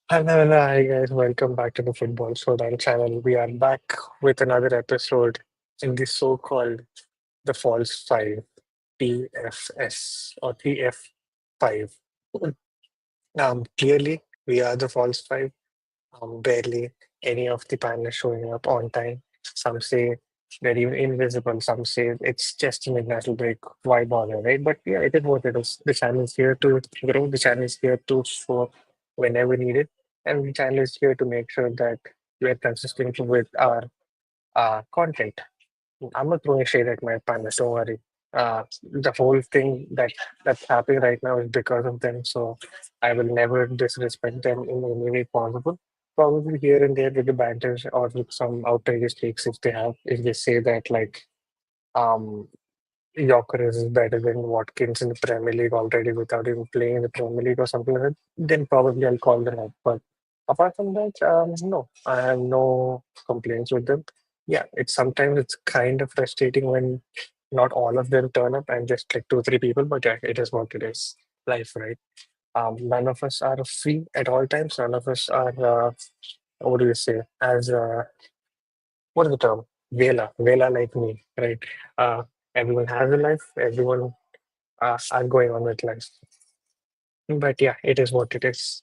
Hello, hi guys, welcome back to the Football Showdown channel. We are back with another episode in the so-called The False Five, TFS or TF5. Clearly, we are the False Five. Barely any of the panelists showing up on time. Some say they're even invisible. Some say it's just an international break. Why bother, right? But yeah, it is what it is. The channel is here to grow. The channel is here to show whenever needed. And the channel is here to make sure that we're consistent with our content. I'm not throwing shade at my panelists, don't worry. The whole thing that's happening right now is because of them, so I will never disrespect them in any way possible. Probably here and there with the banters or with some outrageous takes if they have, if they say that like um Yorker is better than Watkins in the Premier League already without even playing in the Premier League or something like that, then probably I'll call them out. But apart from that, no, I have no complaints with them. Yeah, it's kind of frustrating when not all of them turn up and just like two, three people, but yeah, it is what it is. Life, right? None of us are free at all times. None of us are, what do you say, as what is the term? Vela like me, right? Uh, Everyone has a life. Everyone are going on with life. But yeah, it is what it is.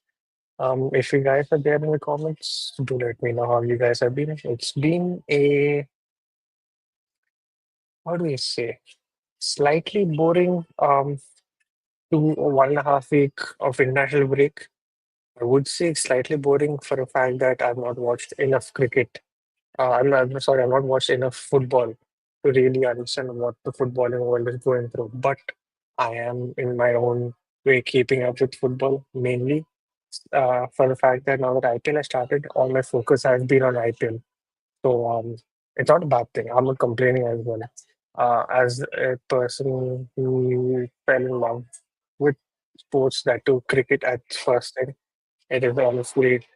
If you guys are there in the comments, do let me know how you guys have been. It's been a, how do you say, slightly boring 1.5 week of international break. I would say it's slightly boring for the fact that I've not watched enough cricket. I'm sorry, I've not watched enough football to really understand what the footballing world is going through. But I am in my own way keeping up with football mainly for the fact that now that IPL has started, all my focus has been on IPL. So it's not a bad thing. I'm not complaining as well. As a person who fell in love with sports, that too cricket at first time, it is honestly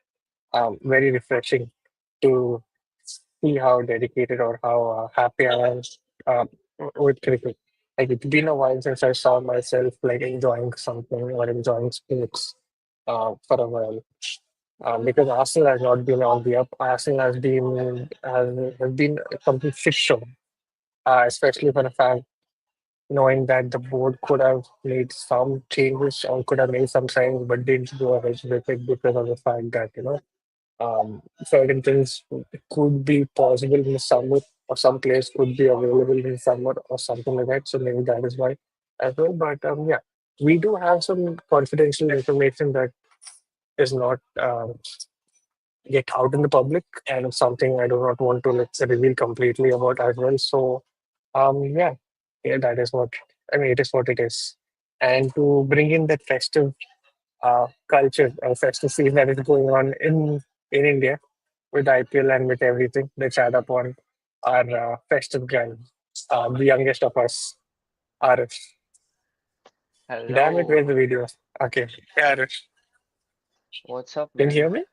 very refreshing to see how dedicated or how happy I am uh, with cricket. Like it's been a while since I saw myself like enjoying something or enjoying sports for a while. Because Arsenal has not been on the up. Arsenal has been a complete shit show, especially for the fact knowing that the board could have made some changes or could have made some signs, but didn't go ahead with it because of the fact that certain things could be possible in the summer, or some players could be available in summer, or something like that. So maybe that is why as well. But yeah, we do have some confidential information that is not yet out in the public, and it's something I do not want to let's say reveal completely about as well. So yeah, yeah, that is what I mean. It is what it is, and to bring in that festive culture or festive season that is going on in India with IPL and with everything. Let's add up on our festive guy, the youngest of us, Aarush. Damn it, where's Hello, the video? Okay, yeah, Aarush, what's up, can you hear man? me?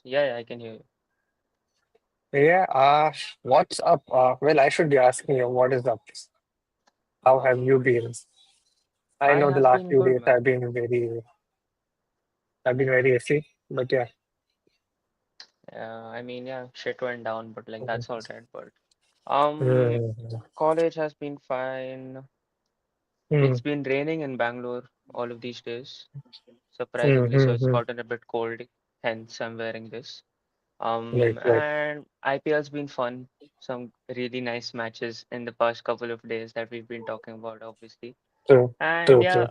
Yeah, I can hear you. Yeah, what's up? Well, I should be asking you, what is up? How have you been? I I know the have last been few good, days man. have been very iffy, but yeah. I mean, yeah, shit went down, but like Mhm. that's all right. But um, college has been fine. It's Mhm. been raining in Bangalore all of these days, Mhm. surprisingly, so it's Mhm. gotten a bit cold, hence I'm wearing this. Right. And IPL's been fun. Some really nice matches in the past couple of days that we've been talking about, obviously. True, And true, yeah, true.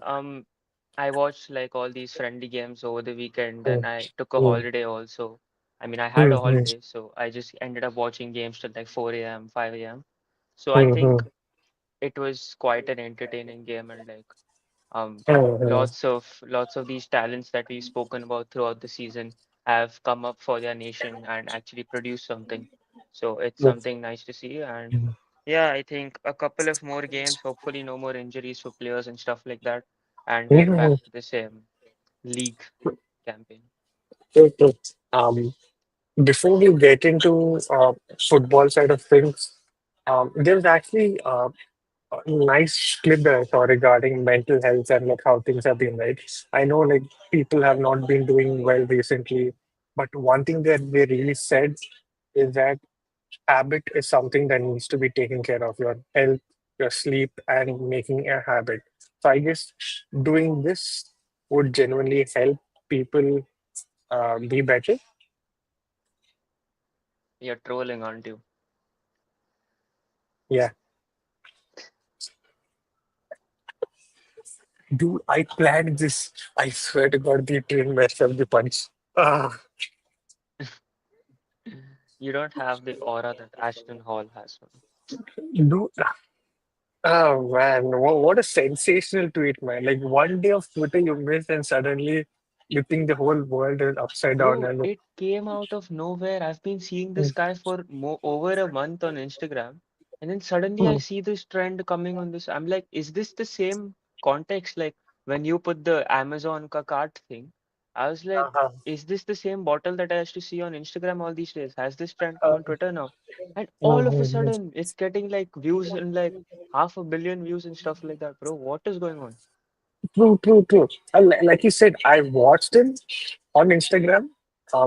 I watched like all these friendly games over the weekend, and Mm, I took a mm, holiday also. I mean, I had a mm, mm, holiday, so I just ended up watching games till like 4 a.m., 5 a.m. So I mm, think mm, it was quite an entertaining game, and like um, mm, lots of these talents that we've spoken about throughout the season have come up for their nation and actually produced something. So it's mm, something nice to see, and mm. yeah, I think a couple of more games, hopefully no more injuries for players and stuff like that, and get back Mhm. to the same league campaign. True, true. Um, Before we get into football side of things, there's actually Nice clip that I saw regarding mental health and like how things have been, right? I know like people have not been doing well recently, but one thing that they really said is that habit is something that needs to be taken care of, your health, your sleep, and making a habit. So I guess doing this would genuinely help people be better. You're trolling, aren't you? Yeah. Dude, I planned this. I swear to God, the train messed up the punch. Ah, You don't have the aura that Ashton Hall has. Man. dude. Oh man, what a sensational tweet, man. Like one day of Twitter you miss and suddenly you think the whole world is upside down Bro, and it came out of nowhere. I've been seeing this mm, guy for over a month on Instagram, and then suddenly I mm, see this trend coming on this. I'm like, is this the same context? Like when you put the Amazon ka cart thing, I was like, uh-huh, is this the same bottle that I used to see on Instagram all these days? Has this trend come on Twitter now? And all of a mhm. sudden, it's getting like views and like 500 million views and stuff like that, bro. What is going on? True, true, true. Like you said, I watched him on Instagram.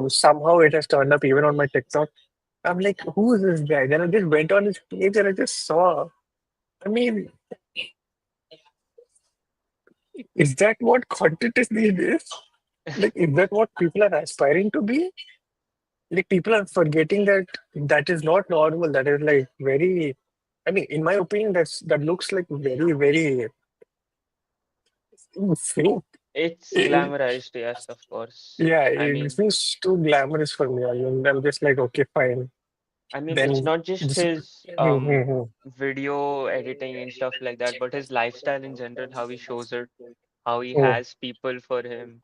Somehow it has turned up even on my TikTok. I'm like, who is this guy? Then I just went on his page and I just saw. I mean, is that what content is these days? Like, is that what people are aspiring to be? Like, people are forgetting that that is not normal. That is like very, I mean, in my opinion, that looks like very, very fake. It's It- glamorized, yes, of course. yeah, I it mean, feels too glamorous for me. I mean, I'm just like, okay, fine. it's Then not just just, his Mhm, video editing and stuff like that, but his lifestyle in general, how he shows it, how he mhm, has people for him,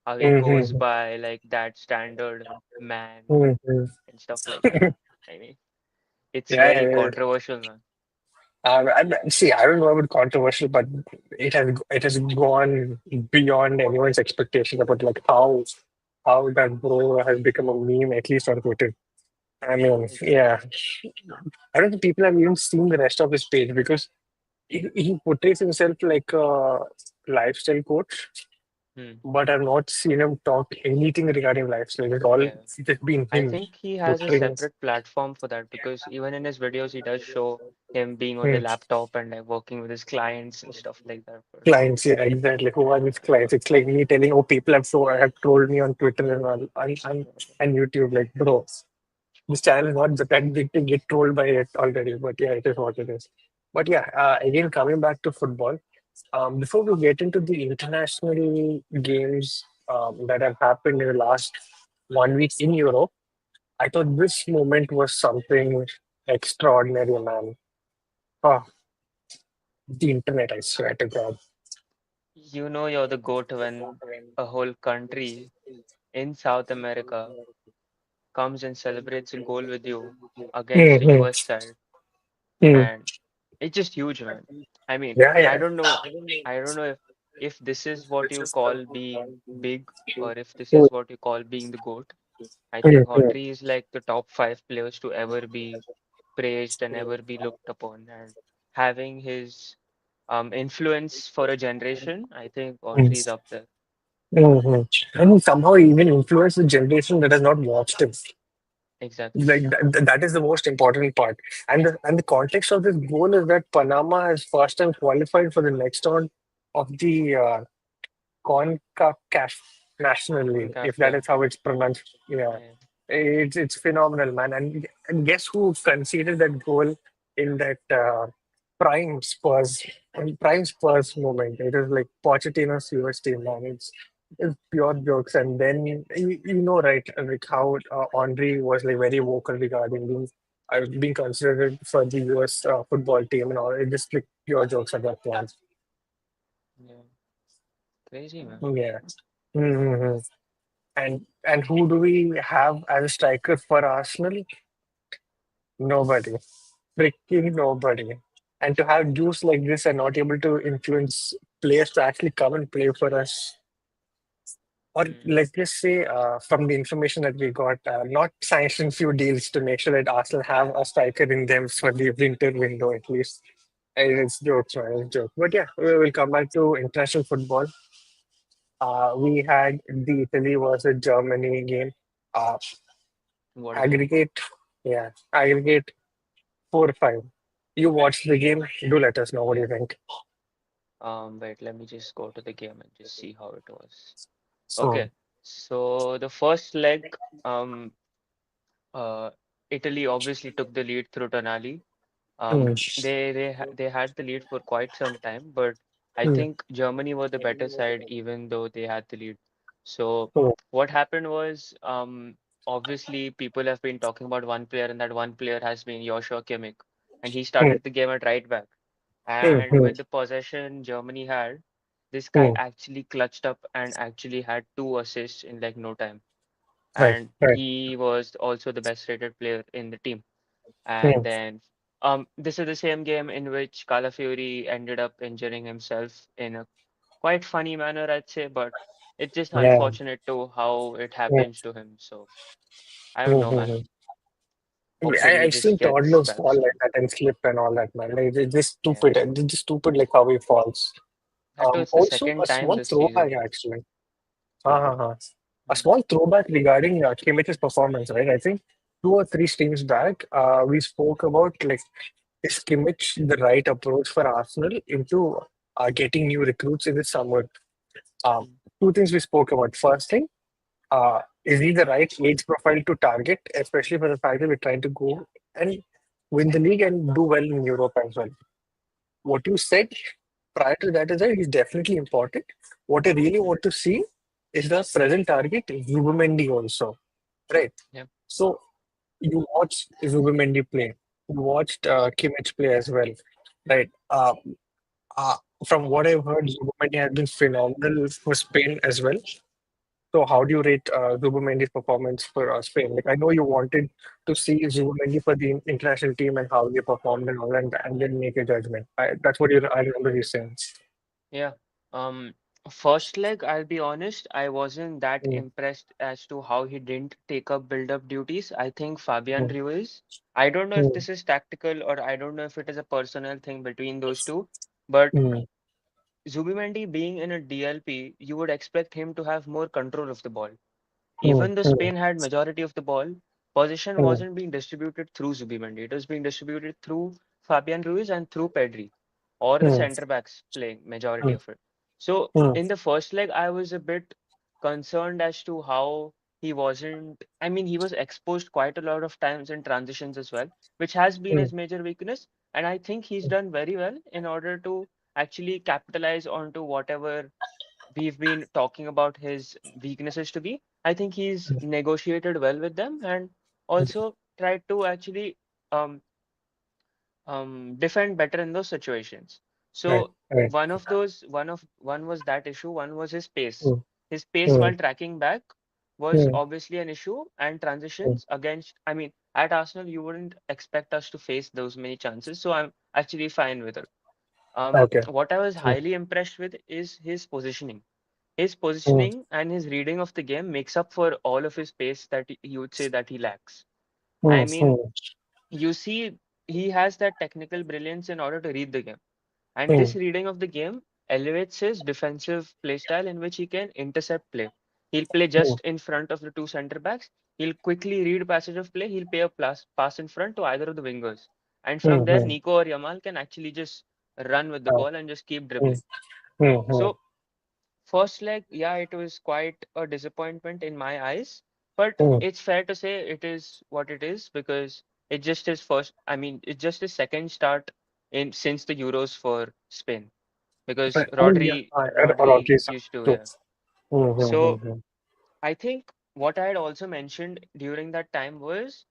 how he goes mhm, by like that standard man mhm. and stuff like that. I mean, it's Yeah, very yeah, yeah. controversial, man. See, I don't know about controversial, but it has gone beyond anyone's expectation about like how that bro has become a meme, at least on Twitter. I mean, yeah, Exactly. I don't think people have even seen the rest of his page because he portrays himself like a lifestyle coach, Hmm. but I've not seen him talk anything regarding lifestyle. It's all Yeah. just been I him think he has a portraying. separate platform for that because even in his videos, he does show him being on the Hmm. laptop and like working with his clients and stuff like that. But Clients, yeah, exactly. Who are these clients? It's like me telling, oh, people have trolled me on Twitter and all, and YouTube. Like, bro, this channel is not that big to get trolled by it already. But yeah, it is what it is. But yeah, again, coming back to football, before we get into the international games that have happened in the last 1 week in Europe, I thought this moment was something extraordinary, man. Oh, the internet, I swear to God. you know you're the goat when a whole country in South America comes and celebrates a goal with you against the Hmm. US side. Hmm. And it's just huge, man. I mean, Yeah, I yeah. don't know. I don't know if this is what you call being big or if this Hmm. is what you call being the GOAT. I Hmm. think Hmm. Audrey is like the top five players to ever be praised and ever be looked upon. And having his influence for a generation, I think Hmm. Audrey is up there. Hmm. And he somehow even influenced the generation that has not watched him. Exactly. Like that is the most important part. And the context of this goal is that Panama has first time qualified for the next round of the CONCACAF National League, if Concaf, that yeah. is how it's pronounced. Yeah, Yeah. it's phenomenal, man. And guess who conceded that goal in that prime Spurs prime Spurs moment? It was like Pochettino's US team, man. It's pure jokes. And then you know, right, like how Henry was like very vocal regarding being considered for the US football team and all. It just like pure jokes at that point. Yeah. Crazy, man. Yeah. Mhm. And who do we have as a striker for Arsenal? Nobody. Freaking nobody. And to have juice like this and not able to influence players to actually come and play for us, or Mm. let's just say from the information that we got, not sanction few deals to make sure that Arsenal have a striker in them for the winter window at least. It's jokes, man. It's jokes. But yeah, we will come back to international football. We had the Italy versus Germany game. Uh, What a game. aggregate, yeah, aggregate 4-5. You watched the game. Do let us know what you think. Wait, let me just go to the game and just see how it was. Hmm. Okay, so the first leg, um, uh, Italy obviously took the lead through Tonali. Hmm. They had the lead for quite some time, but I Hmm. think Germany were the better side even though they had the lead. So Hmm. what happened was, obviously people have been talking about one player, and that one player has been Joshua Kimmich, and he Hmm. started the game at right back. Hmm. And Hmm. with the possession Germany had, this guy Hmm. actually clutched up and actually had two assists in like no time. Right. And Right. he was also the best rated player in the team. Hmm. And then this is the same game in which Calafiori ended up injuring himself in a quite funny manner, I'd say, but it's just Yeah. unfortunate to how it Hmm. happens to him. So I don't Hmm. know, Hmm. man. Hmm. Hopefully he I've just seen gets toddlers back fall like soon. that and slip and all that, man. Like, they're just Yeah. stupid. They're just stupid, like how he falls. That was the Also, a second time small this throwback, season. actually. Uh-huh. A Mm, small throwback regarding Kimmich's performance, right? I think 2 or 3 streams back, we spoke about like, is Kimmich the right approach for Arsenal into getting new recruits in the summer? Um, mm, 2 things we spoke about. First thing, is he the right age profile to target, especially for the fact that we're trying to go and win the league and do well in Europe as well? What you said prior to that is that he's definitely important. What I really mm. want to see is the present target, Zubimendi also, right? Yeah. So you watched Zubimendi play, you watched Kimmich play as well, right? Uh, from what I've heard, Zubimendi has been phenomenal for Spain as well. So how do you rate Zubimendi's performance for Spain? Like, I know you wanted to see Zubimendi for the international team and how they performed and all, and then make a judgment. That's what I remember you saying. Yeah. Um, First leg, I'll be honest, I wasn't that Mm, impressed as to how he didn't take up build-up duties. I think Fabian mm, Ruiz, I don't know if mm, this is tactical or I don't know if it is a personal thing between those two, but mm, Zubimendi being in a DLP, you would expect him to have more control of the ball. mm, Even though mm, Spain had majority of the ball, possession mm, wasn't being distributed through Zubimendi. It was being distributed through Fabian Ruiz and through Pedri, or the mm, centre backs playing majority mm, of it. So mm, in the first leg, I was a bit concerned as to how he wasn't. I mean, he was exposed quite a lot of times in transitions as well, which has been mm, his major weakness. And I think he's done very well in order to actually capitalize onto whatever we've been talking about his weaknesses to be. I think he's negotiated well with them and mm. also tried to actually um, defend better in those situations. Right, So right. one was that issue. One was his pace. Mm, His pace while mm, tracking back was mm, obviously an issue, and mm. transitions against. I mean, at Arsenal, you wouldn't expect us to face those many chances. So I'm actually fine with it. Okay. What I was Mm, highly impressed with is his positioning. His mm, positioning and his reading of the game makes up for all of his pace that you would say that he lacks. I mm, mean, mm, you see, he has that technical brilliance in order to read the game. And this mm, reading of the game elevates his defensive play style in which he can intercept play. He'll play mm, just in front of the two center backs. He'll quickly read passage of play. He'll play a pass in front to either of the wingers. And from mm, there, mm. Nico or Yamal can actually just run with the Uh, ball and just keep mm, dribbling. mm, mm, So first leg, yeah, it was quite a disappointment in my eyes, but mm. it's fair to say it is what it is because it just his first, I mean, it's just his second start in since the Euros for Spain because Right. Oh, yeah. Rodri Rodgers used to, too. yeah. Mm, mm, So mm, I think what I had also mentioned during that time was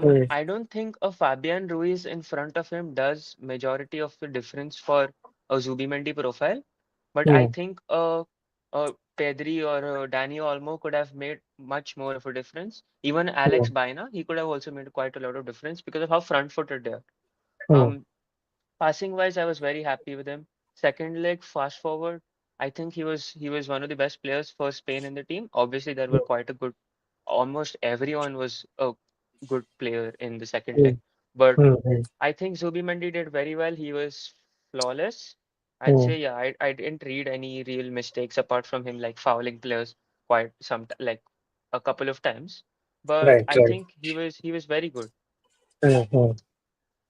mm, I don't think a Fabian Ruiz in front of him does majority of the difference for a Zubimendi profile. But I mm, think Pedri or Dani Olmo could have made much more of a difference. Even Alex mm, Baena, he could have also made quite a lot of difference because of how front-footed they are. mm, Um, Passing wise, I was very happy with him. Second leg, fast forward, I think he was one of the best players for Spain in the team. Obviously, there were quite a good, almost everyone was a good player in the second mm, leg. But mm, mm, I think Zubimendi did very well. He was flawless. I'd mm. say yeah. I didn't read any real mistakes apart from him like fouling players quite like a couple of times. But Right, I right. think he was very good. Mm-hmm.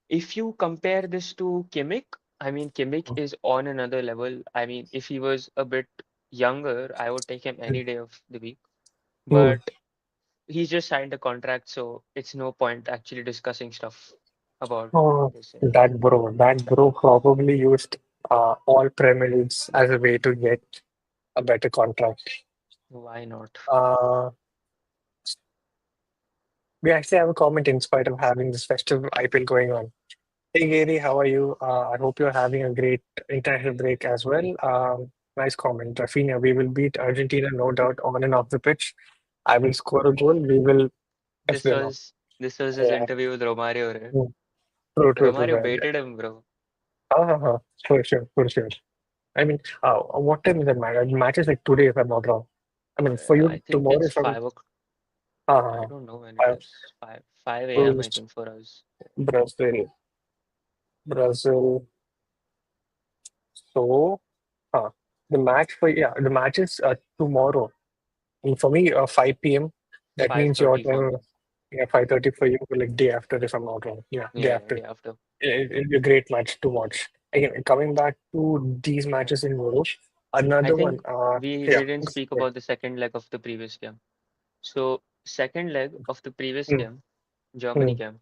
If you compare this to Kimmich, I mean Kimmich is on another level. I mean, if he was a bit younger, I would take him any day of the week. Mm. But he's just signed a contract, so it's no point actually discussing stuff about Oh, this. Yeah. that bro probably used all Premier Leagues as a way to get a better contract. Why not? Uh, we actually have a comment in spite of having this festive IPL going on. Hey Gary, how are you? I hope you're having a great international break as well. Nice comment. Rafinha, we will beat Argentina, no doubt, on and off the pitch. I will score a goal. We will F This them up. was this was his Yeah. interview with Romario, right? Mm. True, true, true. Romario baited him, bro. For sure, for sure. I mean, what time is the match? The match is like today, if I'm not wrong. I mean, for I you, think tomorrow it's is from 5 o'clock. I uh, don't know when it uh, is. 5 a.m. I Bruce, think for us. Brazil, Brazil. So, uh, the match is tomorrow. And for me, 5 p.m. That means your 5:30 for time, me. yeah, 5:30 for you, like day after, if I'm not wrong. Yeah, day Yeah, yeah, after. day after. It'll be a great match to watch. Again, coming back to these matches in Europe, I another one. think we Yeah, didn't speak good. about the second leg of the previous game. So, second leg of the previous Mm, game, Germany mm, game.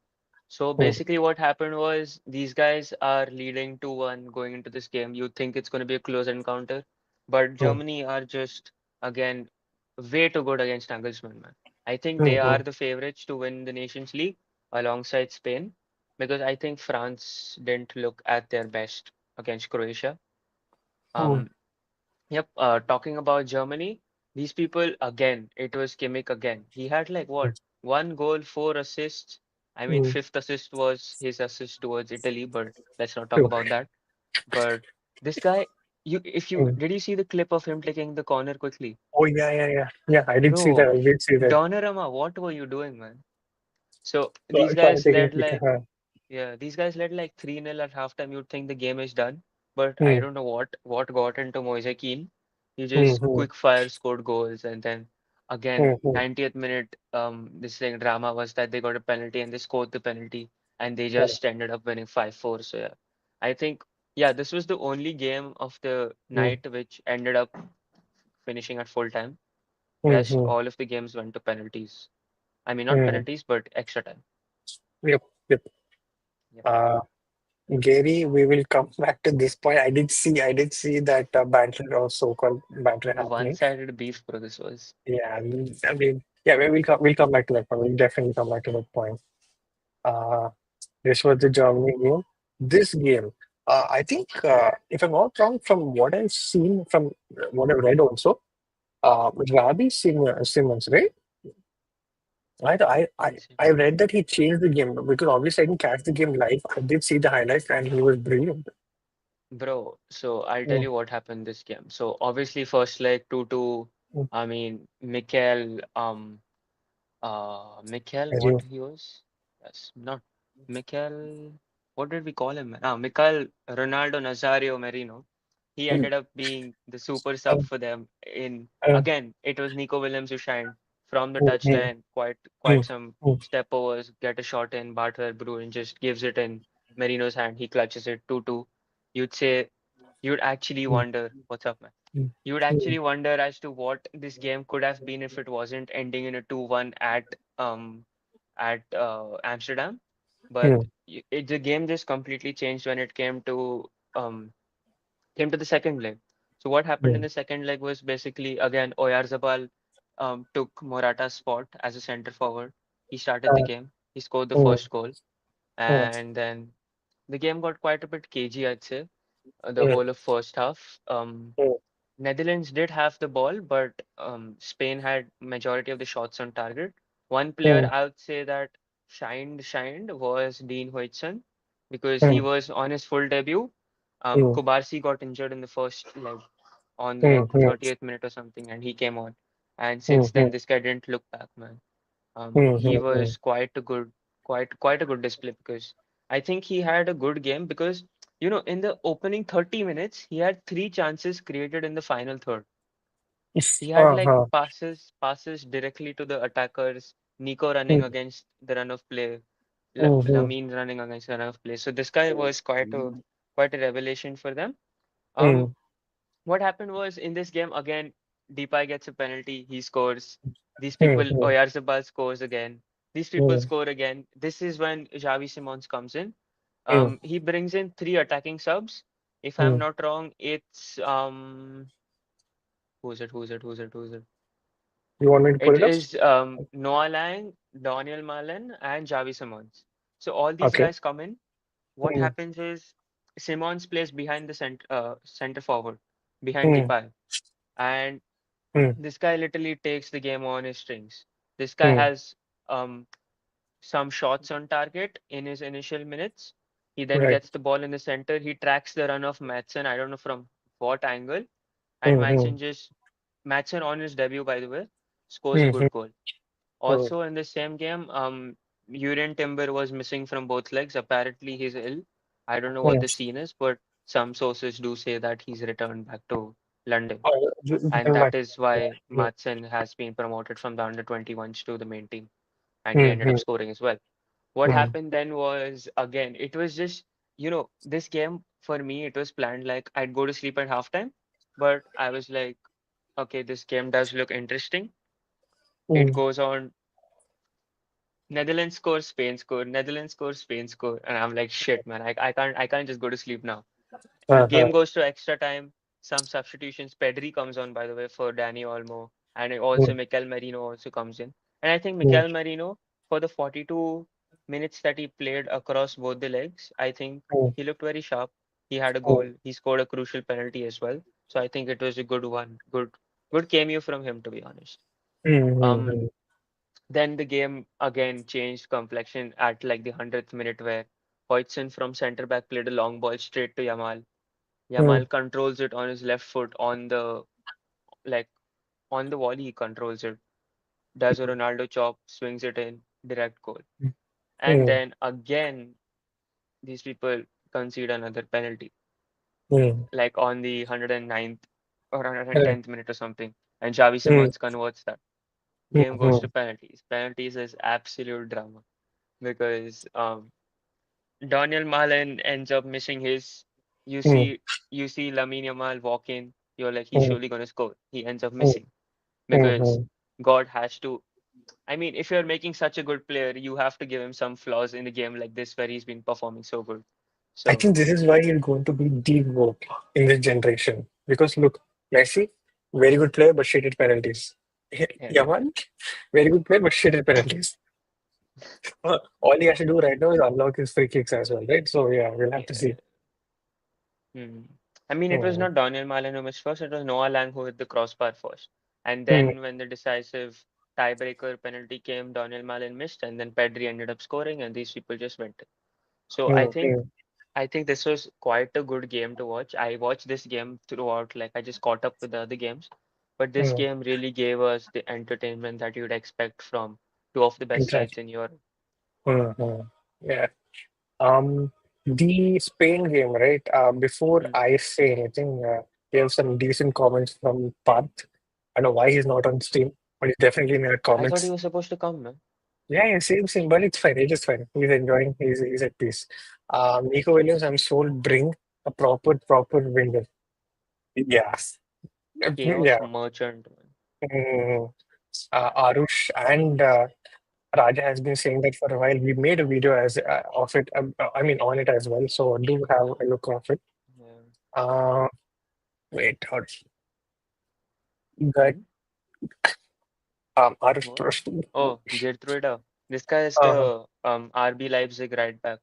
So mm, basically what happened was these guys are leading 2-1 going into this game. You think it's going to be a close encounter, but mm, Germany are just again way too good against Nagelsmann, man. I think they mm, are mm, the favorites to win the Nations League alongside Spain because I think France didn't look at their best against Croatia. mm, Um, Yep, talking about Germany, these people again, it was Kimmich again. He had like what, one goal, four assists. I mean, mm. fifth assist was his assist towards Italy, but let's not talk True. about that. But this guy, if you Mm. did you see the clip of him taking the corner quickly? Oh yeah, yeah, yeah. Yeah, I did see that. Bro, I did see that. Donnarumma, what were you doing, man? So these So I'm guys taking a led quick. like yeah, these guys led like 3-0 at halftime. You'd think the game is done, but I Mm, don't know what got into Moise Kean. He mm, just mm, quick fire scored goals, and then again, mm, mm. 90th minute, this thing drama was that they got a penalty and they scored the penalty, and they Correct. just ended up winning 5-4. So yeah, I think yeah, this was the only game of the Mm, night which ended up finishing at full time. mm, Rest mm, all of the games went to penalties. I mean, not mm. penalties, but extra time. Yep, yep. Yep. Uh, Gary, we will come back to this point. I did see that banter or so-called banter The happening. one-sided beef, bro, this was. Yeah, yeah, we'll come back to that point. We'll definitely come back to that point. Uh, this was the Germany game. This game, I think, if I'm not wrong, from what I've seen, from what I've read also, Simmons, right? I, I I One I second. read that he changed the game because obviously I didn't catch the game live. I did see the highlights and he was brilliant. Bro, so I'll tell Mm, you what happened this game. So obviously first leg 2-2, mm, I mean, Mikel, very what he was? Yes, not Mikel, what did we call him? Mikel Ronaldo Nazario Merino. He mm, ended up being the super uh, sub for them in uh, again, it was Nico Williams who shined from the mm, mm, touchline, quite mm, some mm, step overs, get a shot in, Bart Verbruggen just gives it in Merino's hand, he clutches it 2-2. You'd say you'd actually mm, wonder, what's up, man? mm, You would mm, actually wonder as to what this game could have been if it wasn't ending in a 2-1 at Amsterdam. But mm, the game just completely changed when it um came to the second leg. So what happened in mm, the second leg was basically again Oyarzabal took Morata's spot as a center forward. He started the uh, game. He scored the mm, first goal, mm, and then the game got quite a bit cagey, I'd say, the mm, whole of first half. mm, Netherlands did have the ball, but Spain had majority of the shots on target. One player mm, I would say that shined was Dean Huijsen because he mm, was on his full debut. mm, Kubarsi got injured in the first leg on mm, like mm, 30th minute or something, and he came on. And mm, since then, mm, this guy didn't look back, man. mm, He mm, mm, was quite a good display because I think he had a good game because In the opening 30 minutes, he had three chances created in the final third. He had like Uh-huh. passes directly to the attackers, Nico running Mm, against the run of play, mm, Lamine running against the run of play. So this guy was quite a revelation for them. Um, mm, what happened was in this game again, Depay gets a penalty, he scores. These mm, people, mm, Oyarzabal scores again. These people mm, score again. This is when Xavi Simons comes in. mm, He brings in three attacking subs. If I'm mm. not wrong, it's who's it? Who's it? Who's it? Who's it? You want me to pull It it up? is Noah Lang, Daniel Malen, and Xavi Simons. So all these Okay. guys come in. What Mm, happens is Simons plays behind the center forward, behind mm, Depay, and mm, this guy literally takes the game on his strings. This guy mm. has um, some shots on target in his initial minutes. He then Right. gets the ball in the center. He tracks the run of Madsen. I don't know from what angle. And Mm, mm, Madsen on his debut, by the way, scores a mm, good goal. mm, Also in the same game, Urian Timber was missing from both legs. Apparently he's ill. I don't know what mm. the scene is, but some sources do say that he's returned back to London. Oh, And come that back. is why Madsen has been promoted from the under 21s to the main team. And he Mm, ended up mm, scoring as well. What mm, happened then was, again, it was just, this game for me, it was planned like I'd go to sleep at halftime, but I was like, okay, this game does look interesting. It mm. goes on. Netherlands score, Spain score, Netherlands score, Spain score, and I'm like, shit, man, I can't just go to sleep now. The Uh-huh. game goes to extra time. Some substitutions. Pedri comes on, by the way, for Danny Olmo, and also Mm, Mikel Merino also comes in. And I think mm, Mikel Merino, for the 42 minutes that he played across both the legs, I think mm, he looked very sharp. He had a mm, goal. He scored a crucial penalty as well. So I think it was a good one. Good cameo from him, to be honest. mm, Um, mm, then the game again changed complexion at like the 100th minute where Hoytson from centre back played a long ball straight to Yamal. mm, Yamal controls it on his left foot like on the volley. He controls it. Does a Ronaldo chop, swings it in, direct goal. And mm, then again, these people concede another penalty, mm, like on the 109th or right. 110th minute or something. And Xavi Mm, Simons converts that. mm, Game goes to mm, penalties. Penalties is absolute drama because Daniel Malen ends up missing his. You mm, see, you see Lamine Yamal walk in. You're like, he's mm, surely gonna score. He ends up mm, missing mm, because mm. God has to. I mean, if you're making such a good player, you have to give him some flaws in the game like this, where he's been performing so good. I So think this is why he's going to be the GOAT in this generation. Because look, Messi, very good player, but shitted penalties. yeah, Yaman, very good player, but shitted penalties. All he has to do right now is unlock his free kicks as well, right? So yeah, we'll have to see. yeah. Hmm. I mean, it was Hmm. not Daniel Malen who missed first. It was Noah Lang who hit the crossbar first. And Hmm. then when the decisive tiebreaker penalty came, Daniel Malen missed, and then Pedri ended up scoring, and these people just went in. So Hmm. Hmm. I think this was quite a good game to watch. I watched this game throughout, like I just caught up with the other games. But this Hmm. game really gave us the entertainment that you'd expect from two of the best sides Exactly. in Europe. Hmm. Hmm. Yeah. Um, the Spain game, right? Before Hmm. I say anything, we have some decent comments from Parth. I don't know why he's not on stream, but he's definitely in the I thought he comments. was supposed to come, man. Yeah, yeah, same, but it's fine. It's just fine. He's enjoying. He's at peace. Nico Williams, I'm sold. Bring a proper winger. Yes. Chaos Yeah. merchant, man. Mm. Aarush and Raja has been saying that for a while. We made a video as of it. I mean, on it as well. So do have a look of it. Yeah. Uh, wait, hold that Hmm? Aarush. What? Oh, Gertruida. This guy is Uh, the RB Leipzig right back.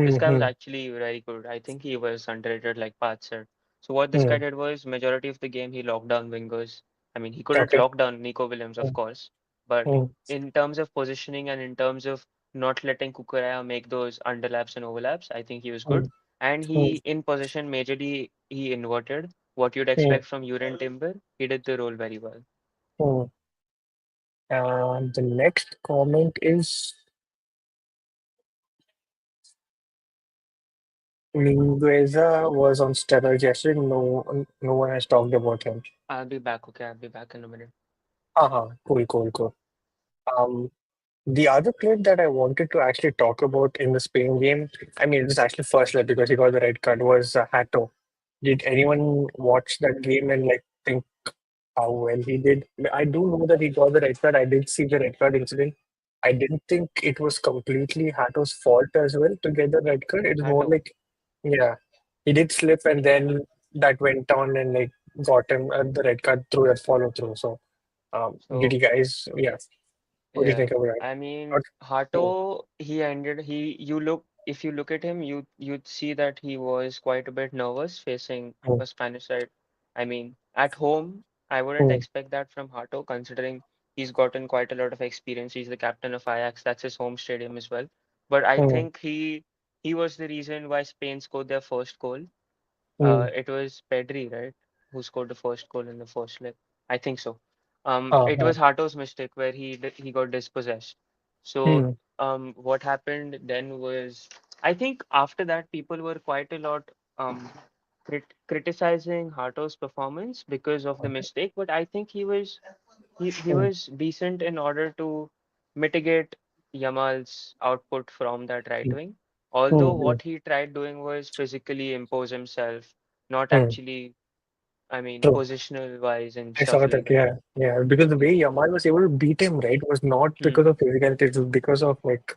This guy was mm-hmm, actually very good. I think he was underrated, like Pat said. So what this guy mm, did was majority of the game he locked down wingers. I mean, he couldn't okay. lock down Nico Williams, of Mm, course, but mm, in terms of positioning and in terms of not letting Kukuraya make those underlaps and overlaps, I think he was good. mm, And mm, he, in position, majorly he inverted what you'd mm, expect from Uren Timber. He did the role very well. mm. The next comment is Mingueza was on steroids yesterday. No one has talked about him. I'll be back. Okay, I'll be back in a minute. Cool, cool, cool. Um, the other player that I wanted to actually talk about in the Spain game, I mean, it was actually first leg because he got the red card, was Hato. Did anyone watch that game and like think how well he did? I do know that he got the red card. I did see the red card incident. I didn't think it was completely Hato's fault as well to get the red card. It was more Hato. like, yeah, he did slip and then that went on and like got him the red card through that follow through. So, did So, you guys, yeah, what do you yeah, think about that? I mean, Not, mm, Hato, if you look at him, you'd see that he was quite a bit nervous facing mm, the Spanish side. I mean, at home, I wouldn't mm, expect that from Hato, considering he's gotten quite a lot of experience. He's the captain of Ajax. That's his home stadium as well. But I mm, think he was the reason why Spain scored their first goal. mm, It was Pedri, right, who scored the first goal in the first leg. I think so. It uh, was Hato's mistake where he got dispossessed. So, mm, what happened then was, I think after that people were quite a lot um criticizing Hato's performance because of the mistake, but I think he mm, was decent in order to mitigate Yamal's output from that right mm, wing. Although mm, what he tried doing was physically impose himself, not mm. actually, I mean, True. positional wise and I saw stuff that, like that. yeah, yeah. Because the way Yamal was able to beat him, right, was not because Hmm. of physicality, it was because of like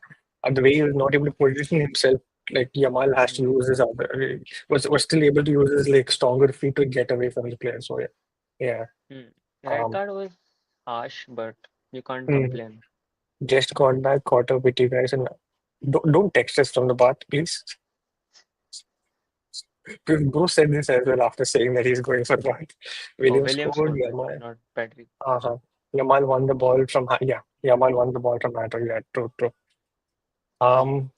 the way he was not able to position himself. Like Yamal has to Hmm. use his other, was still able to use his like stronger feet to get away from the player. So yeah, yeah. Hmm. Red Um, card was harsh, but you can't mm, complain. just got back, caught up with you guys, and don't text us from the bath, please. Because Bruce said this as well after saying that he's going for what. Oh, Williams Williams scored, scored that, Yamal. not Pedri. Uh-huh. Yamal won the ball from yeah. Yamal won the ball from Hato. Yeah, true, true. Um,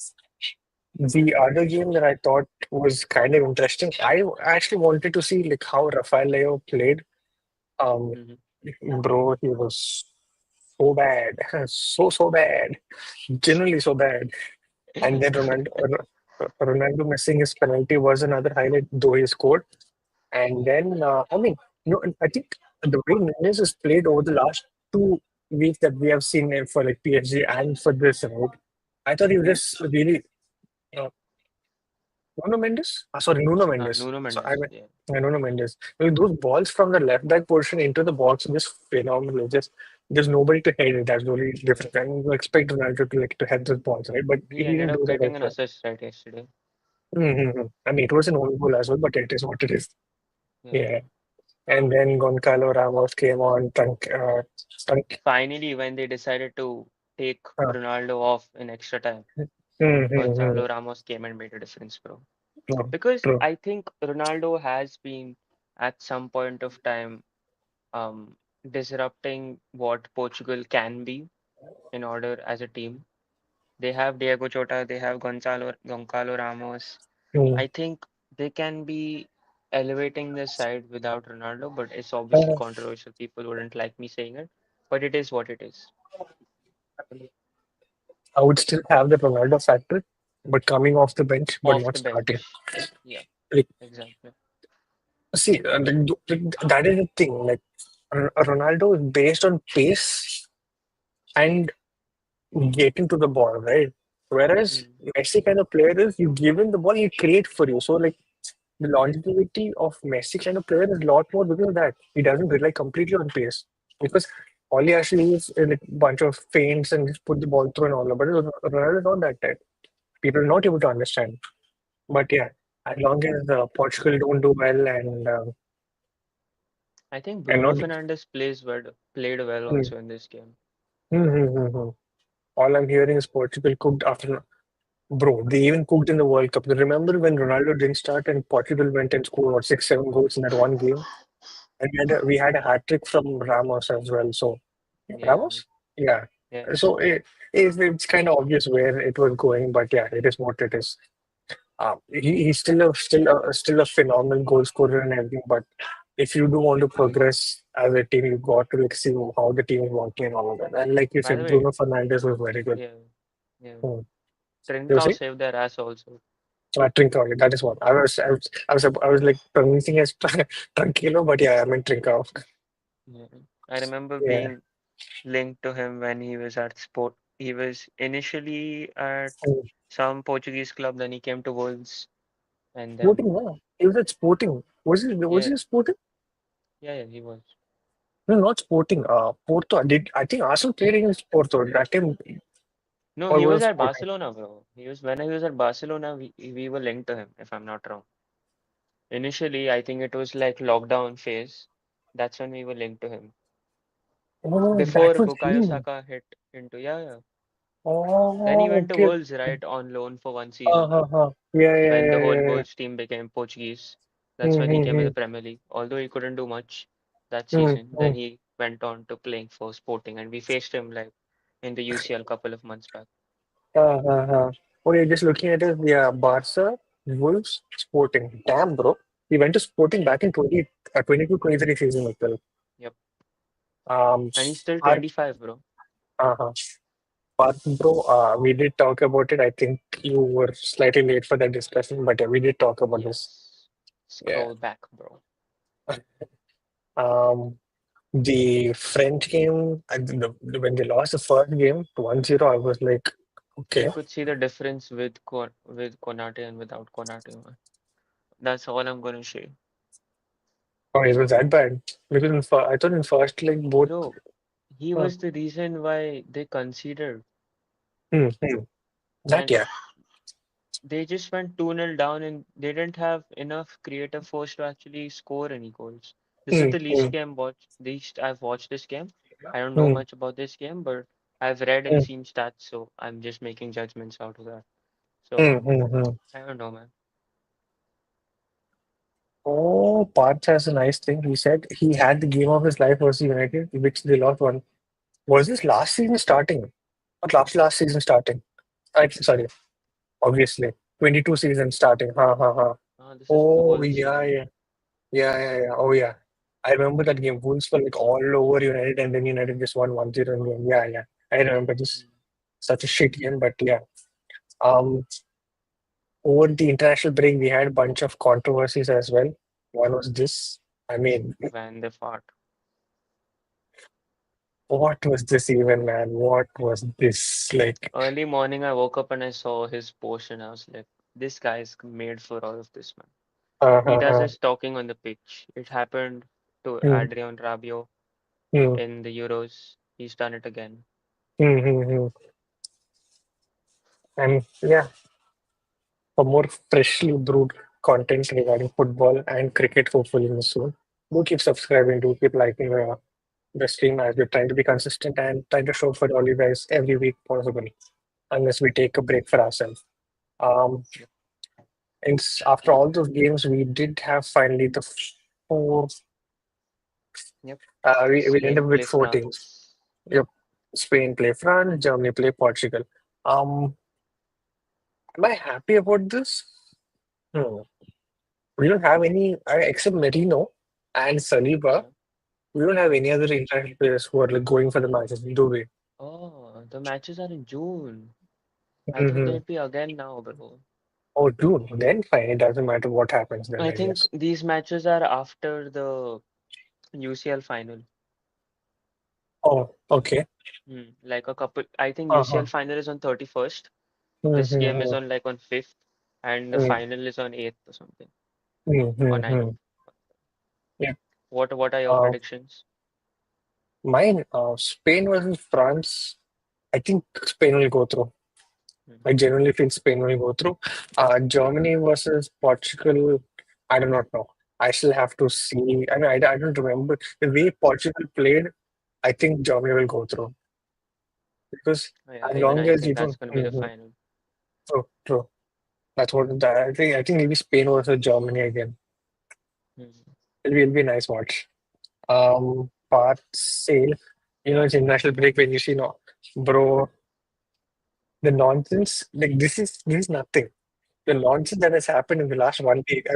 the other game that I thought was kind of interesting. I actually wanted to see like how Rafael Leo played. Um, Hmm. bro, he was so bad, so bad, generally so bad. And then Ronaldo missing his penalty was another highlight, though he scored. And then, I mean, I think the way Nunes has played over the last 2 weeks that we have seen him for like PSG and for this, right? I thought he was Who? just really uh, Nuno Mendes. Sorry, Nuno Mendes. Nuno So I Mendes. mean, Yeah. Nuno Mendes. Well, those balls from the left back position into the box are just phenomenal. Just there's nobody to head it. That's the only difference. And you expect Ronaldo to like to head those balls, right? But he He ended didn't up do that as getting an well. assist right yesterday. I mean, it was an own goal as well, but it is what it is. Yeah. Yeah. And then Goncalo Ramos came on, tunk, Finally, when they decided to take uh, Ronaldo off in extra time, mm-hmm, Gonzalo Ramos came and made a difference, bro. true, Because true. I think Ronaldo has been at some point of time um, disrupting what Portugal can be in order as a team. They have Diego Jota, they have Goncalo Ramos. Mm. I think they can be elevating the side without Ronaldo, but it's obviously Uh, controversial. People wouldn't like me saying it, but it is what it is. I would still have the Ronaldo factor, but coming off the bench, but Off not the starting. bench. Yeah, Like, exactly. see, that is the thing. Like, Ronaldo is based on pace and getting to the ball, right? Whereas Mm. Messi kind of player is you give him the ball, he create for you. So like the longevity of Messi kind of player is a lot more because of that. He doesn't rely completely on pace because all he has to do is like a bunch of feints and just put the ball through and all that. But Ronaldo is not that type. People are not able to understand. But yeah, as long as Portugal don't do well I think and Bruno not. Fernandes played well Hmm, also in this game. hmm. All I'm hearing is Portugal cooked after. Bro, they even cooked in the World Cup. Remember when Ronaldo didn't start and Portugal went and scored what 6, 7 goals in that one game? And we had a hat trick from Ramos as well. So Yeah, Ramos? Yeah. yeah. So it's kind of obvious where it was going, but yeah, it is what it is. He's still a phenomenal goal scorer and everything. But if you do want to progress as a team, you got to like see how the team is working and all of that. And like you By the said, way, Bruno Fernandes was very good. yeah, yeah. Hmm. You Trincao see? saved their ass also. Trincao, that is what I was like pronouncing as Tranquilo, but yeah, I meant Trincao. Yeah. I remember Yeah. being linked to him when he was at Sport. He was initially at Mm. some Portuguese club, then he came to Wolves, and then Sporting, no. He was at Sporting. Was yeah, he Sporting? yeah, he was. No, not Sporting. Porto. I think Arsenal played against Porto that time, No, or he was was it at Sporting? Barcelona, bro. He was when he was at Barcelona, we were linked to him, if I'm not wrong. Initially, I think it was like lockdown phase. That's when we were linked to him. Oh, Before that was Bukayo him. Saka hit into, yeah, yeah. Then he Oh, went to okay. Wolves, right, on loan for one season. Yeah, yeah, When the yeah, whole yeah, yeah. Wolves team became Portuguese. That's when he came in Mm-hmm. the Premier League. Although he couldn't do much that season, then Mm-hmm. he went on to playing for Sporting, and we faced him like in the UCL couple of months back. Oh, you're just looking at it. Yeah, Barca, Wolves, Sporting. Damn, bro. He went to Sporting back in 22-23 season as well. Yep. Um, And he's still our, 25, bro. uh-huh. But bro, we did talk about it. I think you were slightly late for that discussion, but yeah, we did talk about this. Yes. Yeah. Scroll back, bro. Um, the French game, and when they lost the first game 1-0, I was like, You okay, could see the difference with with Konate and without Konate, man. That's all I'm gonna say. oh, it was that bad. Because I thought in first, like both. Bro, he Uh, was the reason why they conceded. hmm. That, And yeah. they just went 2-0 down and they didn't have enough creative force to actually score any goals. This is Hmm. the Hmm. least I've watched this game. I don't know Hmm. much about this game, but I've read and Hmm. seen stats, so I'm just making judgments out of that. So Hmm. Hmm. Hmm. I don't know, man. Oh, Parth has a nice thing. He said he had the game of his life versus United, which they lost one. Was this last season starting? Not last season starting. Sorry, obviously. 22 season starting. Ha ha ha. This is Oh, Wolves yeah, season. yeah. Yeah, yeah, yeah. Oh, yeah. I remember that game. Wolves were like all over United, and then United just won 1-0 in the game. Yeah, yeah. I remember this. Mm. Such a shit game, but yeah. Um, Over the international break, we had a bunch of controversies as well. One was this. I mean, Van the fart. what was this even, man? What was this? Like, Early morning, I woke up and I saw his post, and I was like, this guy is made for all of this, man. uh, He uh, does uh, his talking on the pitch. It happened to hmm, Adrian Rabiot hmm, in the Euros. He's done it again. hmm. And yeah, for more freshly brewed content regarding football and cricket, hopefully in soon. Do keep subscribing, do keep liking the stream as we're trying to be consistent and trying to show for all you guys every week possible, unless we take a break for ourselves. Um, Yep. After all those games, we did have finally the four. Yep. We ended Spain up with play 4 teams. France. Yep. Spain play France, Germany play Portugal. Um, am I happy about this? Hmm. We don't have any, except Merino and Saliba. Yeah. We don't have any other international players who are like going for the matches, do we? Oh, the matches are in June. I thought Hmm. they'd be again now, bro. Oh, dude, then fine. It doesn't matter what happens then, I I think guess. these matches are after the UCL final. Oh, okay. Like a couple, I think UCL Uh-huh. final is on 31st. This game is Mm-hmm. on like on 5th, and the final is on 8th or something, or 9th. Mm-hmm. Yeah. What are your Uh, predictions? Mine, Spain versus France. I think Spain will go through. Hmm. I genuinely feel Spain will go through. Germany versus Portugal. I do not know. I still have to see. I mean, I don't remember the way Portugal played. I think Germany will go through because Yeah, as even long I as you think that's don't. going to be the Mhm. final. True, true. That's what I think. I think maybe Spain versus Germany again. Hmm. It'll be a nice watch. Part sale. It's international break when you see no, bro. The nonsense. Like this is nothing. The nonsense that has happened in the last 1 week,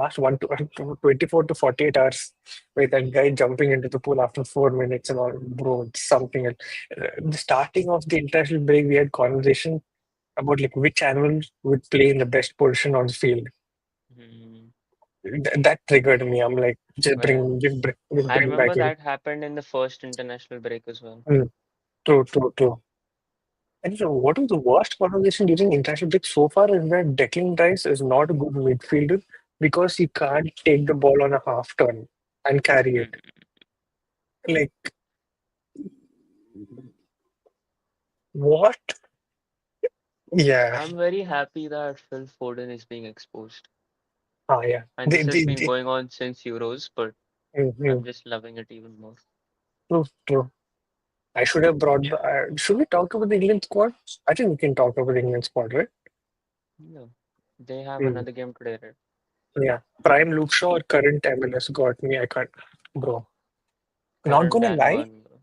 last 24 to 48 hours, with that guy jumping into the pool after 4 minutes and all, bro, it's something else. The starting of the international break, we had conversation. about like which animal would play in the best position on the field. Hmm. That triggered me. I'm like, just Well, just I bring back remember in. that happened in the first international break as well. Mm, true, true, true. And so what was the worst conversation during international break so far is that Declan Rice is not a good midfielder because he can't take the ball on a half turn and carry it. Hmm. Like, what? Yeah. I'm very happy that Phil Foden is being exposed. Ah, yeah. And this has been going on since Euros, but Mhm. I'm just loving it even more. True, true. I should have brought should we talk about the England squad? I think we can talk about the England squad, right? Yeah. They have Mm. another game today, right? Yeah. Prime Luke Shaw or current MLS got me. I can't, bro. Not Current gonna and lie. one, bro.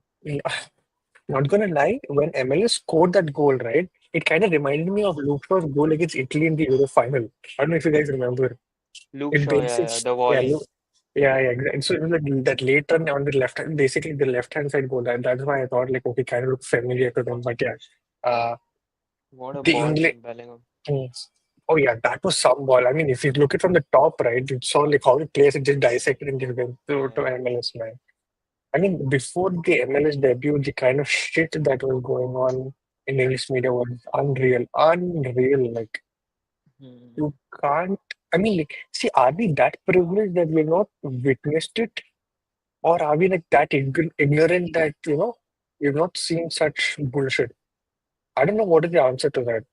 Not gonna lie, when MLS scored that goal, right, it kind of reminded me of Luke Shaw's goal against Italy in the Euro final. I don't know if you guys remember. Luke It Shaw, yeah, yeah, basics, the yeah, volley. look, yeah, yeah, exactly. So it was like that late turn on the left hand, basically the left hand side goal. That's why I thought like, okay, kind of look familiar to them. But yeah, uh, What a the ball English. from Bellingham. Oh yeah, that was some ball. I mean, if you look it from the top, right, you saw like how the players had just dissected and just went to Yeah. MLS, man. I mean, before the MLS debut, the kind of shit that was going on in English media was unreal. Unreal. Like, Hmm. you can't. I mean, like, see, are we that privileged that we've not witnessed it? Or are we like that ignorant that, we've not seen such bullshit? I don't know what is the answer to that.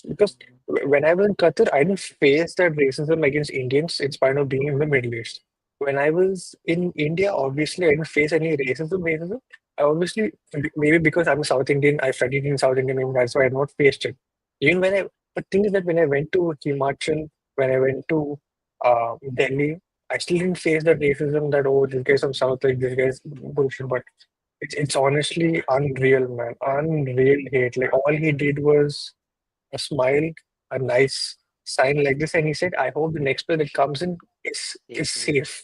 Because Hmm. when I was in Qatar, I didn't face that racism against Indians in spite of being in the Middle East. When I was in India, obviously, I didn't face any racism. I obviously, maybe because I'm South Indian, I studied in South Indian, maybe that's why I've not faced it. Even when I, but thing is that when I went to Himachal, when I went to Delhi, I still didn't face the racism that, oh, this guy's from South, like this guy's bullshit. But it's honestly unreal, man. Unreal hate. Like all he did was a smile, a nice sign like this, and he said, "I hope the next player that comes in is Safely. safe."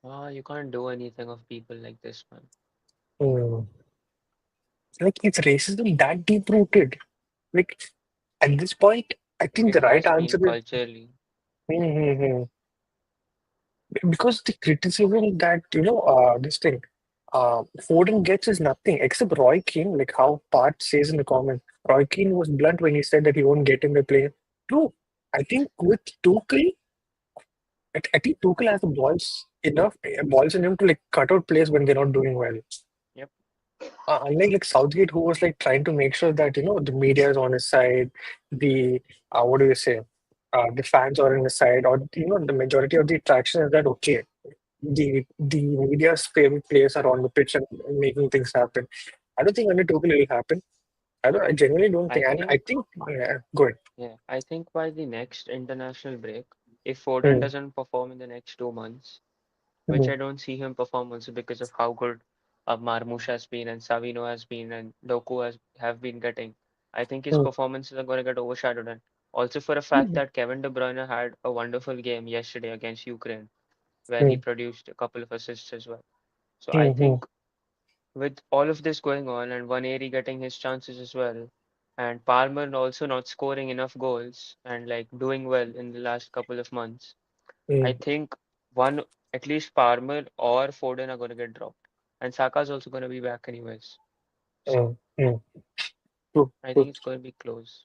Ah, you can't do anything of people like this, man. Hmm. Like it's racism that deep rooted. Like at this point, I think It the right has been answer is culturally. hmm, hmm, hmm. Because the criticism that this thing Foden gets is nothing except Roy Keane. Like how Parth says in the comment, Roy Keane was blunt when he said that he won't get in the play. True. I think with Tuchel, I think Tuchel has the balls in him to like cut out plays when they're not doing well. Yep. Unlike like Southgate, who was like trying to make sure that the media is on his side, the what do you say, the fans are on his side, or the majority of the attraction is that okay, the media's favorite players are on the pitch and making things happen. I don't think under Tuchel it will happen. I genuinely don't I think, and I think, think good. yeah, I think by the next international break, if Foden Mm, doesn't perform in the next 2 months, which mm, I don't see him perform also because of how good Marmoush has been and Savino has been and Doku has have been getting. I think his mm, performances are going to get overshadowed. And also for a fact mm, that Kevin De Bruyne had a wonderful game yesterday against Ukraine, where he mm, produced a couple of assists as well. So I mm, mm, think with all of this going on and Vaneri getting his chances as well, and Palmer also not scoring enough goals and like doing well in the last couple of months, I mm, think one at least Palmer or Foden are going to get dropped, and Saka's also going to be back anyways. So mm, mm. True, I true. think it's going to be close.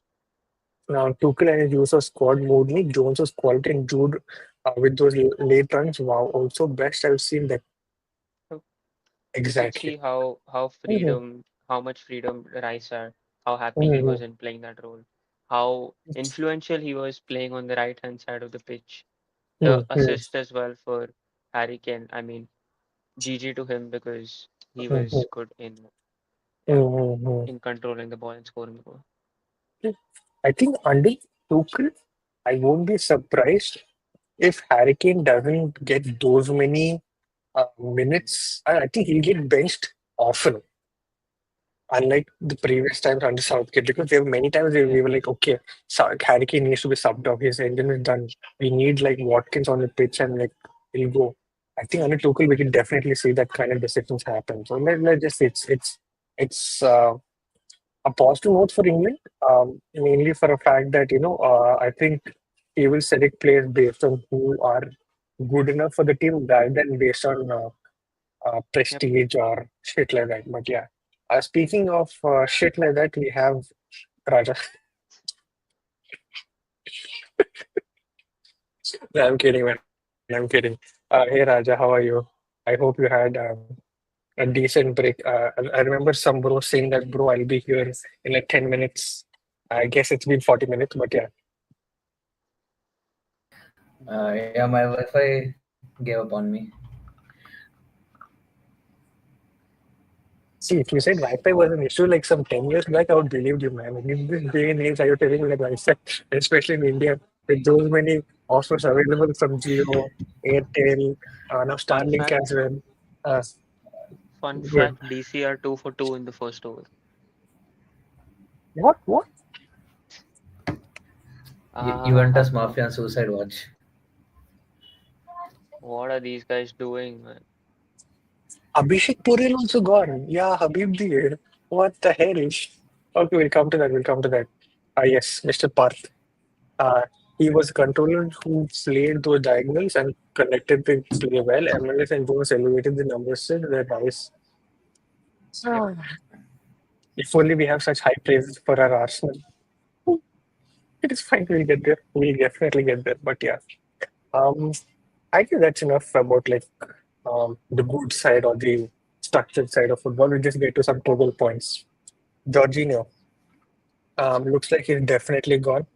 Now, Tuchel and his use of squad mode, Nick Jones was quality and Jude with those late runs. Wow, also best I've seen that. So you could Exactly. see Mhm, how much freedom Rice had, how happy he mhm, was in playing that role, how influential he was playing on the right hand side of the pitch. The mhm, assist as well for Harry Kane. I mean, GG to him because he mhm, was good in, yeah, mhm, mhm. in controlling the ball and scoring the goal. I think under Tuchel, I won't be surprised if Harry Kane doesn't get those many minutes. I think he'll get benched often, unlike the previous times under Southgate, because there were many times where Yeah, we were like, okay, Harry Kane needs to be subbed off. His engine is done. We need like Watkins on the pitch and like he'll go. I think under Tuchel we can definitely see that kind of decisions happen. So let's just see. It's It's a positive note for England, mainly for a fact that, I think he will select players based on who are good enough for the team rather than based on Yep. prestige or shit like that. But yeah, speaking of shit like that, we have Raja. No, I'm kidding, man. I'm kidding. Hey, Raja, how are you? I hope you had a decent break. I remember some bro saying that, bro, I'll be here in like 10 minutes. I guess it's been 40 minutes, but yeah. Yeah, my Wi-Fi gave up on me. See, if you said Wi-Fi was an issue like some 10 years back, I would believe you, man. In this day and age, are you telling me that Wi-Fi, especially in India, with those many offers available from Jio, Airtel, now Fun Starlink fact, as well. Uh, fun Good. fact, DC are 2 for 2 in the first over. What? What? Ah, Juventus Mafia and Suicide Watch. what are these guys doing, man? Abhishek Purel also gone. Yeah, Habibdi. What the hell? Okay, we'll come to that. We'll come to that. Yes, Mr. Parth. Uh, he was a controller who played those diagonals and connected the play well. MLS and Jones elevated the numbers to their highest. Yep. So, if only we have such high praises for our Arsenal. It is fine. We'll get there. We'll definitely get there. But yeah, um, I think that's enough about like the good side or the structured side of football. We just get to some total points. Jorginho looks like he's definitely gone.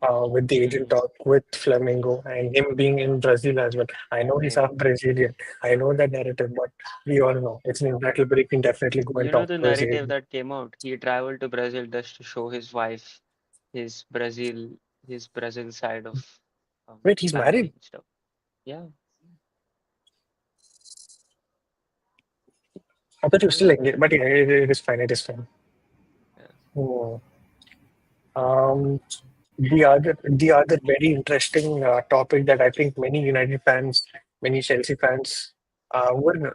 With the agent Hmm. talk with Flamingo and him being in Brazil as well. I know he's Bro, half Brazilian. I know that narrative, but we all know it's an international break. He can definitely go and you know talk the to his narrative agent. that came out? He traveled to Brazil just to show his wife his Brazil, his Brazil side of Wait, he's family married? and stuff. Yeah, I thought he was he still is engaged, married. but yeah, it is fine. It is fine. Yeah. Hmm. Um, the other very interesting topic that I think many United fans, many Chelsea fans were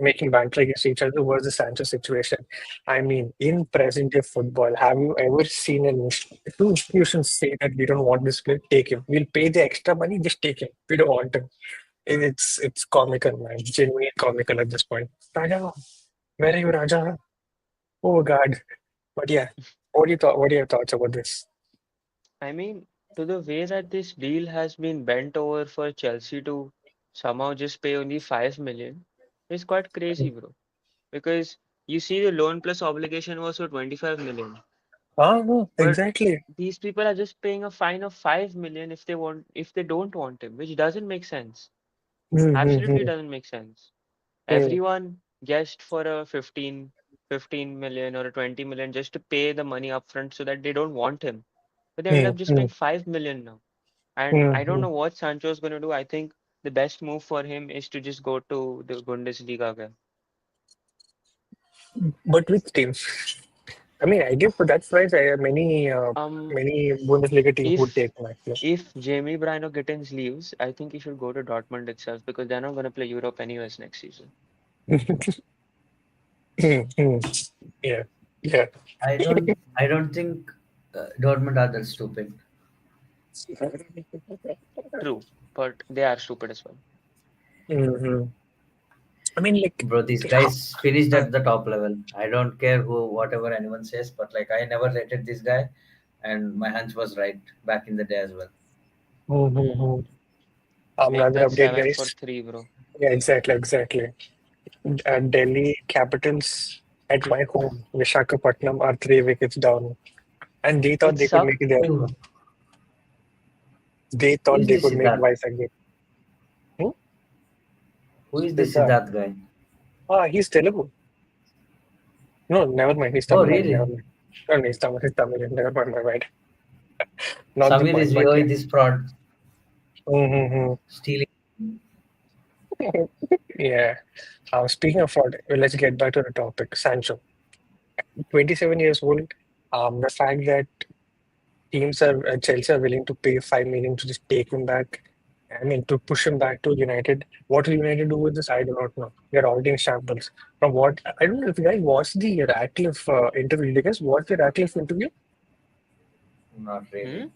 making banter against each other was the Sancho situation. I mean, in present day football, have you ever seen two institutions say that we don't want this player, take him. We'll pay the extra money, just take him. We don't want him. It's comical, man. Genuinely comical at this point. Raja, where are you, Raja? Oh God. But yeah, what are your thoughts about this? I mean, to the way that this deal has been bent over for Chelsea to somehow just pay only 5 million is quite crazy, bro. Because you see the loan plus obligation was for 25 million. Ah, no, But exactly. these people are just paying a fine of 5 million if they don't want him, which doesn't make sense. Absolutely Mm-hmm. doesn't make sense. Everyone guessed for a 15 million or a 20 million just to pay the money upfront so that they don't want him. But they end up just Mm-hmm. paying 5 million now. And I don't Mm-hmm. know what Sancho is going to do. I think the best move for him is to just go to the Bundesliga again. But which teams? I mean, I give for that price, Um, many Bundesliga teams would if take him actually. Jamie Brino Gittins leaves, I think he should go to Dortmund itself because they're not going to play Europe anyways next season. Mhm. Yeah, yeah. I don't think Dortmund are that stupid. True, but they are stupid as well. Hmm. I mean, like, Bro, these how, guys finished uh, at the top level. I don't care who, whatever anyone says, but like I never rated this guy, and my hunch was right back in the day as well. Hmm. mhm. Make Another that update, 7 for guys. 3, bro. Yeah, exactly, exactly. Delhi Capitals at my home, Visakhapatnam, are 3 wickets down, and they thought It they could make sucked. it there. Who, They who thought is they this could make Siddharth? Vizag. Hmm? Who is this Siddharth. Siddharth guy? He's Telugu. No, never mind. He's Oh, Tamil. Never really? mind. No, no, he's Tamil. He's Tamil. Never mind. My bad. Not the Samir point, is but yeah. this fraud Mm-hmm. stealing. Yeah. Speaking of fraud, well, let's get back to the topic. Sancho, 27 years old. The fact that teams are Chelsea are willing to pay 5 million to just take him back, I mean, to push him back to United. What will United do with this? I do not know. They're already in shambles. From what I don't know if you guys watched the Ratcliffe interview. Did you guys watch the Ratcliffe interview? Not Hmm? really.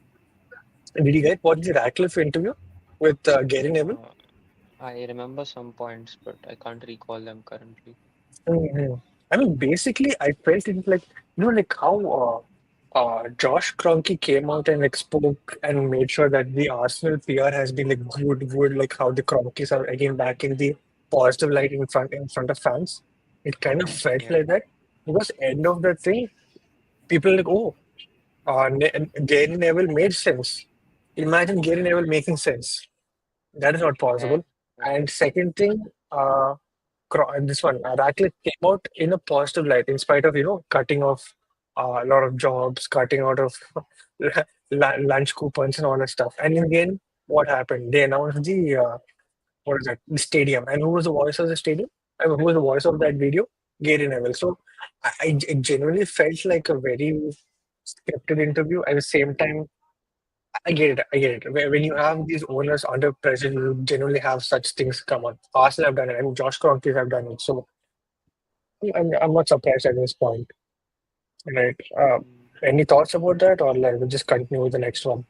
Did you guys watch the Ratcliffe interview with Gary Neville? Uh, I remember some points, but I can't recall them currently. Mhm. I mean, basically, I felt it like, like how Josh Kroenke came out and like spoke and made sure that the Arsenal PR has been like good, like how the Kroenkes are again back in the positive light in front of fans. It kind of felt Yeah. like that because end of the thing, people are like, oh, Gary Neville made sense. Imagine Gary Neville making sense. That is not Yeah. possible. And second thing, this one, Ratcliffe came out in a positive light, in spite of cutting off a lot of jobs, cutting out of lunch coupons and all that stuff. And in the end, what happened? They announced the what is that? The stadium. And who was the voice of the stadium? I mean, who was the voice of that video? Gary Neville. So it genuinely felt like a very scripted interview. At the same time, I get it. I get it. When you have these owners under pressure, you generally have such things come on. Arsenal have done it. I mean, Josh Kroenke have done it. So I'm not surprised at this point. Right. Mm. Any thoughts about that, or like we'll just continue with the next one?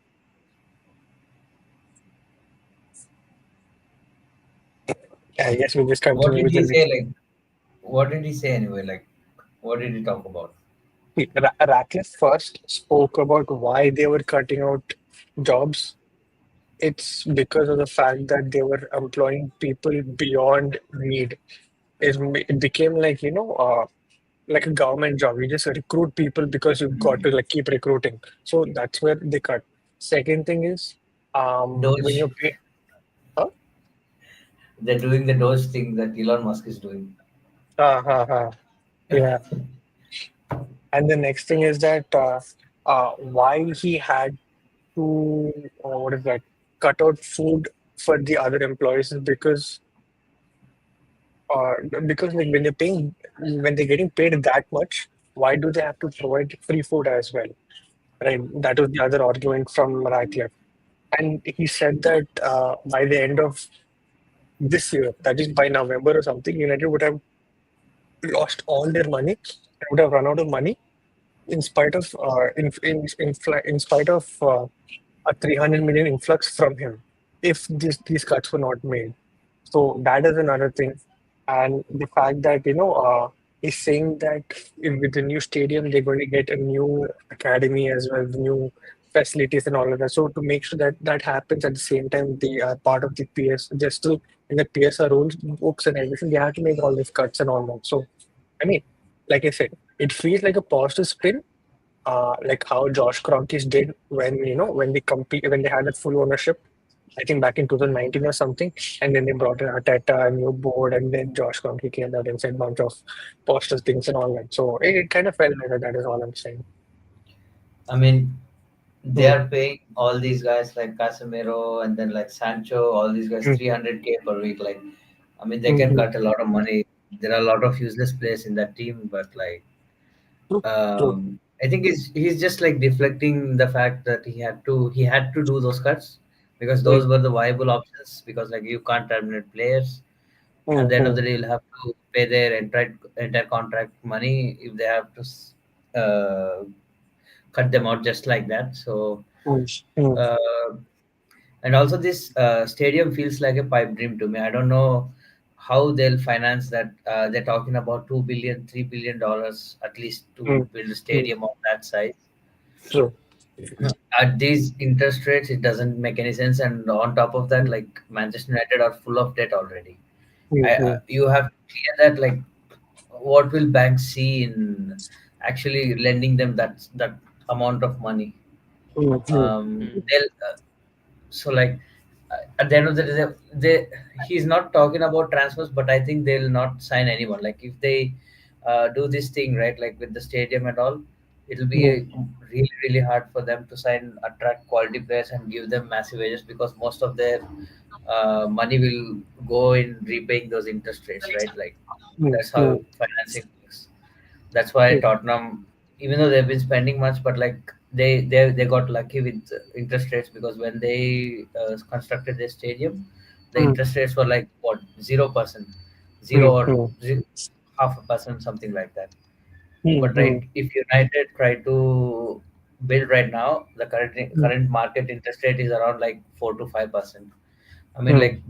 I guess we'll just What continue did with the he say? next. Like, what did he say anyway? Like, what did he talk about? Ratcliffe first spoke about why they were cutting out jobs. It's because of the fact that they were employing people beyond need. It became like, like a government job. You just recruit people because you've got to Mm. like keep recruiting. So that's where they cut. Second thing is, when Doge. you pay, huh? They're doing the Doge thing that Elon Musk is doing. Yeah. And the next thing is that why he had to, what is that, cut out food for the other employees is uh, because like when they're getting paid that much, why do they have to provide free food as well? Right. That was the other argument from Ratcliffe. And he said that by the end of this year, that is by November or something, United would have lost all their money and would have run out of money in spite of in spite of a 300 million influx from him if these cuts were not made. So that is another thing. And the fact that, he's saying that with the new stadium, they're going to get a new academy as well, new facilities and all of that. So to make sure that that happens at the same time, they are part of the PS, they're still in the PSR rules, books and everything. They have to make all these cuts and all that. So, I mean, like I said, it feels like a positive spin, like how Josh Kroenke's did when they compete when they had that full ownership. I think back in 2019 or something, and then they brought in Arteta, a new board, and then Josh Kroenke came out and said a bunch of positive things and all that. So it kind of felt like that. That is all I'm saying. I mean, they Hmm. are paying all these guys like Casemiro and then like Sancho, all these guys Hmm. 300K per week. Like, I mean, they Hmm. can Hmm. cut a lot of money. There are a lot of useless players in that team, but like, True. True. I think he's just like deflecting the fact that he had to do those cuts because Hmm. those were the viable options. Because like you can't terminate players. At Hmm. the end of Hmm. the day, you'll have to pay their entire contract money if they have to cut them out just like that. So, Hmm. Hmm. uh, and also this stadium feels like a pipe dream to me. I don't know how they'll finance that. They're talking about 2 billion, $3 billion at least Hmm. to build a Hmm. stadium of that size. True. At these interest rates, it doesn't make any sense. And on top of that, Hmm. like Manchester United are full of debt already. Hmm. Hmm. You have to clear that. Like, what will banks see in actually lending them that amount of money? Hmm. Hmm. Mm. They'll so like at the end of the day, he's not talking about transfers, but I think they'll not sign anyone. Like if they do this thing right, like with the stadium and all, it'll be Hmm. really really hard for them to sign attract quality players and give them massive wages because most of their money will go in repaying those interest rates, right? Like Hmm. that's Hmm. how financing works. That's why Hmm. Tottenham, even though they've been spending much, but like they got lucky with interest rates, because when they constructed their stadium, the mm, interest rates were like what, 0%, zero mm, or mm, half a percent, something like that. mm, But right, mm, if United try to build right now, the mm, current market interest rate is around like 4 to 5%. I mean, mm. like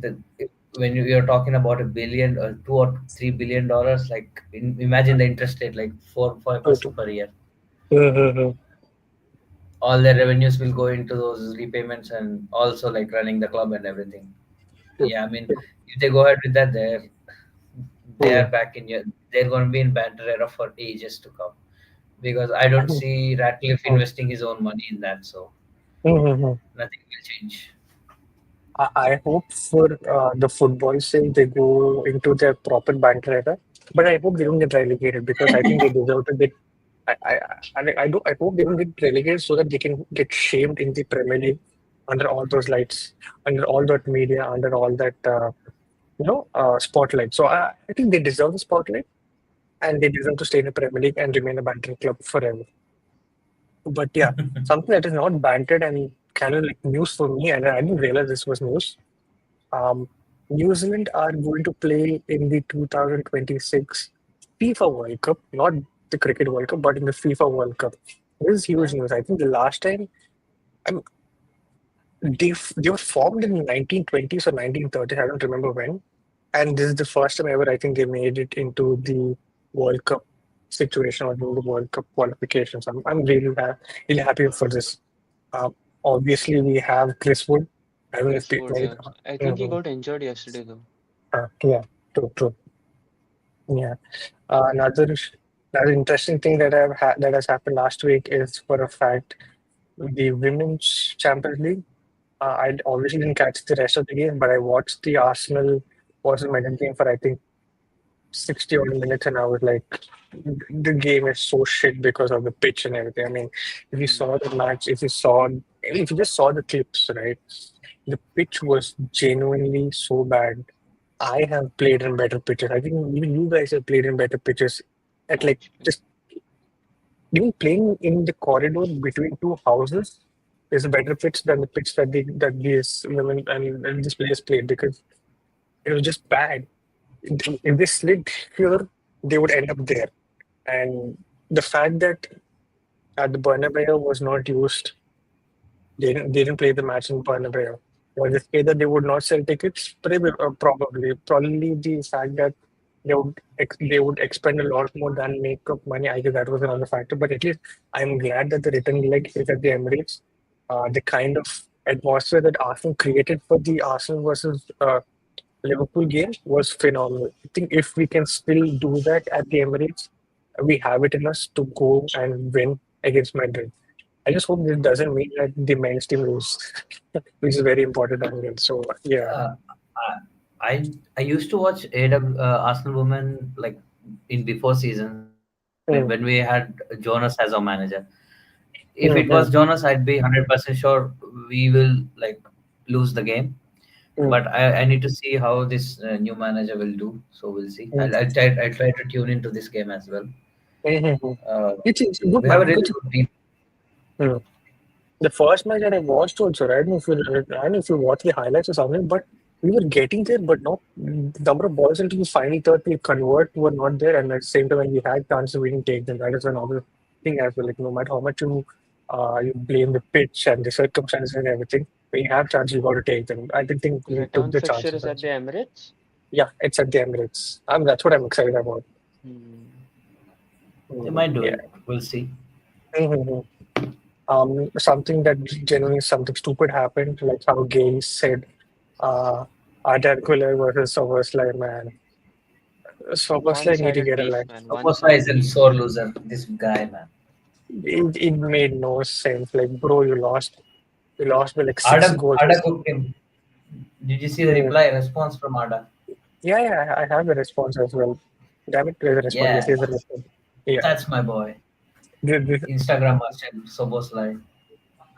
when you're talking about a billion or $2 or $3 billion, like imagine the interest rate like 4 True. 5% per year. Mm, All their revenues will go into those repayments, and also like running the club and everything. true, Yeah, I mean, true. if they go ahead with that, they are Mm, back in your, they're going to be in banter era for ages to come, because I don't mm, see Ratcliffe mm, investing his own money in that, so mm. nothing will change. I hope for the football sake they go into their proper banter era, but I hope they don't get relegated because I think they deserve to get. I hope they don't get relegated so that they can get shamed in the Premier League under all those lights, under all that media, under all that spotlight. So I think they deserve the spotlight and they deserve to stay in the Premier League and remain a banter club forever. But yeah, something that is not bantered and kind of like news for me, and I didn't realize this was news. Um, New Zealand are going to play in the 2026 FIFA World Cup, not the Cricket World Cup, but in the FIFA World Cup. This is huge Yeah. news. I think the last time I mean, they were formed in 1920s or 1930s. I don't remember when. And this is the first time ever I think they made it into the World Cup situation or into the World Cup qualifications. I'm really really happy for this. Um, Obviously, we have Chris Wood. I don't know if Chris people. Wood, yeah. I think he Mhm. got injured yesterday though. Yeah, true, true. Yeah. Another interesting thing that has happened last week is for a fact the Women's Champions League. I obviously didn't catch the rest of the game, but I watched the Arsenal versus Madrid game for I think 60 odd minutes, and I was like, the game is so shit because of the pitch and everything. I mean, if you Hmm. saw the match, if you just saw the clips, right, the pitch was genuinely so bad. I have played in better pitches. I think even you guys have played in better pitches at like Actually. just even playing in the corridor between two houses is a better pitch than the pitch that these women and these players played because it was just bad. If they slid here, they would end up there. And the fact that the Bernabeu was not used, they didn't play the match in Bernabeu. Was it either they would not sell tickets? Probably the fact that they would expend a lot more than make up money. I guess that was another factor. But at least I'm glad that the return leg is at the Emirates. The kind of atmosphere that Arsenal created for the Arsenal versus Liverpool game was phenomenal. I think if we can still do that at the Emirates, we have it in us to go and win against Madrid. I just hope this doesn't mean that the men's team lose, which is very important as well. So yeah. uh, I used to watch Arsenal women like in before seasons. I mean, when we Mm, had Jonas as our manager, if it was mm, Jonas, mm, I'd be 100% sure we will like lose the game. mm, But I need to see how this new manager will do. So we'll see. mm, I'll try to tune into this game as well. mm. Uh, It's a good we have match a really because good team. mm, the first match that I watched also, right? I don't know if you watch the highlights or something, but we were getting there, but not the number of balls into the final third we convert were not there. And at the same time, when we had chances, we didn't take them. That is another thing as well. Like no matter how much you blame the pitch and the circumstances and everything, when you have chances, you got to take them. I didn't think we took Return the fixture chances. is at the Emirates. Yeah, it's at the Emirates. That's what I'm excited about. Hmm. They might do Yeah. it. We'll see. Mhm. Something that genuinely something stupid happened, like how Gay said, uh, Articular versus Soberslay, man. Soberslay need to One-sided get a beef, line. man. Soposa is One-sided a beef. sore loser. This guy, man. It made no sense. Like, bro, you lost. You lost by like six goals. Ada cooked him. Did you see the Mm. reply response from Ada? Yeah, yeah, I have the response as well. Damn it, there's a response. Yes, Yeah, here's a response. Yeah, that's my boy. this, Instagram merchant, Soboslai.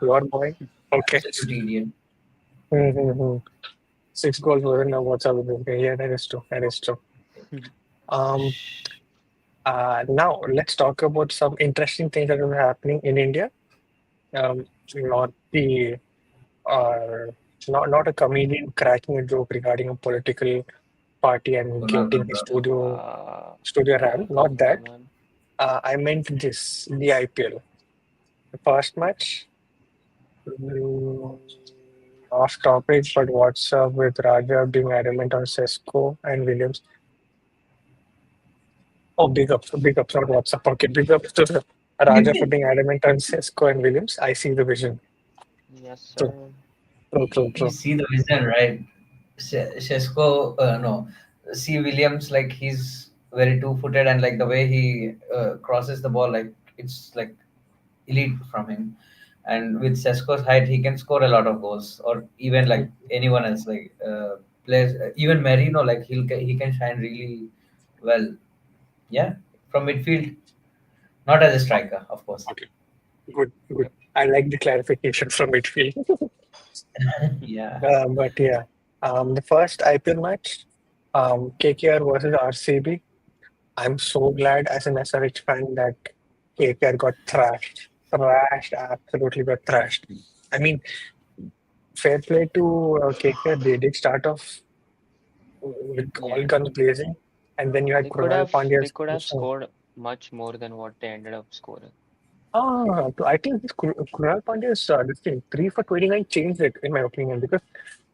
your boy. Okay. Absolute idiot. Mm-hmm. Six goals were in what's up with him. Yeah, that is true. That is true. Um, Now let's talk about some interesting things that are happening in India. Not the uh, not a comedian cracking a joke regarding a political party and Ronaldo, getting his bro. studio RAM. Don't Not talk to that. him, man. I meant this, the IPL. The first match, mm, off topic, but what's up with Raja being adamant on Sesko and Williams? Oh, big ups, not what's up. Okay, big ups to Raja for being adamant on Sesko and Williams. I see the vision. Yes, True, sir. You true. see the vision, right? Shesko, no, see Williams, like he's very two-footed, and like the way he crosses the ball, like it's like elite from him. And with Sesko's height, he can score a lot of goals, or even like anyone else, like players, even Merino, like he can shine really well. Yeah, from midfield, not as a striker, of course. Okay, good. I like the clarification from midfield. Yeah. But yeah, the first IPL match, KKR versus RCB. I'm so glad as an SRH fan that KKR got thrashed, absolutely got thrashed. I mean, fair play to KKR. They did start off with all Yeah. guns blazing, and then you had Krunal They Pandya's. could have scored much more than what they ended up scoring. I think this Krunal Pandya's this thing 3 for 29 changed it in my opinion because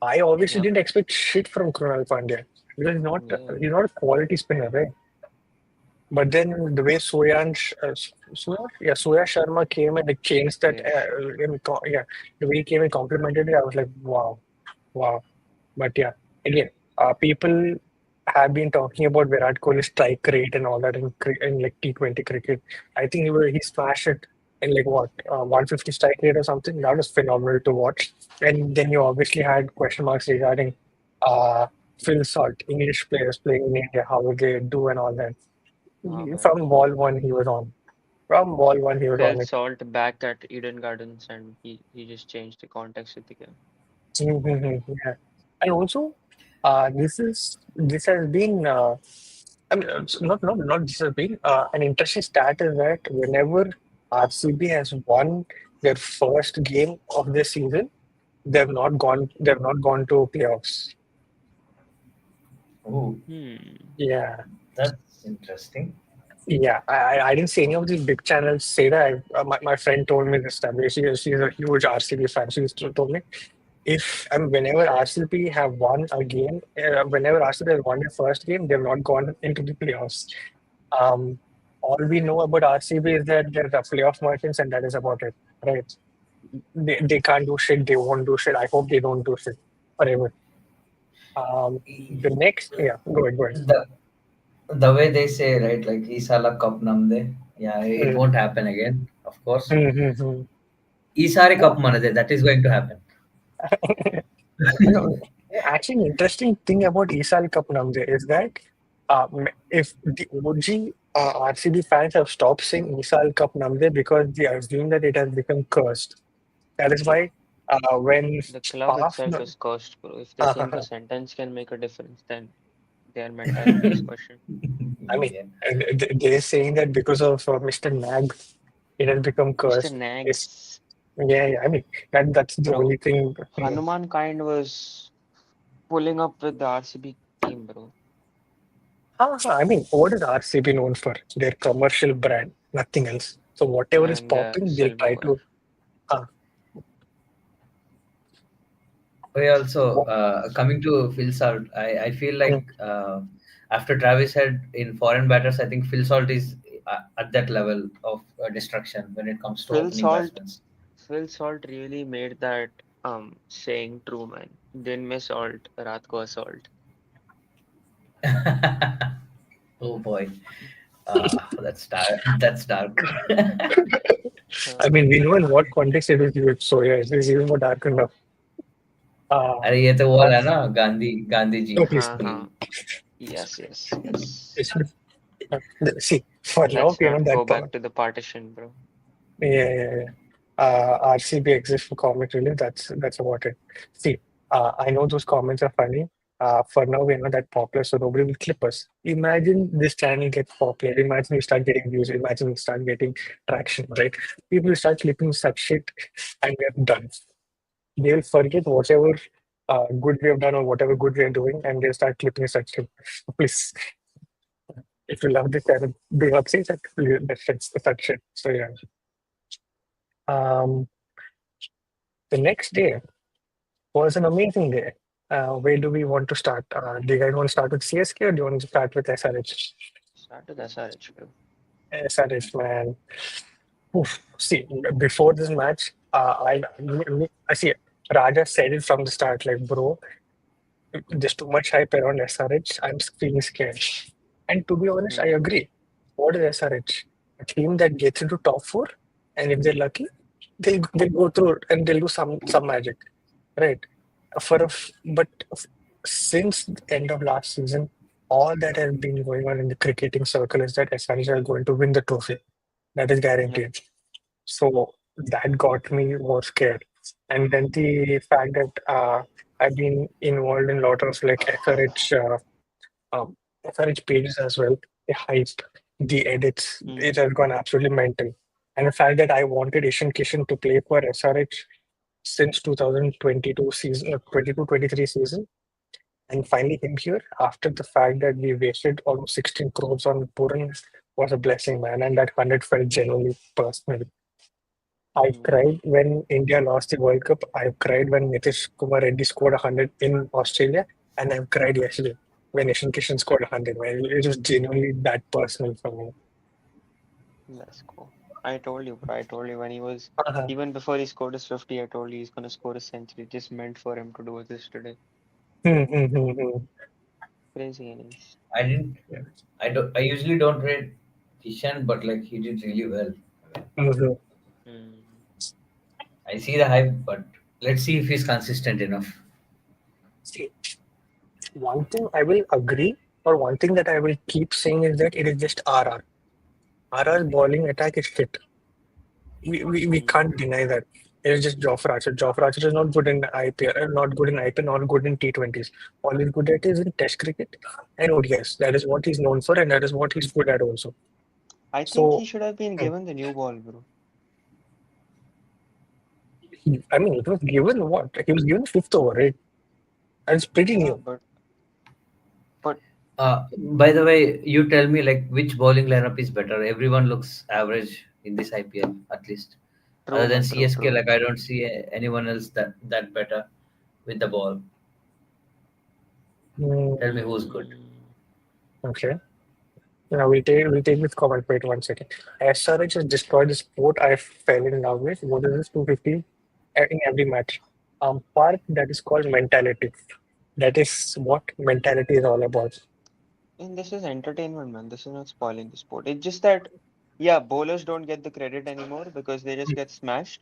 I obviously Yep. didn't expect shit from Krunal Pandya because Yeah. he's not a quality spinner, right? But then the way Soya Sharma came and like changed that, Suyesh. yeah, the way he came and complimented it, I was like, wow, wow. But yeah, again, people have been talking about Virat Kohli's strike rate and all that in like T20 cricket. I think he smashed it in like what 150 strike rate or something. That was phenomenal to watch. And then you obviously had question marks regarding uh, Phil Salt, English players playing in India, how would they do and all that. Oh man. From ball one, he was on. From ball one, he was Phil on it. Salt back at Eden Gardens and he just changed the context of the game. Mhm, yeah. And also, this has been. I mean, it's not this has been an interesting stat is that whenever RCB has won their first game of this season, they've not gone to playoffs. Oh, Hmm. Yeah. that's interesting. Yeah, I didn't see any of these big channels say that. My friend told me this time. She's a huge RCB fan. She used to told me if and whenever RCB have won a game, whenever RCB has won their first game, they've not gone into the playoffs. Um, all we know about RCB is that they're the playoff merchants, and that is about it. Right? They can't do shit. They won't do shit. I hope they don't do shit forever. The next, yeah, go ahead. The the way they say, right, like Isala Cup Namde. Yeah, it Mm, won't happen again, of course. mm. Isari No, Cup Manade, that is going to happen. no, actually, interesting thing about Isal Cup Namde is that if the OG RCB fans have stopped saying Isal Cup Namde because they assume that it has become cursed. That is why when The club Paf, itself no, is cursed, bro. If they think a uh, sentence can make a difference, then their mentality is questioned. I mean, Yeah. they're saying that because of Mr. Nag, it has become Mr. cursed. It's, Nags, yeah. I mean, that's the bro. only thing. Hanuman kind was pulling up with the RCB team, bro. I mean, what is RCB known for? Their commercial brand, nothing else. So whatever is And their popping, they'll try silverware. to. Uh, We also what, coming to Phil Salt, I feel mm, like after Travis Head in foreign batters, I think Phil Salt is at that level of destruction when it comes to Phil opening Salt, batsmen. Phil Salt really made that saying true, man. Din mein salt, raat ko assault. Oh boy, that's dark. That's dark. I mean, we know in what context it is used. So yeah, it is even more dark enough. अरे ये तो वो Uh, वाला ना Gandhi ji no, please. हाँ की. हाँ. Yes. It's- See, for now, Let's we're not not go that back part. to the partition, bro. Yeah. RCB exists for comic relief. That's about it. See, I know those comments are funny, For now, we're not that popular, so nobody will clip us. Imagine this channel gets popular. Imagine we start getting views. Imagine we start getting traction, right? People start clipping such shit, and we're done. They'll forget whatever good we have done or whatever good we are doing, and they'll start clipping such shit. Please, if you love this channel, do not say such shit. So yeah. Um, the next day was an amazing day. Where do we want to start? Do you guys want to start with CSK or do you want to start with SRH? Start with SRH, bro. SRH, man. Oof. See, before this match, I see Raja said it from the start, like, bro, there's too much hype around SRH. I'm feeling scared. And to be honest, I Mm, agree. What is SRH? A team that gets into top four, and if they're lucky, they'll go through and they'll do some magic, right? But since the end of last season, all that has been going on in the cricketing circle is that SRH are going to win the trophy. That is yeah. guaranteed. So that got me more scared. And then the fact that I've been involved in a lot of like um, SRH pages as well, the hype, the edits, Mm, it has gone absolutely mental. And the fact that I wanted Ishan Kishan to play for SRH since 2022 season, 22-23 season, and finally him here after the fact that we wasted almost 16 crores on Puran was a blessing, man. And that 100 felt genuinely personal. I mm. cried when India lost the World Cup. I cried when Nitish Kumar Reddy scored 100 in Australia. And I've cried yesterday when Ishan Kishan scored 100. Man. It was genuinely that personal for me. Let's go. I told you, bro. I told you when he was, Uh-huh. even before he scored his 50, I told you he's gonna score a century. Just meant for him to do this today. Hmm, hmm, hmm, hmm. Crazy innings. I didn't. Yeah. I don't. I usually don't rate Kishan, but like he did really well. Mhm. Mm. I see the hype, but let's see if he's consistent enough. See, one thing I will agree, or one thing that I will keep saying is that it is just RR. RR's bowling attack is fit. We Mm. can't deny that. It's just Jofra Archer. Jofra Archer is not good in IPL, not good in IPL, not good in T20s. All he's good at is in Test cricket and ODS. That is what he's known for, and that is what he's good at also. I think he So, should have been hmm, given the new ball, bro. I mean, it was given what? He was given fifth over, right? And it's pretty Yeah, new. but By the way, you tell me like which bowling lineup is better. Everyone looks average in this IPL, at least. true, Other than man, true, CSK, true. like I don't see anyone else that better with the ball. Tell me Hmm, who's good. Mm. okay. Now we'll take this comment. Wait 1 second. SRH has destroyed the sport I fell in love with. What is this 250 in every match? Part that is called mentality. That is what mentality is all about. And this is entertainment, man. This is not spoiling the sport. It's just that, yeah, bowlers don't get the credit anymore because they just get smashed.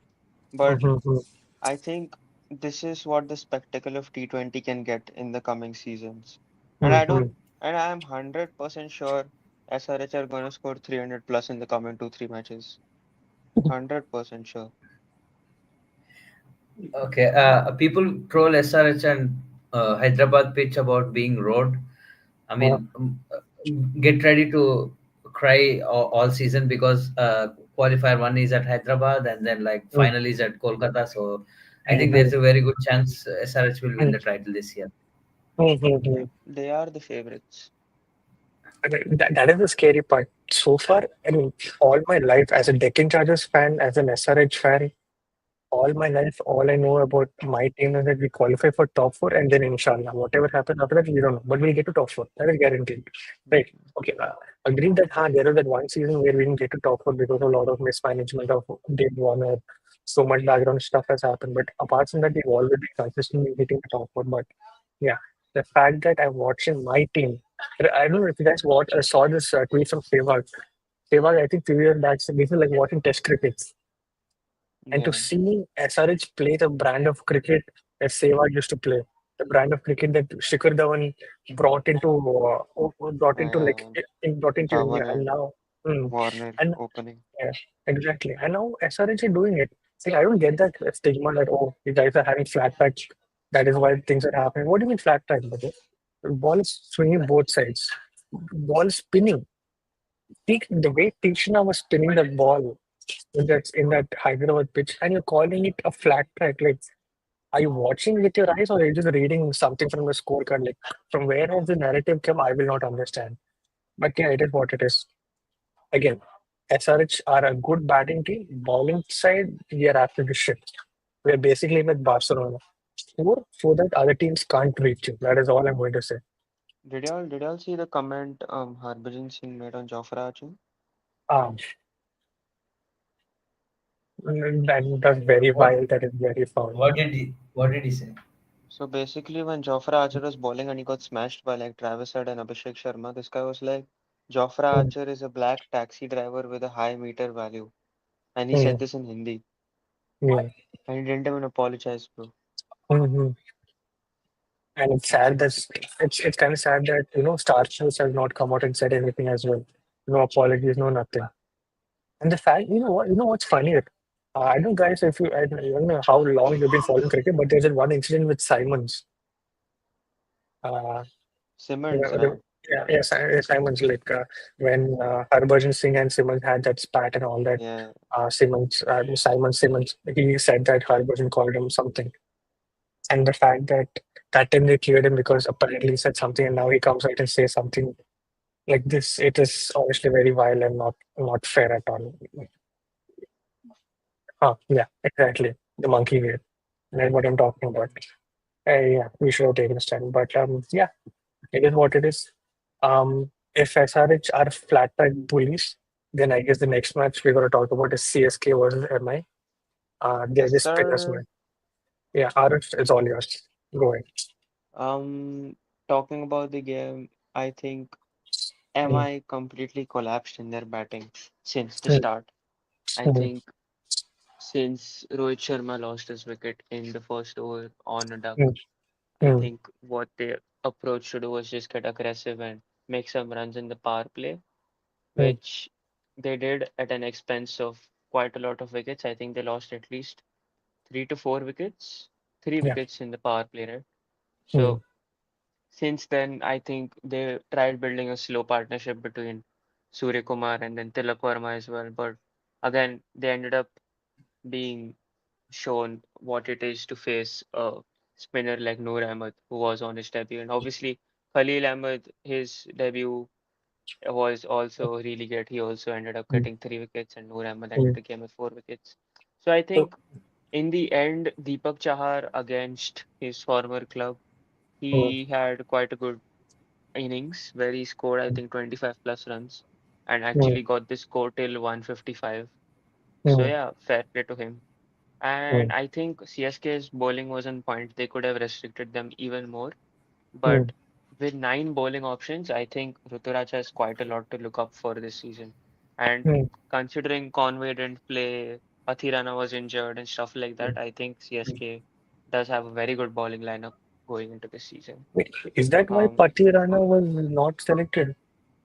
But Mhm, I think this is what the spectacle of T20 can get in the coming seasons. And I don't, mhm. and I'm 100% sure SRH are going to score 300 plus in the coming 2-3 matches. 100% sure. Okay, people troll SRH and Hyderabad pitch about being road. I Uh, mean, get ready to cry all season because qualifier one is at Hyderabad and then like mm, final is at Kolkata. So I think there's mhm, a very good chance SRH will win mm, the title this year. Yeah, mhm. they are the favorites. That is the scary part. So far, I mean, all my life as a Deccan Chargers fan, as an SRH fan, all my life, all I know about my team is that we qualify for top four, and then inshallah, whatever happens after that, we don't know. But we'll get to top four. That is guaranteed. Right. Mhm. Okay. Agree that there was that one season where we didn't get to top four because of a lot of mismanagement of Dave Warner. So much background stuff has happened. But apart from that, we've always been consistently hitting the top four. But yeah, the fact that I'm watching my team, I don't know if you guys saw this tweet from Sehwag. Sehwag, I think 3 years back, so this is like watching test cricket. And to Yeah. see SRH play the brand of cricket that Sehwag used to play, the brand of cricket that Shikhar Dhawan brought into like Uh, brought into Dhawan India, and and now, mm, Warner and opening. yeah, exactly, and now SRH is doing it. See, I don't get that stigma that oh, you guys are having flat patch. That is why things are happening. What do you mean flat track, brother? The ball is swinging both sides. Ball is spinning. The way Tishna was spinning the ball in that Hyderabad pitch, and you're calling it a flat track. Like, are you watching with your eyes, or are you just reading something from the scorecard? Like, from where has the narrative come? I will not understand. But yeah, it is what it is. Again, SRH are a good batting team. Bowling side, we are absolutely shit. We are basically with Barcelona. So that other teams can't reach you. That is all I'm going to say. Did y'all see the comment Harbhajan Singh made on Jofra Archer? Um, that's very What vile. That is very foul. what did he say? So basically, when Jofra Archer was bowling and he got smashed by like Travis Head and Abhishek Sharma, this guy was like, Jofra Mm, Archer is a black taxi driver with a high meter value. And he said mm, this in Hindi. yeah. And he didn't even apologize, bro. Mhm. And it's That's sad it. that it's kind of sad that Star News has not come out and said anything as well. No apologies, no nothing. And the fact, what's funny? I don't know, guys, if I don't know how long you've been following cricket, but there's a one incident with Simons. Uh, you Simmons, know, right? Simons, like when Harbhajan Singh and Simmons had that spat and all that. Yeah. Simmons, he said that Harbhajan called him something, and the fact that that time they cleared him because apparently he said something, and now he comes out and says something like this. It is honestly very vile and not fair at all. Yeah, exactly. The monkey way. That's what I'm talking about. Yeah, we should have taken a stand. But yeah, it is what it is. If SRH are flat track bullies, then I guess the next match we're going to talk about is CSK versus MI. They're Yes, just spinners, sir. man. Yeah, Aarush, it's all yours. Go ahead. Um, Talking about the game, I think Mm, MI completely collapsed in their batting since the mm, start. I mm, think since Rohit Sharma lost his wicket in the first over on a duck, mm, I mm, think what they approach to do was just get aggressive and make some runs in the power play, mm. which they did at an expense of quite a lot of wickets. I think they lost at least 3 to 4 wickets, three Yeah. wickets in the power play, right? Mm, So since then, I think they tried building a slow partnership between Surya Kumar and then Tilak Verma as well. But again, they ended up being shown what it is to face a spinner like Noor Ahmed, who was on his debut. And obviously, Khalil Ahmed, his debut was also really good. He also ended up mm, getting 3 wickets, and Noor Ahmed ended mm. the game with 4 wickets. So I So, think in the end, Deepak Chahar against his former club, mm, he had quite a good innings where he scored, I think, 25 plus runs and mm, actually got the score till 155. So mm, yeah, fair play to him. And mm, I think CSK's bowling was on point. They could have restricted them even more. mm, But with 9 bowling options, I think Ruturaj has quite a lot to look up for this season. And mm. considering Conway didn't play, Athirana was injured and stuff like that, I think CSK does have a very good bowling lineup going into this season. Wait, is that why Um, Pati Rana was not selected?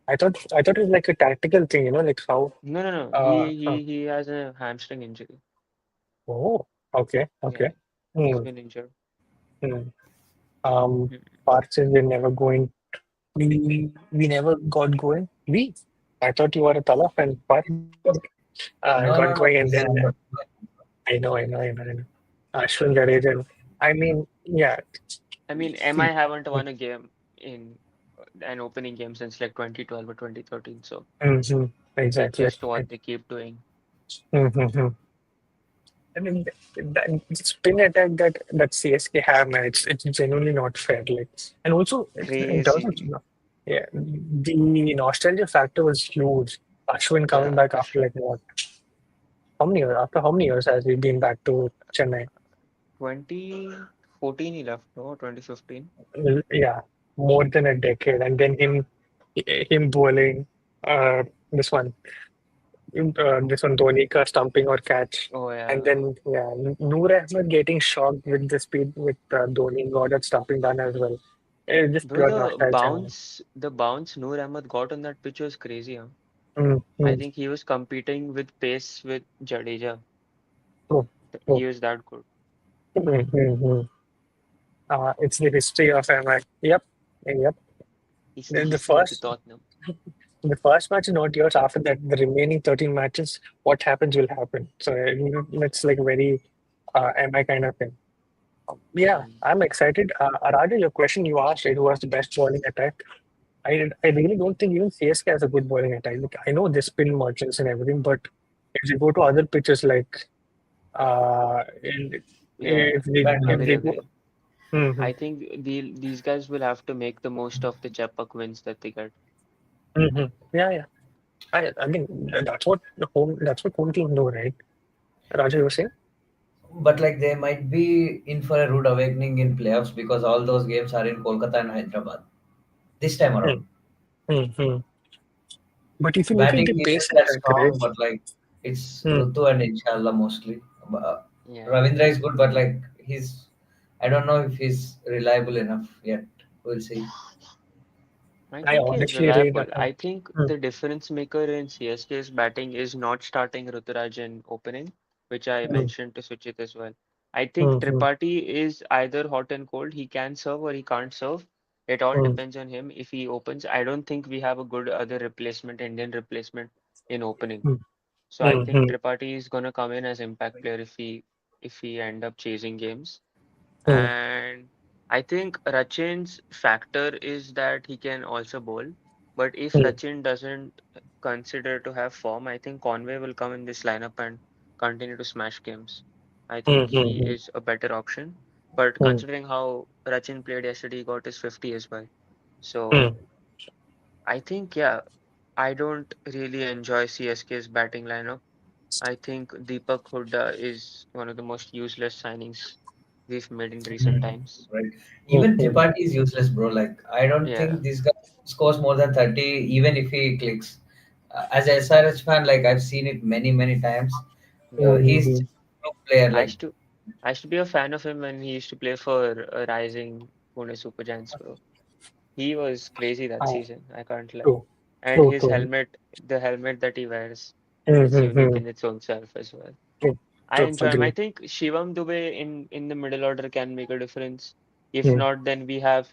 I thought it was like a tactical thing, like how. no, no, no. Uh, He has a hamstring injury. oh, okay, Yeah, okay. he's Hmm, been injured. hmm. Um, Mm. Parth says we're never going. We never got going. I thought you were a Talaf and Parth No, got no, no. going, and He's a then number. I know. Ashwin Jadeja. I mean, yeah. I mean, See, MI haven't won a game in an opening game since like 2012 or 2013. So hmm that's exactly. just what they keep doing. Mm-hmm. I mean, that spin attack that CSK have, man, it's genuinely not fair. Like, and also in terms of, Crazy. yeah, the nostalgia factor was huge. Ashwin coming Yeah. back after like what? How many years? After how many years has he been back to Chennai? 2014 he left, no? 2015. Yeah, more than a decade, and then him bowling. Uh, this one. This one Donika stumping or catch. Oh And yeah. then, yeah, Noor Ahmed getting shocked with the speed with Dhoni got that stumping done as well. It's just Bro, pure nostalgia, man. the bounce Noor Ahmed got on that pitch was crazy, huh? Mm, I mm, think he was competing with pace with Jadeja. true, He true. was that good. Mm, mm, mm. It's the history of MI. Yep, yep. It's the The, the history of the first, Tottenham. the first match is not yours. After that, the remaining 13 matches, what happens will happen. So it's like very MI kind of thing. Yeah, Mm. I'm excited. Raja, your question you asked, right, who was the best bowling attack? I really don't think even CSK has a good bowling attack. Like, I know they spin merchants and everything, but if you go to other pitches like and Yeah, if Bangalore. agree, they go, agree. hmm I think these guys will have to make the most of the Chepak wins that they get. yeah, yeah. I mean that's what home team do, right? Raja, you were saying? But like they might be in for a rude awakening in playoffs because all those games are in Kolkata and Hyderabad this time Hmm. around. Hmm. But if you look at Batting the isn't pace that attack, right? strong, but like it's Hmm. Rutu and Inshallah mostly. Yeah, Ravindra is good, but like he's I don't know if he's reliable enough yet. We'll see. I I think he's honestly rate. reliable. I think Hmm. the difference maker in CSK's batting is not starting Ruturaj in opening, which I Hmm. mentioned to Suchit as well. I think Hmm. Hmm. Tripathi is either hot and cold. He can serve or he can't serve. It all Hmm. depends on him if he opens. I don't think we have a good other replacement, Indian replacement in opening. Hmm. So I Hmm. think Hmm. Tripathi is gonna come in as impact player if he end up chasing games. Hmm. And I think Rachin's factor is that he can also bowl. But if Hmm. Rachin doesn't consider to have form, I think Conway will come in this lineup and continue to smash games. I Hmm. think he Hmm. is a better option. But Hmm. considering how Rachin played yesterday, he got his 50 as well. Hmm. So I think, yeah, I don't really enjoy CSK's batting lineup. I think Deepak Hooda is one of the most useless signings we've made in recent Mhm. times. Right. Hmm. Even Hmm. Tripathi is useless, bro. Like I don't Yeah, think this guy scores more than 30, even if he clicks. As a SRH fan, like I've seen it many, many times. Hmm. yeah. He's Hmm. just a fluke player. I Like used to I used to be a fan of him when he used to play for Rising Pune Super Giants, bro. He was crazy that Ah, season, I can't lie. true. And True. his True. helmet, the helmet that he wears Hmm. is Hmm. unique Hmm. in its own self as well. True. I True. enjoy him. I Agree. think Shivam Dube in the middle order can make a difference. If Hmm. not, then we have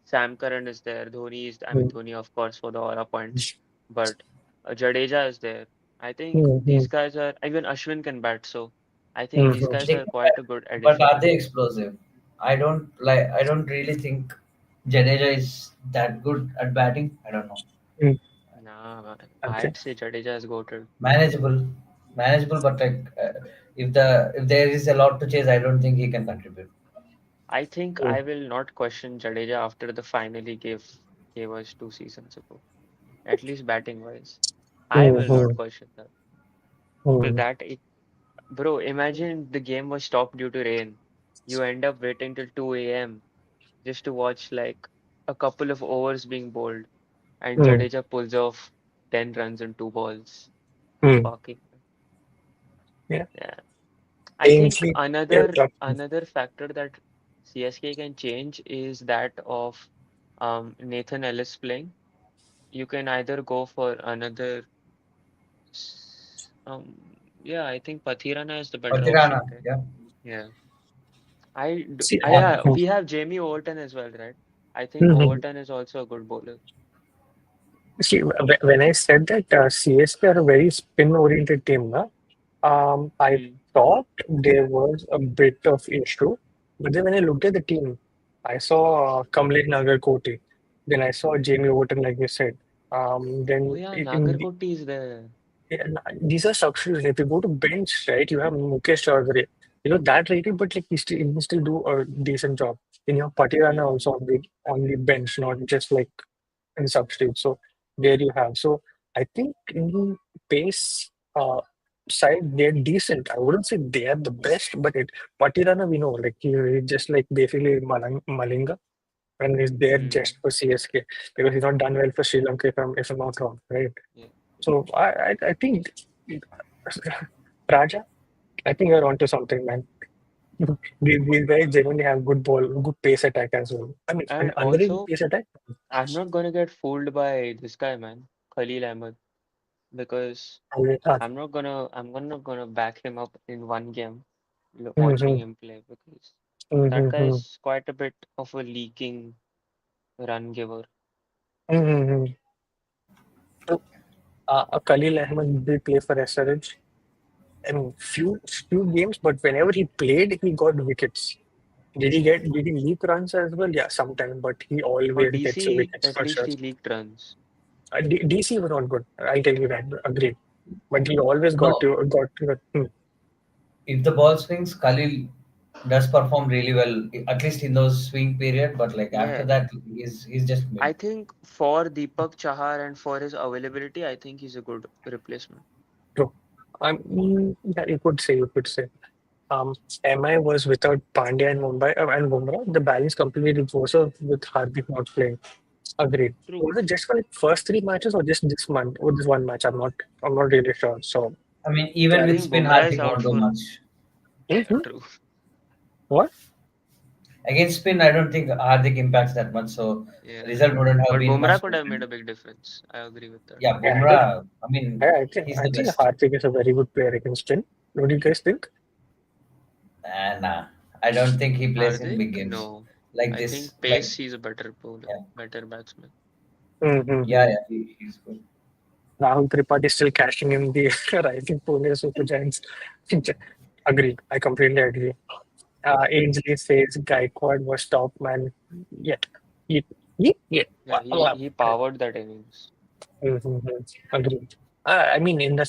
Sam Curran is there. Dhoni is, I mean, Hmm. Dhoni of course for the aura points, but Jadeja is there. I think Hmm. Hmm. these guys are, even Ashwin can bat, so I think Hmm. these Hmm. guys they are can quite bat, a good but addition. are they explosive? I don't really think Jadeja is that good at batting. I don't know. Hmm. Nah, Okay. I'd say Jadeja is goated. Manageable, manageable, but like if there is a lot to chase, I don't think he can contribute. I think Hmm. I will not question Jadeja after the final he gave us 2 seasons ago, at least batting wise. I Hmm. will not Hmm. question that. Because Hmm. bro, imagine the game was stopped due to rain. You end up waiting till 2 a.m. just to watch like a couple of overs being bowled, and Hmm. Jadeja pulls off 10 runs and 2 balls. Hmm. Fucking Yeah. yeah. I think Ainsley. Yeah. another factor that CSK can change is that of Nathan Ellis playing. You can either go for another yeah, I think Pathirana is the better Patirana, option, right? yeah. Yeah. See, Yeah, we have Jamie Overton as well, right? I think mhm. Overton is also a good bowler. See, when I said that CSK are a very spin-oriented team, na, I Hmm. thought there was a bit of issue, but then when I looked at the team, I saw Kamlesh Nagarkoti, then I saw Jamie Overton, like you said. Oh Then yeah, in Nagarkoti is there. yeah, these are structural. If you go to bench, right, you have Mukesh Chaudhary. You know that rating, but like he still do a decent job. Then you have Patirana Hmm. also on the bench, not just like in substitute. So there you have. So I think in the pace side, they're decent. I wouldn't say they are the best, but Patirana we know, like he just like basically Malinga when he's there Hmm. just for CSK because he's not done well for Sri Lanka if I'm not wrong, right? Yeah. So I think Raja, I think you're onto something, man. These guys genuinely have good pace attack as well. I mean, an And underrated also, pace attack. I'm not gonna get fooled by this guy, man, Khalil Ahmed, because I'm not gonna back him up in one game, watching Mm-hmm. him play because That guy Mm-hmm. is quite a bit of a leaking run giver. Mm-hmm. So, Khalil Ahmed did play for SRH. I mean, few games, but whenever he played, he got wickets. Did he leak runs as well? Yeah, sometimes, but he For always gets DC, wickets at for least sure. he leaked runs. DC were not good. I'll tell you that. Agree. But he always got No, to if the ball swings, Khalil does perform really well, at least in those swing period. But like after Yeah, that, he's just I mid. think for Deepak Chahar and for his availability, I think he's a good replacement. true. Yeah, you could say. MI was without Pandya and Mumbai and Bumrah. The balance completely reversed with Hardik not playing. Agreed. True. Was it just for like first three matches or just this month or this one match? I'm not really sure. So I mean, I even with think spin, Bumrah is Hardik out won't do for. much. Yeah, Mhm. true. What? Against spin, I don't think Hardik impacts that much, so Yeah, result wouldn't have but been Bumrah much could have made a different. big difference. I agree with that. Yeah, Yeah, I don't. Bumrah. I mean, he's I the think best. Hardik is a very good player against spin. What do you guys think? Nah, I don't think he plays in Hardik? big games No. like I think this. Like, pace, he's a better bowler, yeah, better batsman. yeah, Mm-hmm. yeah, he's good. Rahul Tripathi is still cashing in the rising Pune Super Giants. Agree. I completely agree. Ainsley says Gaikwad was top man. Yeah. Yeah. Yeah. Yeah, he powered that innings. Mhm. Agree. I mean, in the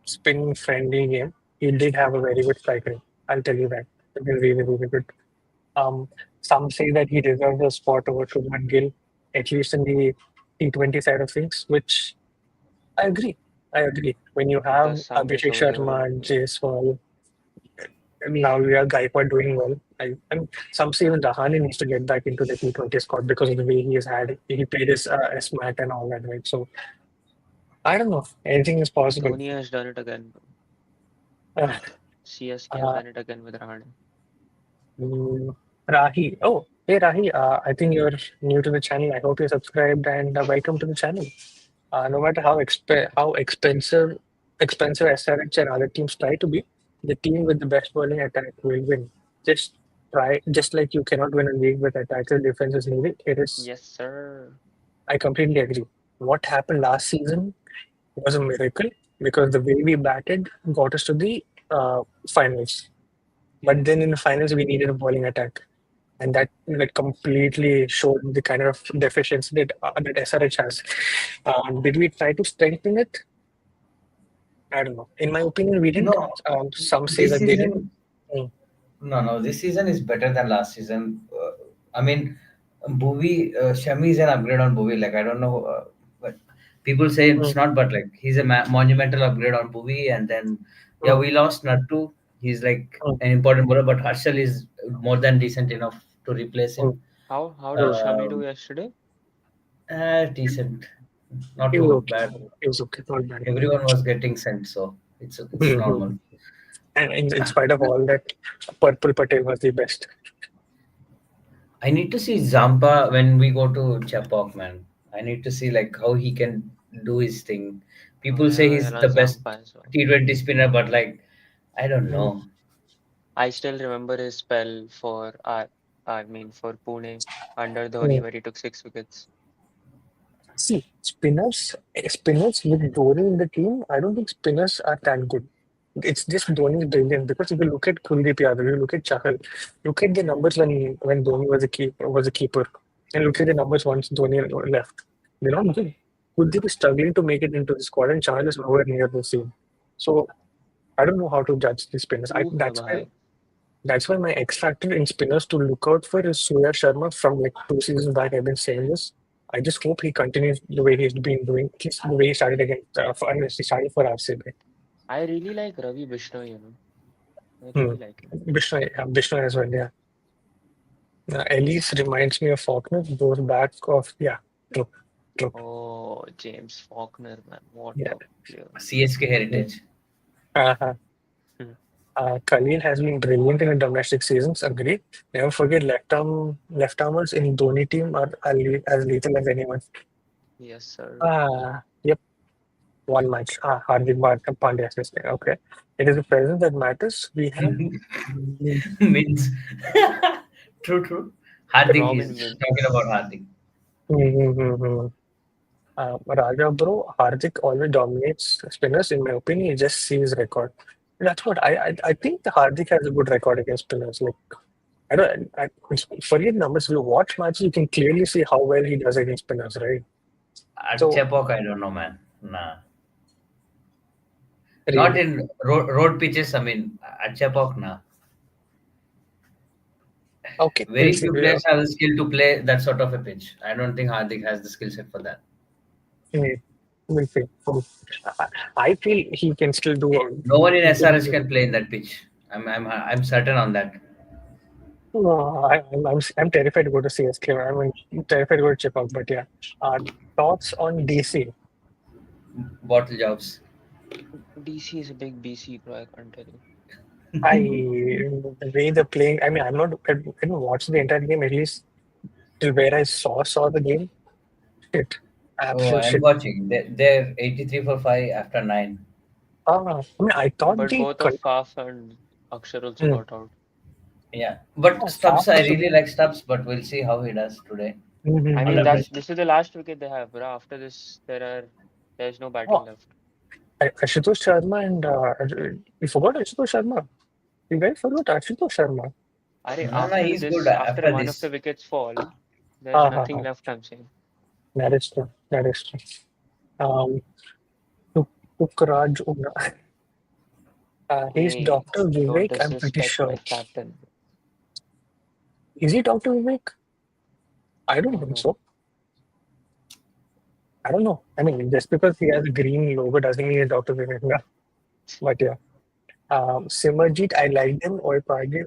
spin friendly game, he did have a very good strike rate. I'll tell you that. It was really, really good. Um, some say that he deserves a spot over Shubman Gill, at least in the T20 side of things, which I agree. I agree. When you He have does sound Abhishek deserving. Sharma, Yeah. Jaiswal, and now we are Gaikwad doing well. And some say even Rahane needs to get back into the T20 squad because of the way he played his SMAT and all that, right? So I don't know. Anything is possible. Dhoni has done it again, bro. Uh, CSK have uh, done it again with Rahane. mm, Rahi. Oh, hey Rahi. I think you're new to the channel. I hope you're subscribed and welcome to the channel. No matter how expensive SRH and other teams try to be, the team with the best bowling attack will win. Just like you cannot win a league with attacking defense is needed. It is. Yes, sir. I completely agree. What happened last season was a miracle because the way we batted got us to the finals. But then in the finals, we needed a bowling attack, and that completely showed the kind of deficiency that SRH has. Did we try to strengthen it? I don't know. In my opinion, we didn't. No, Some say this that they did. season, Mm, no, this season is better than last season. I mean, Shami is an upgrade on Bhuvi. Like, I don't know, but people say it's mm, not, but like, he's a monumental upgrade on Bhuvi. And then, yeah, mm, we lost Nattu. He's like mm, an important bowler, but Harshal is more than decent enough to replace mm. him. How did Shami do Um, yesterday? Decent, not It was too okay. bad. It was okay. Not bad. Everyone was getting sent, so it's normal. Mhm. And in spite of all that, Purple Patel was the best. I need to see Zampa when we go to Chapok, man. I need to see like how he can do his thing. Oh People say yeah, I he's love the best Zampa as well. T20 spinner, but like I don't Mm. know. I still remember his spell for I mean for Pune under Dhoni Mm. where he took 6 wickets. See, spinners with Dhoni in the team, I don't think spinners are that good. It's just Dhoni is brilliant because if you look at Kuldeep Yadav, you look at Chahal, look at the numbers when Dhoni was a keeper, and look at the numbers once Dhoni left. They're not good. Kuldeep is struggling to make it into the squad, and Chahal is nowhere near the same. So I don't know how to judge the spinners. True है भाई. That's why my X factor in spinners to look out for is Surya Sharma from like 2 seasons back. I've been saying this. I just hope he continues the way he's been doing, at least the way he started against, unless he started for RCB. I really like Ravi Bishnoi, I Hmm. really like him. Vishnu as well, yeah. Elise reminds me of Faulkner, those back of, yeah, true, true. Oh, James Faulkner, man, what Yeah. a player. CSK Hmm. heritage. Uh-huh. Hmm. Khalil has been brilliant in the domestic seasons, agree. Never forget left armers in Dhoni team are as lethal as anyone. Yes, sir. Yep. One match. Hardik Pandya assisting. Okay. It is the presence that matters. We have. Means true, true. Hardik, Robin he's Min. talking about Hardik. Mm-hmm. Raja, bro, Hardik always dominates spinners. In my opinion, he just sees record. That's what I think the Hardik has a good record against spinners. Like I don't I, forget numbers. If you watch matches, you can clearly see how well he does against spinners, right? At So Chepok, I don't know, man. Nah, not really, in road pitches. I mean, at Chepok, nah. okay, we'll Very see. few players have the skill to play that sort of a pitch. I don't think Hardik has the skill set for that. Mm, we'll see. I I feel he can still do a No one in SRH good. can play in that pitch. I'm certain on that. I'm terrified to go to CSK. I'm terrified to go to Chip Out, but yeah. Uh, Thoughts on DC? Bottle jobs. DC is a big BC, bro. I can't tell you. The way they're playing. I mean, I didn't watch the entire game. At least till where I saw the game. Shit, Oh, absolute I'm shit. watching. They're 83 for 5 after 9. I mean, I thought But both of Faf and Akshar also mm, got out. Yeah, but Faf Stubbs, I was a really like Stubbs, but we'll see how he does today I on mean, the mm-hmm. bench. this is the last wicket they have, bro. After this, there's no batting Oh, left. Ashutosh Sharma and you forgot Ashutosh Sharma. You guys forgot Ashutosh Sharma. Are No, no, after he's good this, after after one of the this. wickets fall, there's Ha ha nothing ha. left. I'm saying. That is true. That is true. Um, Pukraj Una. He's Hey, Dr. don't Vivek, I'm pretty disrespect sure. my captain. Is he Dr. Vivek? I don't Oh think no. so. I don't know. I mean, just because he has a green logo doesn't mean he's Dr. Vivek. No. But yeah. Simarjeet, I like them. Or Pagi,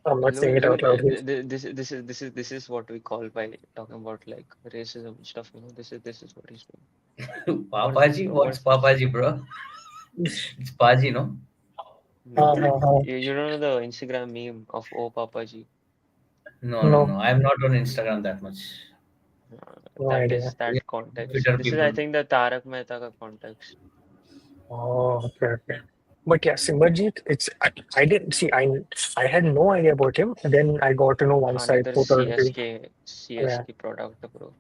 I'm not saying it Look out at loud. this is what we call by talking about like racism and stuff. This is what he's doing. What is this, Papaji? bro? What's Papaji, bro? It's Paji, no? Uh, No, uh, uh, you don't know the Instagram meme of Oh Papa Ji. No, no, no, no. I'm not on Instagram that much. no That is idea. We that are context. Twitter This is, I people. think, the Tarak Mehta ka context. Oh, okay, okay. But yeah, Simarjeet, I didn't see, I had no idea about him. Then I got to know once I Another put on the, yeah, CSK product, bro.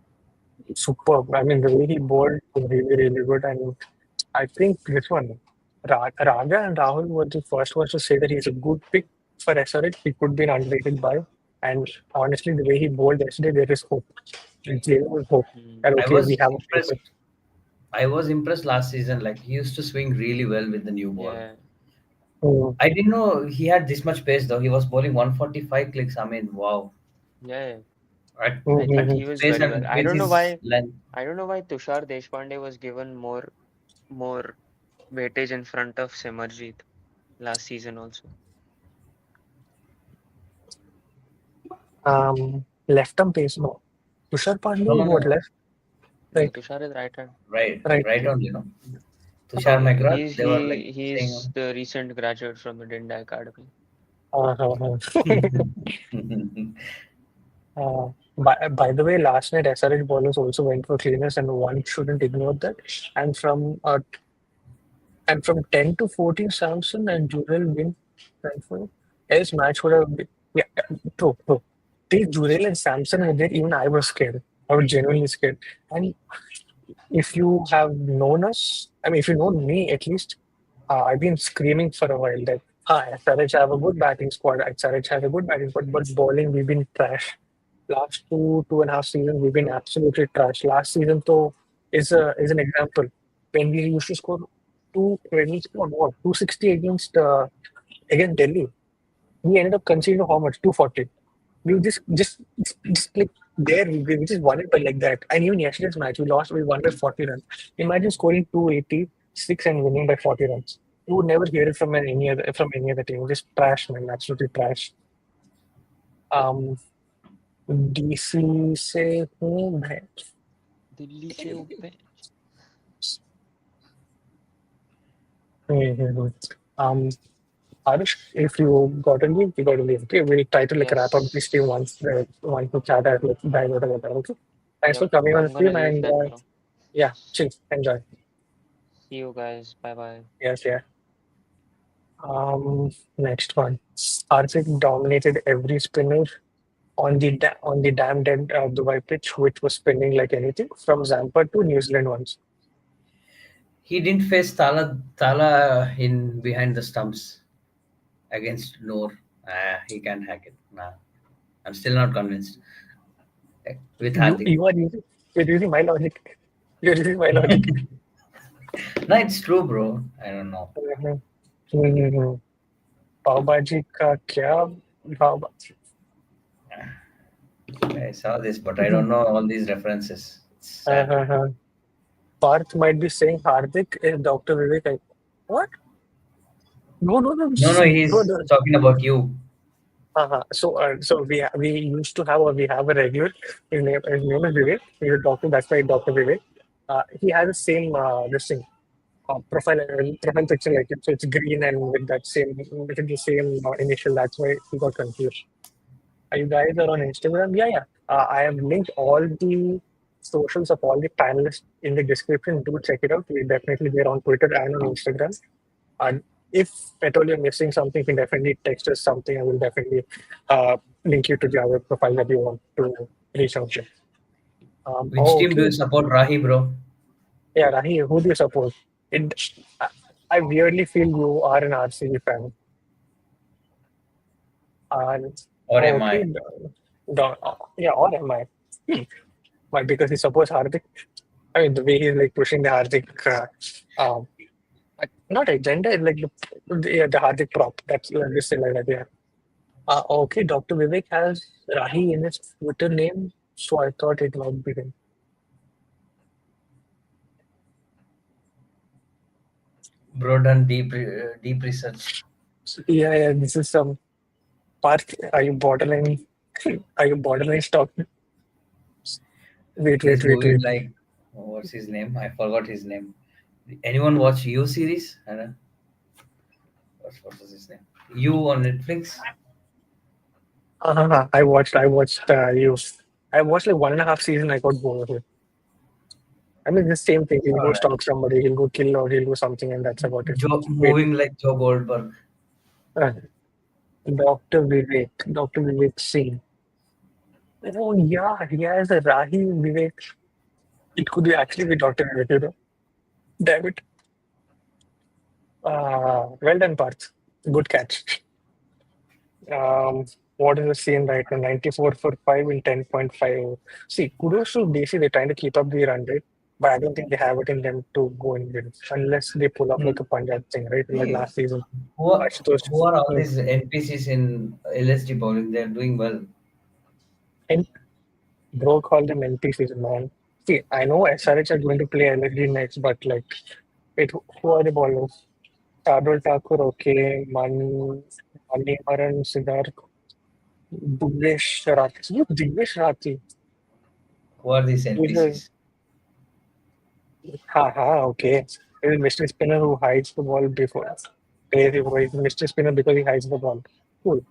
superb. I mean, the way he bowled was really, really good. And I think this one, Raja and Rahul were the first ones to say that he's a good pick for SRH. He could be an underrated buy. And honestly, the way he bowled yesterday, there is hope. Genuine hope. Hmm. And I okay, we was have a paper. impressed. I was impressed last season. Like he used to swing really well with the new ball. Yeah, Mm, I didn't know he had this much pace though. He was bowling 145 clicks. I mean, wow. yeah, yeah. At, I mm, think at mm, he his was pace very well. and with his length. I don't know why Tushar Deshpande was given more weightage in front of Simarjeet last season also. Left arm pace, no. Tushar Pandey No, is no, what no. left? No, Right, Tushar is right hand. Right, right. right only, no. Tushar Uh, McGrath, He's they were like he's saying. the recent graduate from the Dinda Academy. uh, by the way, last night SRH bowlers also went for cleaners, and one shouldn't ignore that. And from uh, and from 10 to 14, Samson and Jurel win. Thankfully, else match would have been. Yeah, true, true. These Jurel and Samson were there. Even I was scared. I was genuinely scared. And if you have known us, I mean, if you know me at least, I've been screaming for a while that SRH have a good batting squad. SRH has a good batting squad, but bowling we've been trash. Last 2.5 seasons we've been absolutely trash. Last season though is an example when we used to score when we scored what 260 against Delhi. We ended up conceding how much 240. We just like there we just won it by like that. And even yesterday's match, we won by 40 runs. Imagine scoring 286 and winning by 40 runs. You would never hear it from any other team. Just trash, man, absolutely trash. Um, DC say who man? Delhi se open. Mhm. Um, Aarush, if you got to leave, you got to leave. Okay, we'll try to like wrap up this team Yes. once the chat has like died out. Okay, thanks for Yep. coming on the I'm stream gonna leave and then, bro. yeah, chill, enjoy. See you guys. Bye bye. Yes, yeah. Next one. Hardik dominated every spinner on the damn dead Dubai pitch, which was spinning like anything from Zampa to New Zealand once. He didn't face Tala in behind the stumps against Noor. He can hack it. Nah, I'm still not convinced. With You Hardik. you are using you're using my logic. You're using my logic. No, it's true, bro. I don't know. Mhm. Mhm. पाव भाजी का क्या भाव I saw this, but I don't know all these references. It's sad. Parth might be saying Hardik is Dr. Vivek. What? No, no, no, No, no, bro. he's talking about you. So we used to have or we have a regular. His name is Vivek. He's a doctor. That's why Dr. Vivek. He has the same this thing profile picture like it. So it's green and with the same initial. That's why he got confused. You guys are on Instagram? Yeah, yeah. I have linked all the socials of all the panelists in the description. Do check it out. We're definitely there on Twitter and on Instagram. And if at all you're missing something, you can definitely text us something. I will definitely link you to the other profile that you want to reach out to. Which team do Okay. you support, Rahi, bro? Yeah, Rahi, who do you support? It, I, I weirdly feel you are an RCB fan. And Or am okay, I? yeah, or am I? Hmm. Why? Because he supports Hardik. I mean, the way he's like pushing the Hardik, not agenda, it's like the Hardik prop. That's like this thing like that. Yeah. Okay, Dr. Vivek has Rahi in his Twitter name, so I thought it might be him. Bro, done deep research. So, yeah, yeah, this is some Parth. Are you borderline? Are you borderline stock? Wait, wait, This wait, movie, wait. like, what's his name? I forgot his name. Anyone watch You series? I don't know. What was his name? You on Netflix? You. I watched like 1.5 season. I got bored of it. I mean, the same thing. He'll All go right. stalk somebody, he'll go kill or he'll go something, and that's about it. Wait, Moving like Joe Goldberg. uh, Dr. Vivek Singh. Oh yeah, he has a Rahi Vivek. It could be actually be Dr. Vivek, you know. Damn it. Well done, Parth. Good catch. Um, what is the scene right now? 94 for 5 in 10.5. See, kudos to DC. They're trying to keep up the run rate, but I don't think they have it in them to go and win unless they pull up like a Punjab thing, right? Like Hey, last season. who are all Hmm. these NPCs in LSD bowling? They're doing well. And bro called them NPCs, man. See, I know SRH are going to play LSD next, but like, wait, who are the bowlers? Shardul Thakur, okay. Manimaran, Siddharth, Divyesh Rathi. Who's Divyesh Rathi? Who are these He's a NPCs? Okay. He's a mystery spinner who hides the ball before. Crazy boy. He's a mystery spinner because he hides the ball. Cool.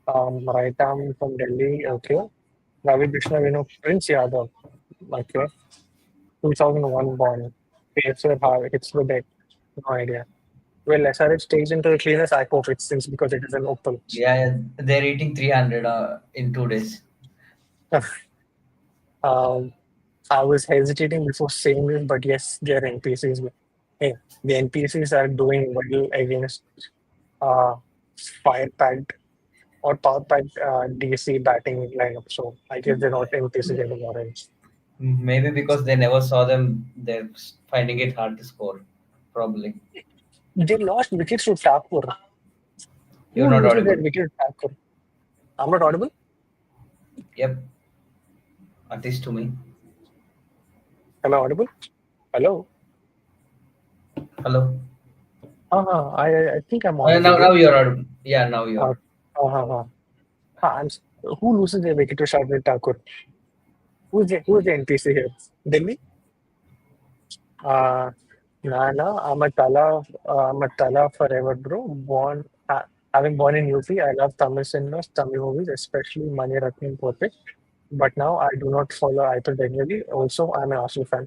Right arm from Delhi. Okay. Ravi Krishna, Prince Yadav. Okay. 2001 born. Pacer hard. Hits the deck. No idea. Well, SRH stays into the cleaners. I hope it's since because it is an open. Yeah, they're eating 300 in 2 days. um, I was hesitating before saying this, but yes, they are NPCs. Hey, the NPCs are doing well against uh, fire packed or power packed DC batting lineup. So I guess they're not NPCs anymore. Right? Maybe because they never saw them, they're finding it hard to score. Probably. They lost wickets to Thakur. You're Who not loses their audible. wicket to Thakur? I'm not audible. Yep, at least to me. Am I audible? Hello. Hello. I think I'm Now, audible, now right? you're audible. Yeah, now Uh, you're. uh, uh, uh. Who loses their wicket to Shardul Thakur? Who's the NPC here? Delhi? Uh, Nana, I'm a Tala forever, bro. Having born in UP, I love Tamil cinemas, Tamil movies, especially Mani Ratnam Pote. But now I do not follow IPL regularly. Also, I'm an Arsenal fan.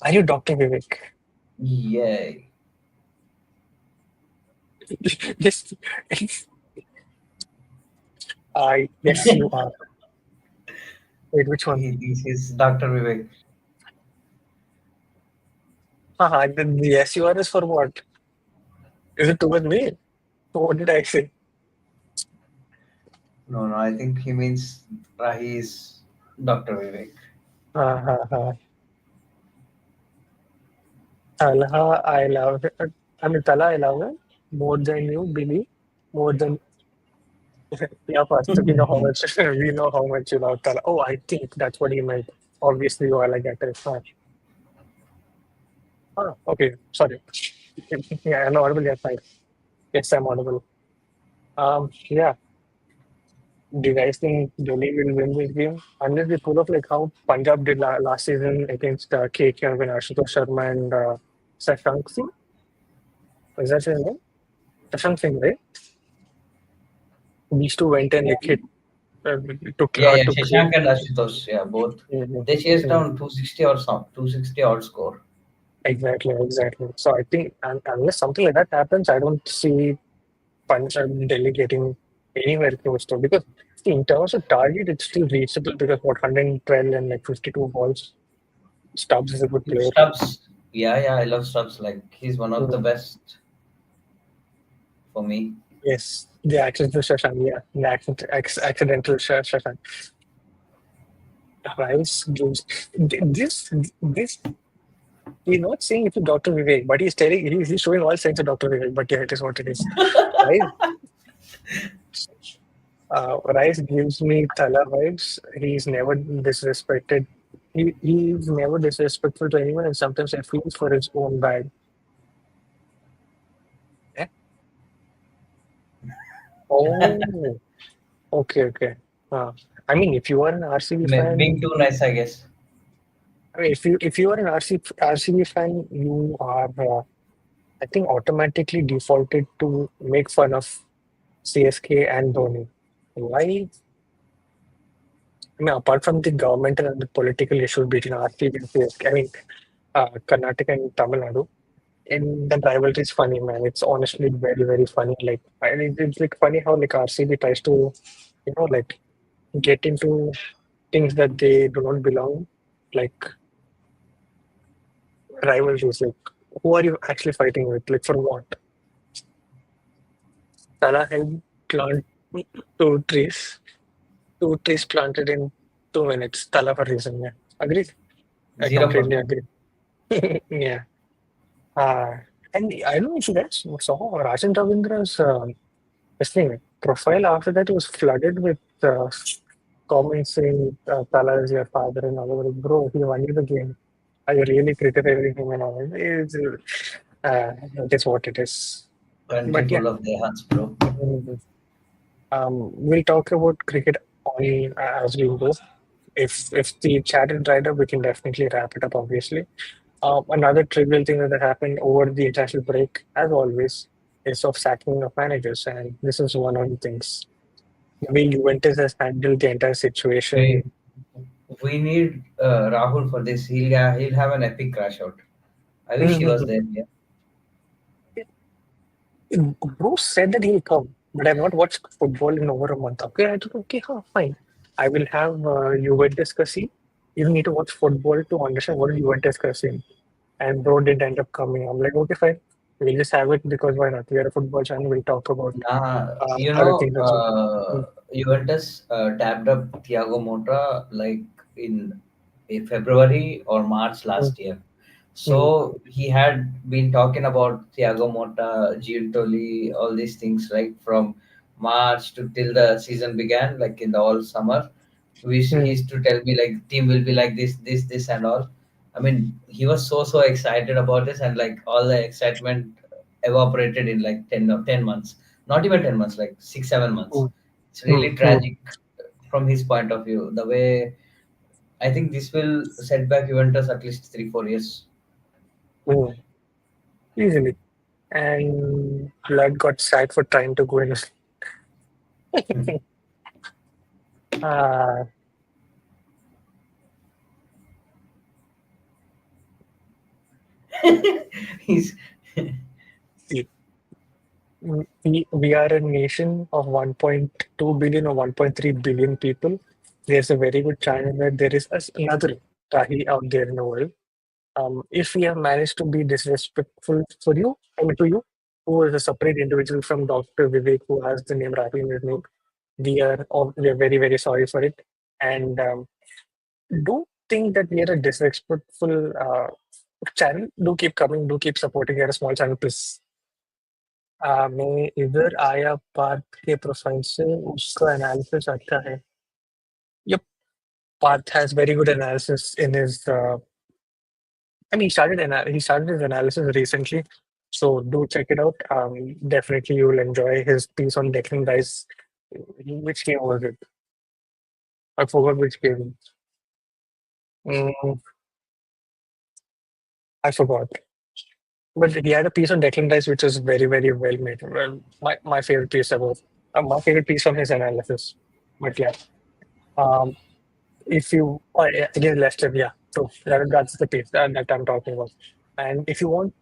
Are you Dr. Vivek? Yeah. Yes, I yes you are. Wait, which one? He thinks he's Dr. Vivek. The yes you are is for what? Is it towards me? What did I say? No, no, I think he means Rahi is Dr. Vivek. Uh, Talha, I love it. I mean, Tala, I love it more than you, Billy, more than yeah, Pastor. We know how much we know how much you love Tala. Oh, I think that's what he meant. Obviously, you are like that. Okay, sorry. Yeah, I'm audible. Yeah, fine. Yes, I'm audible. Yeah. Do you guys think Delhi will win this game? Unless they pull off like how Punjab did last season against KK when Ashutosh Sharma and Shashank Singh. Is that his name? Shashank Singh, right? These two went and like hit uh, Yeah, yeah, to create. Shashank and Ashutosh, yeah, both. Mhm, They chased mhm. down 260 or some 260 odd score. Exactly, exactly. So I think unless something like that happens, I don't see Punjab Delhi getting anywhere close to because see, in terms of target, it's still reachable because what 112 and like 52 balls. Stubbs is a good player. Stubbs, yeah, yeah, I love Stubbs. Like he's one of the Mm. best for me. Yes, the accidental Shashank, yeah, the accidental Shashank. Rice gives this. He's not saying it's Dr. Vivek, but he's showing all signs of Dr. Vivek. But yeah, it is what it is. Rice, Rice gives me Thala vibes. He's never disrespected. He's never disrespectful to anyone, and sometimes he feels for his own bad. Yeah. Oh, okay, okay. Uh, I mean, if you are an RCB fan, Being too nice, I guess. I mean, if you are an RCB fan, you are, I think, automatically defaulted to make fun of CSK and Dhoni. Why? I mean, apart from the governmental and the political issues between RCB and CSK, I mean, Karnataka and Tamil Nadu, and the rivalry is funny, man. It's honestly very, very funny. Like, I mean, it's like funny how like RCB tries to, like get into things that they do not belong, like rivalries. Like, who are you actually fighting with? Like, for what? Salah had plant two trees, two trees planted in 2 minutes. Tala for reason, yeah. Agreed. I Zero for completely two. agree. Yeah. Uh, and I don't know if you guys saw Rajan Ravindra's this thing, profile after that was flooded with comments saying Tala is your father and all over. Bro, he won you the game. Are you really criticizing him and all? It is what it is. Country But yeah, full of Dehans, bro. mhm. We'll talk about cricket on as we go. If the chat is dried up, we can definitely wrap it up. Obviously, another trivial thing that happened over the international break, as always, is of sacking of managers, and this is one of the things. The way Juventus has handled the entire situation. We we need Rahul for this. He'll have an epic crash out. I wish he was there. Yeah. Bruce said that he'll come, but I've not watched football in over a month. Okay, I thought, okay, huh, fine. I will have Juventus Kasi. You don't need to watch football to understand what is Juventus Kasi. And bro didn't end up coming. I'm like, okay, fine. We'll just have it because why not? We are a football channel. We'll talk about Nah, other things as well. Mm, Juventus tapped up Thiago Motta like in February or March mm, last year. mm, So he had been talking about Thiago Motta, Giuntoli, all these things, right? From March to till the season began, like in the all summer. He mm, used to tell me like team will be like this, and all. I mean, he was so excited about this, and like all the excitement evaporated in like 10 months. Not even 10 months, like 6 7 months. mm, It's mm, really mm, tragic from his point of view. The way I think this will set back Juventus at least 3 4 years. mm. Easily. And Blood got sacked for trying to go in. uh, He's See, we are a nation of 1.2 billion or 1.3 billion people. There's a very good chance that there is another Tahi out there in the world. If we have managed to be disrespectful for you, I mean to you, who is a separate individual from Dr. Vivek, who has the name Rafi in his name, we are very, very sorry for it. And do think that we are a disrespectful channel. Do keep coming, do keep supporting. We are a small channel, please. मैं इधर आया पार्थ के profile से उसका analysis अच्छा है. Yep, Parth has very good analysis in his. I mean, he started his analysis recently, so do check it out. Definitely you will enjoy his piece on Declan Rice. Which game was it? I forgot which game. Mm, I forgot. But he had a piece on Declan Rice which is very, very well made. Well, my favorite piece about my favorite piece from his analysis. But yeah, um, if you yeah, again Leicester, yeah. So that's the piece that I'm talking about. And if you want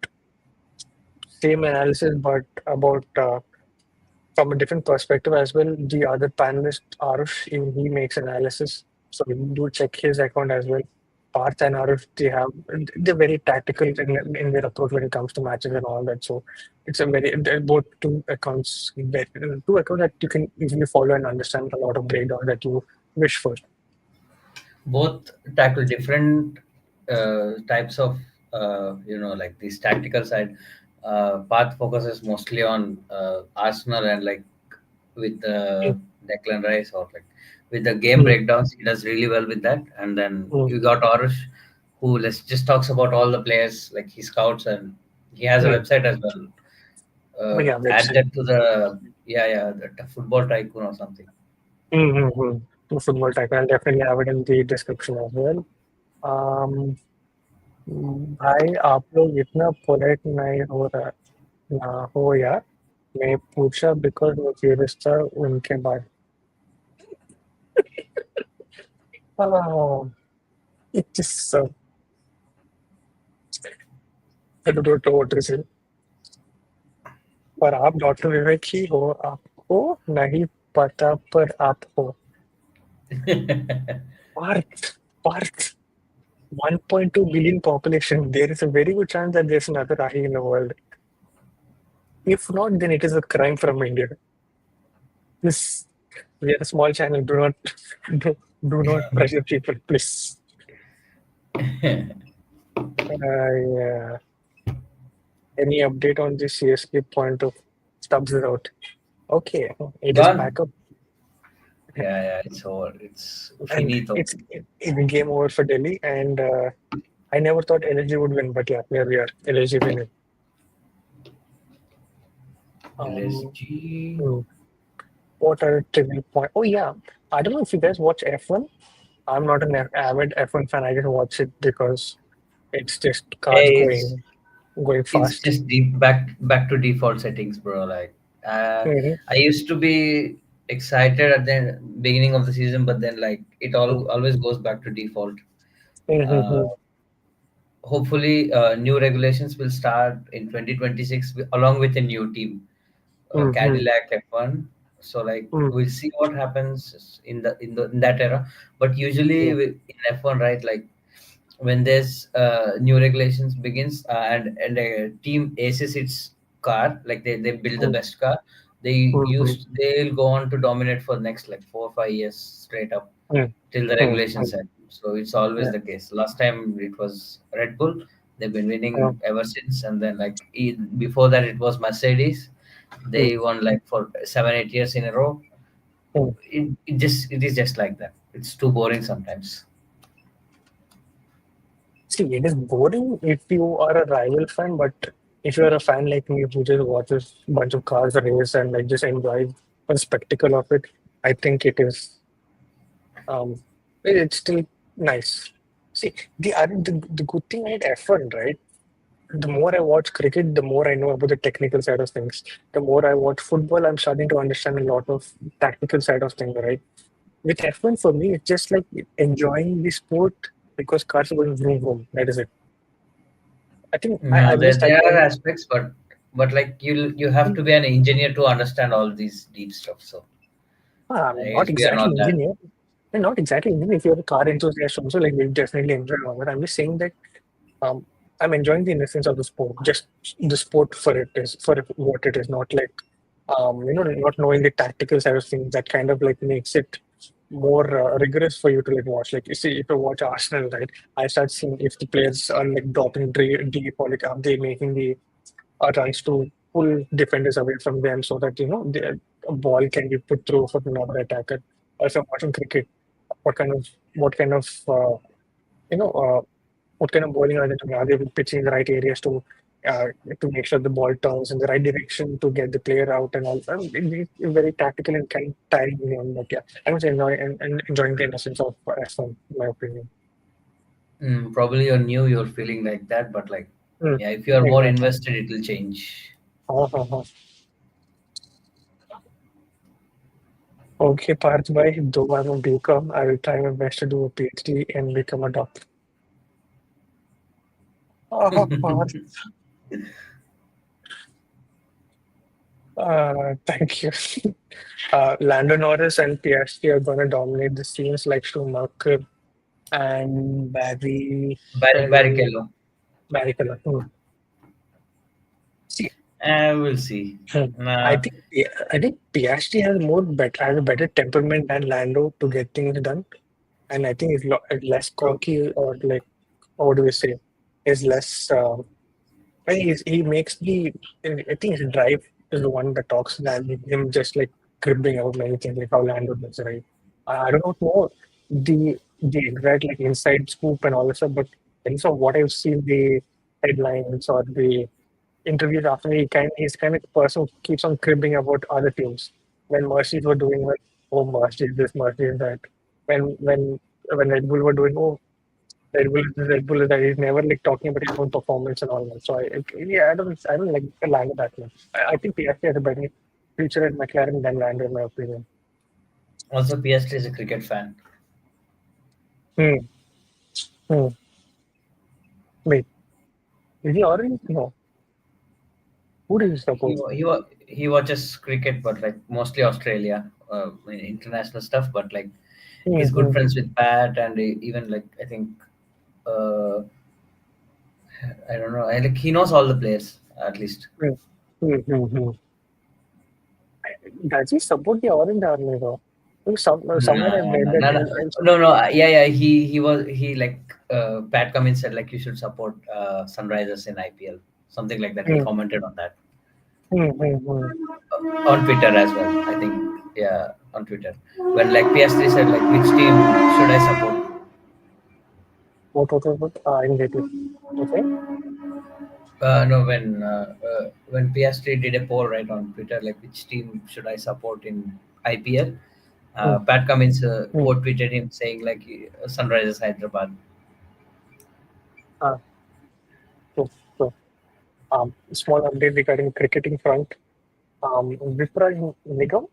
same analysis but about from a different perspective as well, the other panelist Aarush, even he makes analysis. So do check his account as well. Parth and Aarush, they're very tactical in their approach when it comes to matches and all that. So it's a they're both two accounts that you can easily follow and understand a lot of breakdown that you wish for. both tackle different types of like this tactical side. Path focuses mostly on Arsenal and like with Mm, Declan Rice or like with the game mm, breakdowns. He does really well with that. And then mm, you got Aarush, who just talks about all the players, like he scouts and he has a mm. website as well. Oh, yeah, Add website. that to the the football tycoon or something. Mm-hmm. Football type. I'll definitely have it in the description as well. Um, भाई आप लोग इतना polite नहीं हो रहा ना हो यार. मैं पूछा बिकॉज वो क्यूरियस था उनके बाद. It just I don't know what to say. पर आप डॉक्टर विवेक ही हो. आपको नहीं पता पर आप हो. Partha Partha 1.2 billion population. There is a very good chance that there's another Rahi in the world. If not, then it is a crime from India. This we are a small channel. Do not do not pressure people, please. Yeah. Any update on the CSK point of stubs is out? Okay, it is Gone. back up, Yeah, it's over. It's and finito. it's game over for Delhi. And I never thought LSG would win, but yeah, here we are. LSG winning. Um, LSG. hmm, what are trivial point? Oh yeah, I don't know if you guys watch F1. I'm not an avid F1 fan. I just watch it because it's just cars Hey, going it's fast. just back to default settings, bro. Like, Hmm. I used to be excited at the beginning of the season, but then like it all always goes back to default. Uh, Hmm. Hopefully, new regulations will start in 2026 along with a new team, Hmm. Cadillac F1. So like Hmm. we'll see what happens in that era. But usually Hmm. in F1, right, like when there's new regulations begins and a team aces its car, like they build the Hmm. best car, Hmm. they'll go on to dominate for the next like 4 or 5 years straight up Hmm. till the Hmm. regulations end. So it's always Yeah. the case. Last time it was Red Bull. They've been Yeah. winning ever since, and then like before that it was Mercedes. Hmm. They won like for 7 8 years in a row. Hmm. It is just like that. It's too boring sometimes. See, it is boring if you are a rival fan, but if you are a fan like me who just watches a bunch of cars race and like just enjoys the spectacle of it, I think it is um it's still nice. See, the good thing at F1, right? The more I watch cricket, the more I know about the technical side of things. The more I watch football, I'm starting to understand a lot of tactical side of things, right? With F1, for me, it's just like enjoying the sport because cars are going vroom vroom. That is it. I think I No, missed there are attend. aspects, but like you have to be an engineer to understand all these deep stuff. So I Not guess we are exactly not that. engineer. Not exactly engineer. If you're a car enthusiast also, like we'll definitely enjoy all that. I'm just saying that um, I'm enjoying the innocence of the sport. Just the sport for what it is, not like not knowing the tactical side of things that kind of like makes it more rigorous for you to like watch. Like you see, if you watch Arsenal, right? I start seeing if the players are like dropping deep or like are they making the runs to pull defenders away from them so that the a ball can be put through for another attacker. Also, watching cricket, what kind of what kind of you know uh, what kind of bowling are they doing? Are they pitching in the right areas uh, to make sure the ball turns in the right direction to get the player out and all? It's very tactical and kind of tiring game. But yeah, I was enjoying the innocence of F1, in my opinion. Probably you're new, you're feeling like that, but like, Mm, yeah, if you are more exactly. invested, it will change. Uh-huh. Okay, Parth bhai, though I'm a BCom, I will try my best to do a PhD and become a doctor. Parth, thank you. Lando Norris and Piastri are going to dominate the scenes like Schumacher and Barrichello. Barrichello. Barrichello. See, We'll see. hmm, I Nah, think I think Piastri has a better temperament than Lando to get things done, and I think he's less cocky or like what do we say? Is less. He makes I think his drive is the one that talks than him just like cribbing out many things like how Lando does, right? I don't know the exact like inside scoop and all this stuff, but at least of what I've seen the headlines or the interviews after he's kind of the person who keeps on cribbing about other teams. When Mercedes were doing well, oh Mercedes this, Mercedes that. When Red Bull were doing Red Bull is that he's never like talking about his own performance and all that. So yeah, I don't like Lando that much. I think PSP has a better future at McLaren than Lando in my opinion. also Piastri is a cricket fan. Hmm. Hmm. Wait, is he orange? No. Who do you support? He watches cricket, but like mostly Australia, international stuff. But like Hmm. he's good Hmm. friends with Pat, and even like I think uh, I don't know. Like he knows all the players at least. Hmm. Hmm. Hmm. Hmm. Does he support the orange army though? Somewhere I No, read no, that no, no, no, no. Yeah, yeah. He like Pat Cummins said like you should support Sunrisers in IPL, something like that. He Hmm. commented on that Hmm. Hmm. Hmm. on Twitter as well. I think yeah, on Twitter when like PS3 said like which team should I support? What? I didn't get you. Okay. No, when PS3 did a poll right on Twitter like which team should I support in IPL? Hmm. Pat Cummins Hmm. quote tweeted him saying like Sunrisers Hyderabad. Ah, so, small update regarding cricketing front. Vipraj Nigam,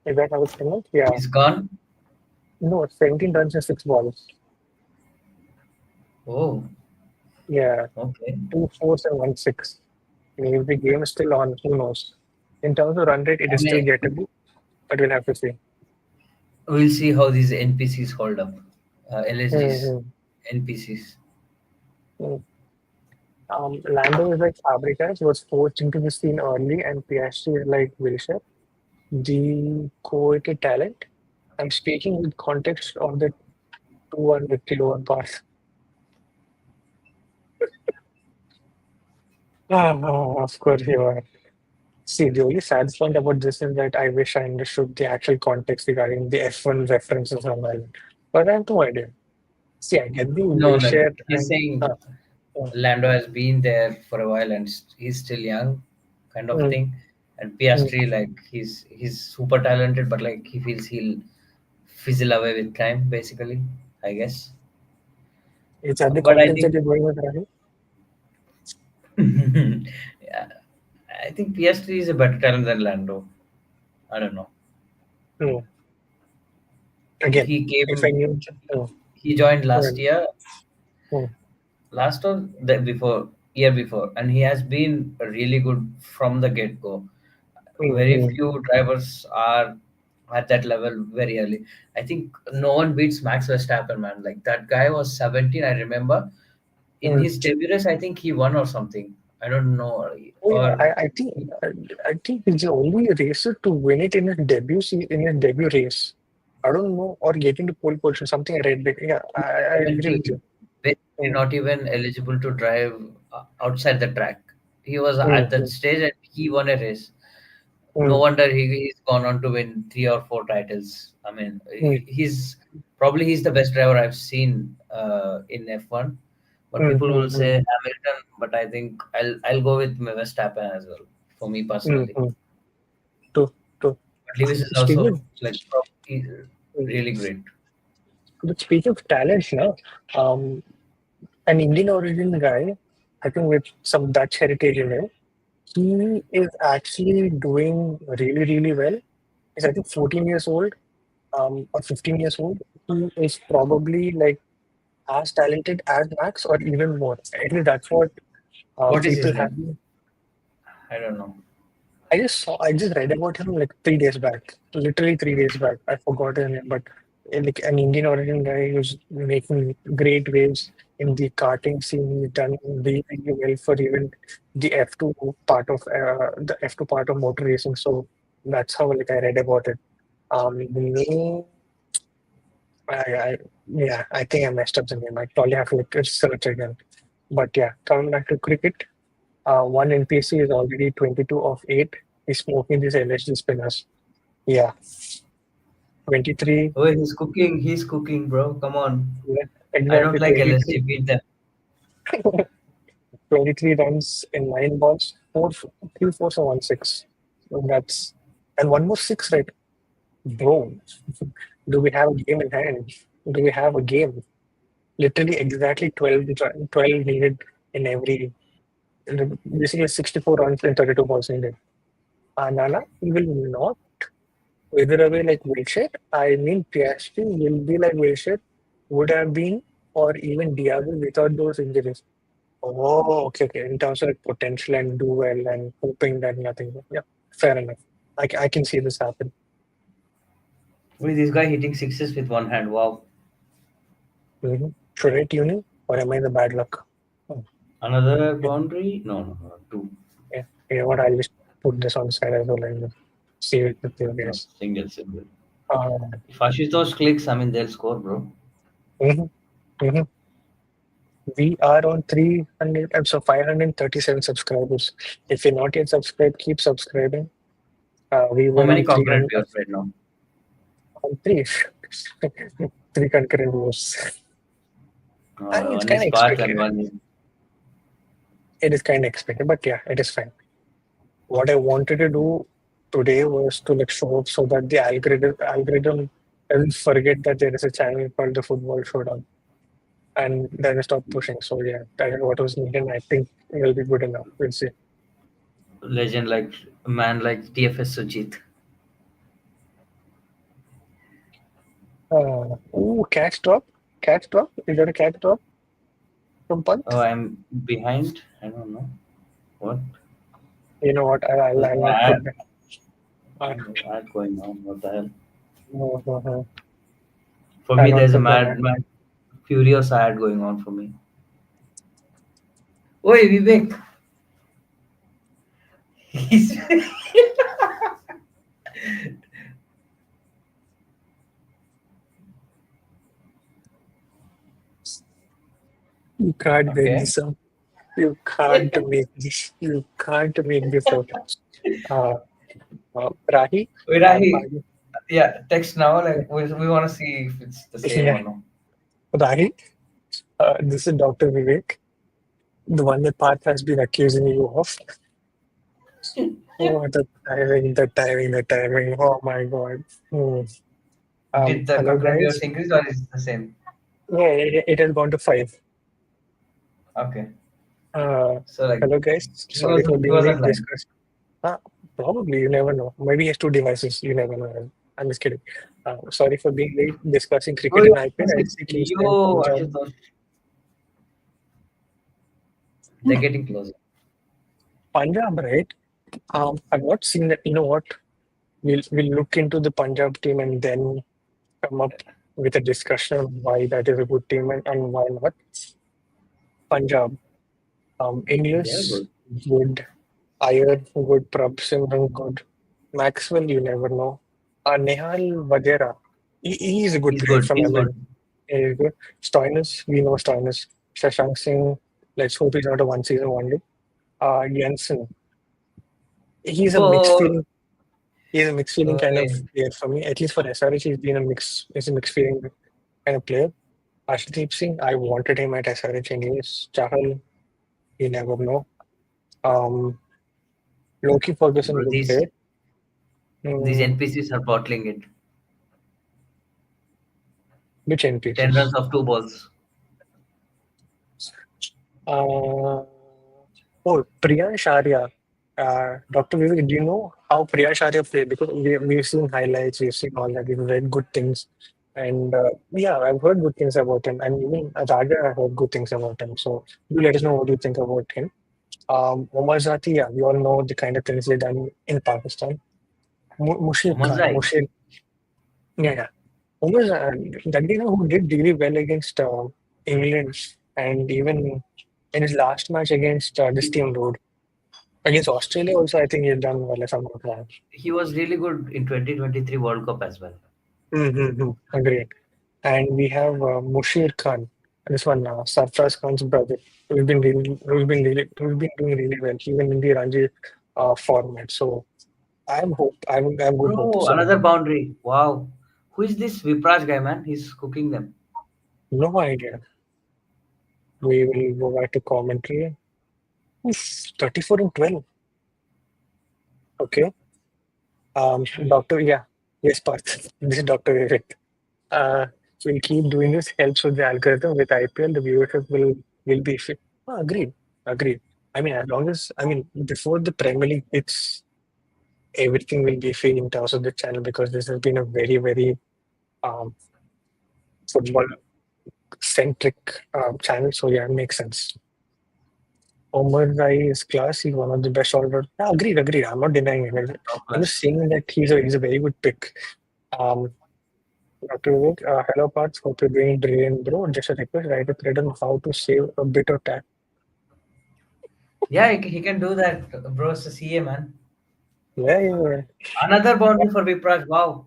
is that how it's pronounced? Yeah. He's gone. No, 17 runs and 6 balls. Oh, Yeah, okay. two fours and 1 6. Maybe the game is still on, who knows? In terms of run rate, it I is still mean, gettable, but we'll have to see. we'll see how these NPCs hold up. LSGs, Mm-hmm. NPCs. Lando is like Fabregas, was forced into the scene early, and Piastri is like Wilshere, the co-rated talent. I'm speaking with context of the 200 kilo pass. Of course you are. See, the only sad point about this is that I wish I understood the actual context regarding the F1 references on Island. But I have no idea. See, I get the No, will no. share He's and saying uh, Lando has been there for a while and he's still young, kind of mm, thing. And mm. Piastri, like he's super talented, but like he feels he'll fizzle away with time, basically. I guess. Is that the But I context that think, you're going with, Rahul? yeah, I think Piastri is a better talent than Lando. I don't know. No. Again, He if I came, knew, oh, he joined last well, year, oh, last or the before. year before, and he has been really good from the get go. Very Mm-hmm. few drivers are at that level very early. I think no one beats Max Verstappen, man. Like that guy was 17. I remember in his debut race, I think he won or something. I don't know, Oh yeah, or I think he's the only racer to win it in his in his debut race. I don't know, or getting to pole position, something I read. But yeah, I agree with 17, you. basically Mm, not even eligible to drive outside the track. He was at that mm, stage and he won a race. No mm, wonder he's gone on to win 3 or 4 titles. I mean, mm, he's the best driver I've seen in F1. But mm, people will mm, say mm, Hamilton, but I think I'll go with Verstappen as well for me mm, personally. mm. To to But Lewis is speaking also of, like mm, really great. but speaking of talents now, um, an Indian origin guy, I think with some Dutch heritage in him, he is actually doing really really well. He's I think 14 years old, or 15 years old. He is probably like as talented as Max or even more. At least that's what What is people his have name? been. I don't know. I just read about him like 3 days back, literally 3 days back. I forgot his name, but like an Indian origin guy who's making great waves in the karting scene. He's done really, really well for even the the F2 part of motor racing. So that's how like I read about it. The name, yeah, I think I messed up the name. I probably have to like search again. But yeah, coming back to cricket, one NPC is already 22 of 8. He's smoking these LSD spinners. Yeah, 23. Oh, he's cooking. He's cooking, bro. Come on. Yeah, I don't exactly like 23. LSG. Beat them. 23 runs in 9 balls, 3 fours, and 1 6. So that's and one more six, right? Bro, do we have a game in hand? Do we have a game? Literally exactly 12 needed in every. Basically, 64 runs in 32 balls needed. Nana, he will not wither away like Wilshere. I mean, Piastri will be like Wilshere would have been, or even Diago without those injuries. Oh, okay, okay. In terms of like, potential and do well and hoping that nothing. Yeah, fair enough. I can see this happen. Wait, this guy hitting sixes with one hand. Wow. Should I tune in, or am I the bad luck? Oh, Another yeah, boundary? No, no, no. Two. yeah. You know what? I'll just put this on the side as well and see it with you No, guys. single, single. Uh, If Ashutosh clicks, I mean, they'll score, bro. mhm, mhm. We are on 300, so 537 subscribers. If you're not yet subscribed, keep subscribing. We How were many on concurrent 300, viewers right now? on three, three concurrent views. It's One kind is of Parth and expected. one is. It is kind of expected, but yeah, it is fine. What I wanted to do today was to like show up so that the algorithm doesn't forget that there is a channel called the Football Showdown, and then stop pushing. So yeah, that is what was needed. I think it will be good enough. We'll see. Legend like a man like TFS Sucheet. Catch drop, catch drop. Is that a catch drop from Oh, Parth? I'm behind. I don't know. What? You know what? There's I'll no not ad. put that. Uh, No ad going on. What the hell? no, no, no. For I'll me, not there's a put that. mad, furious ad going on for me. Oi, Vivek. He's You can't make okay. this up. You can't make this. You can't make this up. Uh, Rahi, Wait, are Rahi. you? Yeah, text now. Like we want to see if it's the same Yeah, or no. Rahi. This is Dr. Vivek, the one that Parth has been accusing you of. Oh, the timing, the timing. Oh my God. Hmm. Did the Hello concurrent viewers guys. increase or is it the same? Yeah, it has gone to 5. Okay. Uh, So like Hello guys. he Sorry for wasn't he being wasn't late. lying. Uh, Probably, you never know. Maybe he has 2 devices. You never know. I'm just kidding. Sorry for being late discussing Oh, cricket you and IPL. I'll see you next time. yo, Enjoy. Ashutosh. They're getting closer. Punjab, right? I've not seen that. You know what? We'll look into the Punjab team and then come up with a discussion on why that is a good team and why not. Punjab, They're English, good. good. Iyer, good. Prabh Simran, good. Maxwell, you never know. Nehal Vadera, he is a good He's player good. from He's ML. good. He is good. Stoinis, we know Stoinis. Shashank Singh, let's hope he's not a one season wonder. Jensen, he's a mixed For feeling. He's a mixed feeling kind of wait, player for me. At least for SRH, he's been a mix. He's a mixed feeling kind of player. Arshdeep Singh, I wanted him at SRH anyways. Chahal, you never know. Um, Loki Ferguson, bro, good these player. these Mm, NPCs are bottling it. which 10 runs NPCs? of 2 balls. Uh, oh, Priyansh Arya. Dr. Vivek, do you know how Priyansh Arya played? Because we've seen highlights, we've seen all that, we've read good things. And yeah, I've heard good things about him. And even Raja, I heard good things about him. So do let us know what you think about him. Omar Zati, yeah, we all know the kind of things they done in Pakistan. Mushir Khan, Mozai. Mushir, yeah, yeah. Omar, that guy who did really well against England and even in his last match against this team, Road. Against Australia also, I think he's done well if I'm not wrong. He was really good in 2023 World Cup as well. Mm-hmm. Agreed. And we have Mushir Khan, this one, Sarfraz Khan's brother, who's been doing really well, even in the Ranji format. So I have good hope. Bro, So another boundary. Wow. Who is this Vipraj guy, man? He's cooking them. no idea. We will go back to commentary. Oof, 34 and 12. Okay. Doctor, yeah. Yes, Parth. This is Dr. Vivek. Uh, we'll keep doing this. Helps with the algorithm. With IPL, the viewership will be fit. Oh, agreed. Agreed. I mean, as long as before the Premier League, it's everything will be free in terms of the channel because this has been a very very um, football centric channel. So yeah, it makes sense. Omar Rai is class. He's one of the best all round. Yeah, agreed. Agreed. I'm not denying it. Top I'm just class. saying that he's a very good pick. Um, Dr. Vivek, hello, Parth. Hope you're doing brilliant, bro. Just a request, write a thread on how to save a bit of time. Yeah, he can do that, bro. It's a CA, man. Yeah, yeah, Another yeah. boundary for Vipraj. Wow.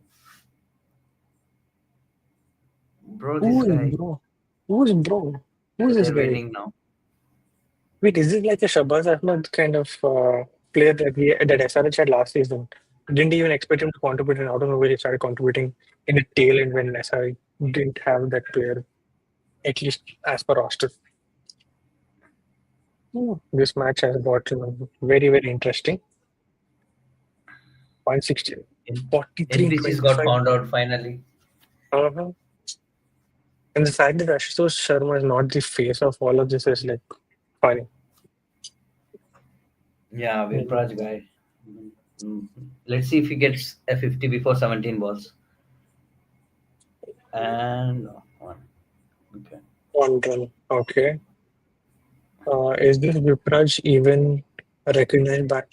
Bro, this Who is guy. bro? Who's bro? Who's this They're guy? winning now. Wait, is this like a Shabazz Ahmed kind of player that SRH had last season? Didn't even expect him to contribute, and out of nowhere he started contributing in the tail end when SRH didn't have that player, at least as per roster. This match has got very, very interesting. 160, N- 43 and NPCs got 25. found out finally. Uh-huh. And the fact that Ashutosh Sharma is not the face of all of this is like funny. Yeah, Mm. Vipraj guy. Mm. Let's see if he gets a 50 before 17 balls. And no, one. Okay. One run. Okay. Is this Vipraj even recognized back?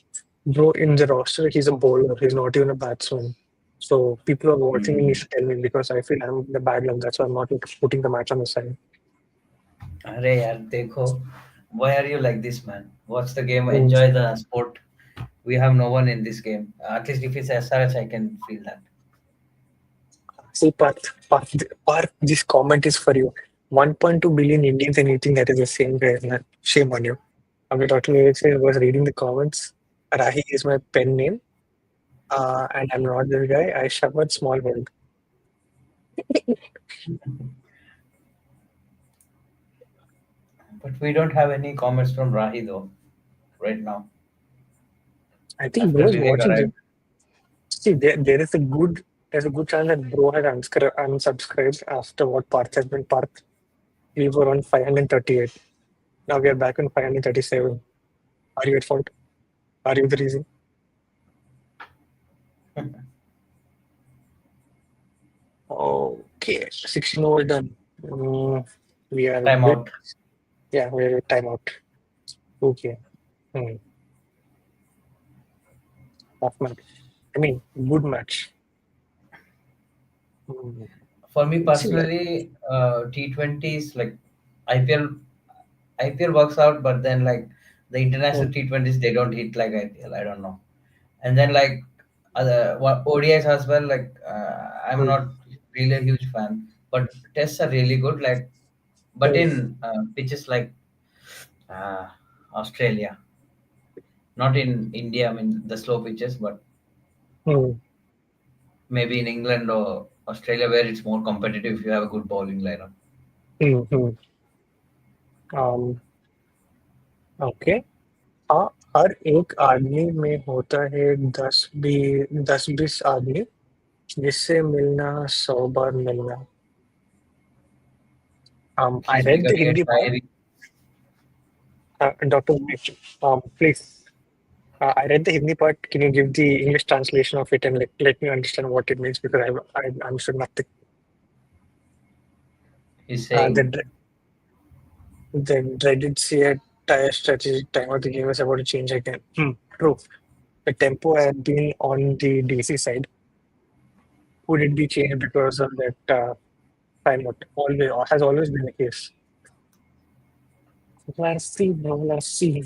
Bro, in the roster, he's a bowler. He's not even a batsman. So people are watching and you Mm. should tell me because I feel I'm the bad luck. That's why I'm not putting the match on the side. Arey yaar, dekho. Why are you like this, man? Watch the game, Mm. enjoy the sport. We have no one in this game. At least if it's SRH, I can feel that. See, Parth, this comment is for you. 1.2 billion Indians and you think that is the same guy, man. Shame on you. Okay, Dr. Vivek said, I was reading the comments. Rahi is my pen name, and I'm not this guy. I shove at small world. But we don't have any comments from Rahi though, right now. I think After bro is Vivek watching. arrived. See, there's a good chance that bro had unsubscribed after what Parth has been Parth. We were on 538. Now we are back on 537. Are you at fault? Are you the reason? Okay, 16 done. We are a bit, Timeout. yeah, we're at timeout. Okay. Hmm. Tough match. I mean, good match. Hmm. For me Let's see. personally, T20s like IPL IPL works out, but then like the Hmm. international T20s they don't hit like IPL. I don't know. And then like other ODIs as well. Like I'm Hmm. not really a huge fan, but tests are really good. Like but Hmm. in pitches like uh, Australia, not in India. I mean the slow pitches, but Hmm. maybe in England or Australia where it's more competitive if you have a good bowling lineup. Hmm. Hmm. Um, okay. हाँ, हर एक आदमी में होता है 10-20 आदमी जिससे मिलना 100 बार मिलना. I He's read the becoming a Hindi part. diary. Dr. Vinesh, please. I read the Hindi part. Can you give the English translation of it and let me understand what it means because I understood nothing. He's The saying dr- the dreaded say tire strategy time of the game is about to change again. True. The tempo had been on the DC side. Would it be changed because of that timeout? Always has always been the case. Let's see, bro. Let's see.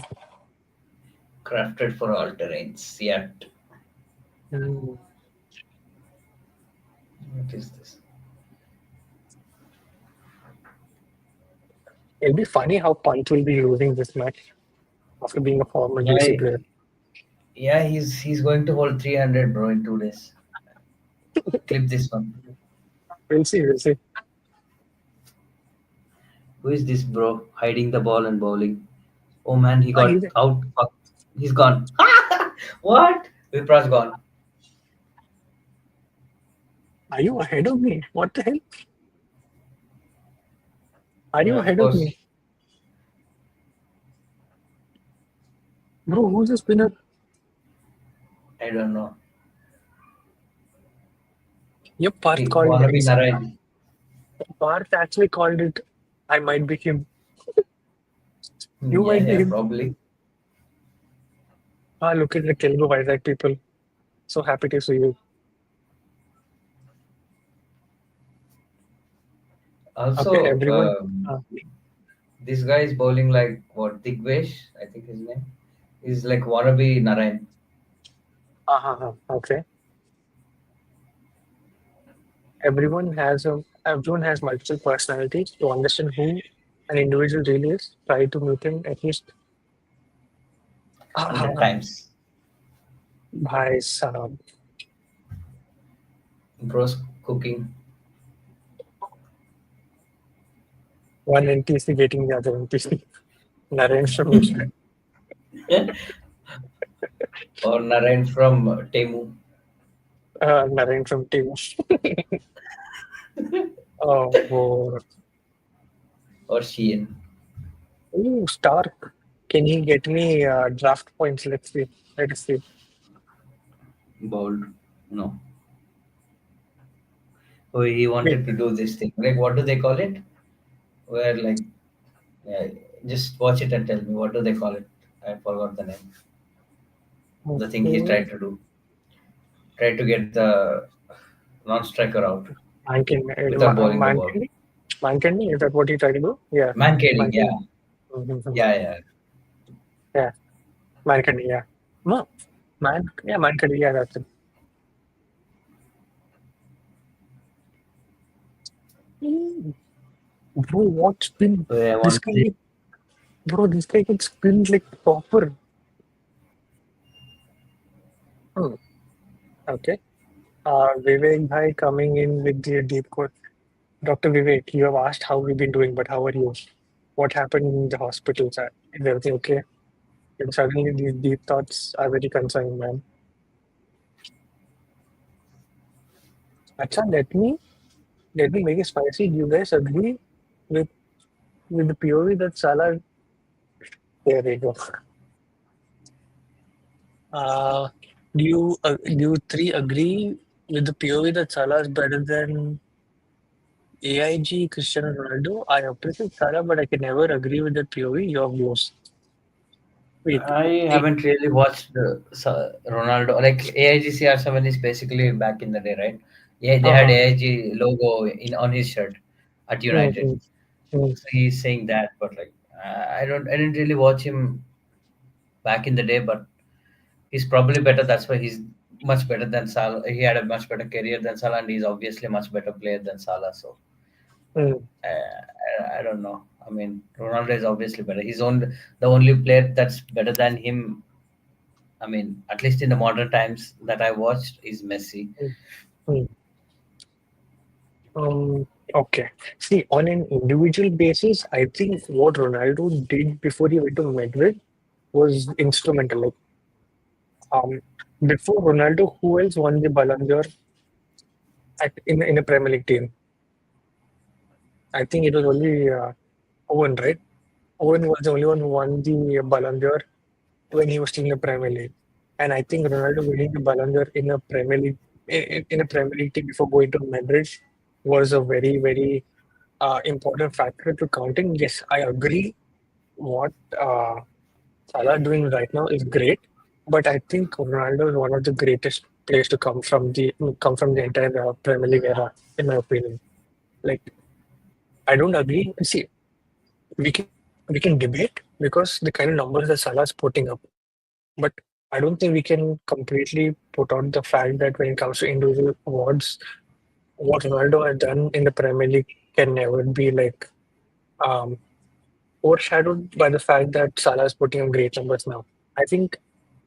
crafted for all terrains. Yet, Hmm. what is this? It'll be funny how Pant will be losing this match after being a former DC Yeah, player. yeah, he's going to hold 300, bro, in 2 days. Clip this one. We'll see. We'll see. Who is this bro hiding the ball and bowling? Oh man, he Ah, got out. Fuck. He's gone. What? Vipra's gone. are you ahead of me? What the hell? Are you Yeah, of ahead of course. me? Bro, who's the spinner? I don't know. Yep, Parth He called wanna be himself. Narayan. Parth actually called it. I might be him. You Yeah, might be yeah, him. probably. Ah, look at the Telugu Vizag people. So happy to see you. Okay, Also, everyone. Uh, this guy is bowling like what? Digvesh, I think his name. He's like wannabe Narayan. okay. Everyone has multiple personalities. To understand who an individual really is, try to meet him at least. 100 times. Bhai Sahab. Bro's cooking. One NPC getting the other NPC. Naren from India. Or Narayan from Temu Naren from team. Oh, oh. or Sheehan. Ooh, Stark. Can he get me draft points? Let's see. Let's see. Bowled. No. So he Wait. wanted to do this thing. Like, what do they call it? Where, like, yeah, just watch it and tell me. What do they call it? I forgot the name. The thing he Okay. tried to do. Tried to get the non-striker out without bowling the ball. Mancandy? Mancandy? Is that what he tried to do? Yeah. Man caving, yeah. Mancandy. Mhm. Yeah, yeah. Yeah. Mancandy, yeah. No. Yeah, Mancandy, yeah, that's it. Mm. Bro, what spin? So I This want guy, bro, this guy can spin like proper. Hmm. Okay. Vivek Bhai coming in with the deep core. Dr. Vivek, you have asked how we've been doing, but how are you? What happened in the hospital, sir? Is everything okay? And suddenly these deep thoughts are very concerning, man. Acha, let me make it spicy. Do you guys agree with with the POV that Salah? There we go. Uh, do you three agree with the POV that Salah is better than AIG Cristiano Ronaldo? I appreciate Salah, but I can never agree with that POV. Your views. Wait, I the haven't really watched Ronaldo. Like AIGCR7 is basically back in the day, right? Yeah, they had uh, AIG logo in on his shirt at United. mm, mm, So he's saying that, but like I didn't really watch him back in the day, but he's probably better. That's why he's much better than Salah. He had a much better career than Salah, and he's obviously a much better player than Salah. So mm, I don't know. I mean, Ronaldo is obviously better. The only player that's better than him. I mean, at least in the modern times that I watched, is Messi. mm, mm. Um, okay. See, on an individual basis, I think what Ronaldo did before he went to Madrid was instrumental. Like, um, before Ronaldo, who else won the Ballon d'Or in a Premier League team? I think it was only Owen, right? Owen was the only one who won the Ballon d'Or when he was still in the Premier League. And I think Ronaldo winning the Ballon d'Or in a Premier League in a Premier League team before going to Madrid was a very, very important factor to count in. Yes, I agree. What Salah doing right now is great, but I think Ronaldo is one of the greatest players to come from the entire Premier League era, in my opinion. Like, I don't agree. See, we can we can debate because the kind of numbers that Salah is putting up, but I don't think we can completely put out the fact that when it comes to individual awards, what Ronaldo has done in the Premier League can never be like um, overshadowed by the fact that Salah is putting up great numbers now. I think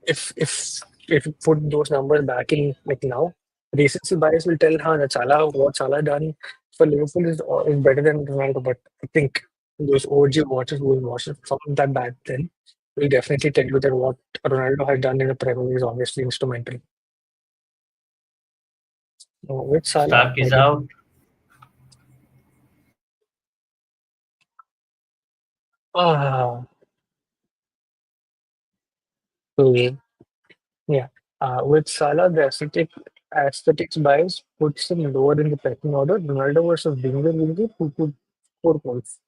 if if if you put those numbers back in like now, recency bias will tell her that what Salah done for Liverpool is better than Ronaldo. But I think those OG watchers who will watch it from that back then will definitely tell you that what Ronaldo has done in the Premier League is obviously instrumental. With Salah, Stark I is don't. out. Ah, okay. Yeah. With Salah, the aesthetics bias puts him lower in the pecking order. Ronaldo versus Winger who could 4 points.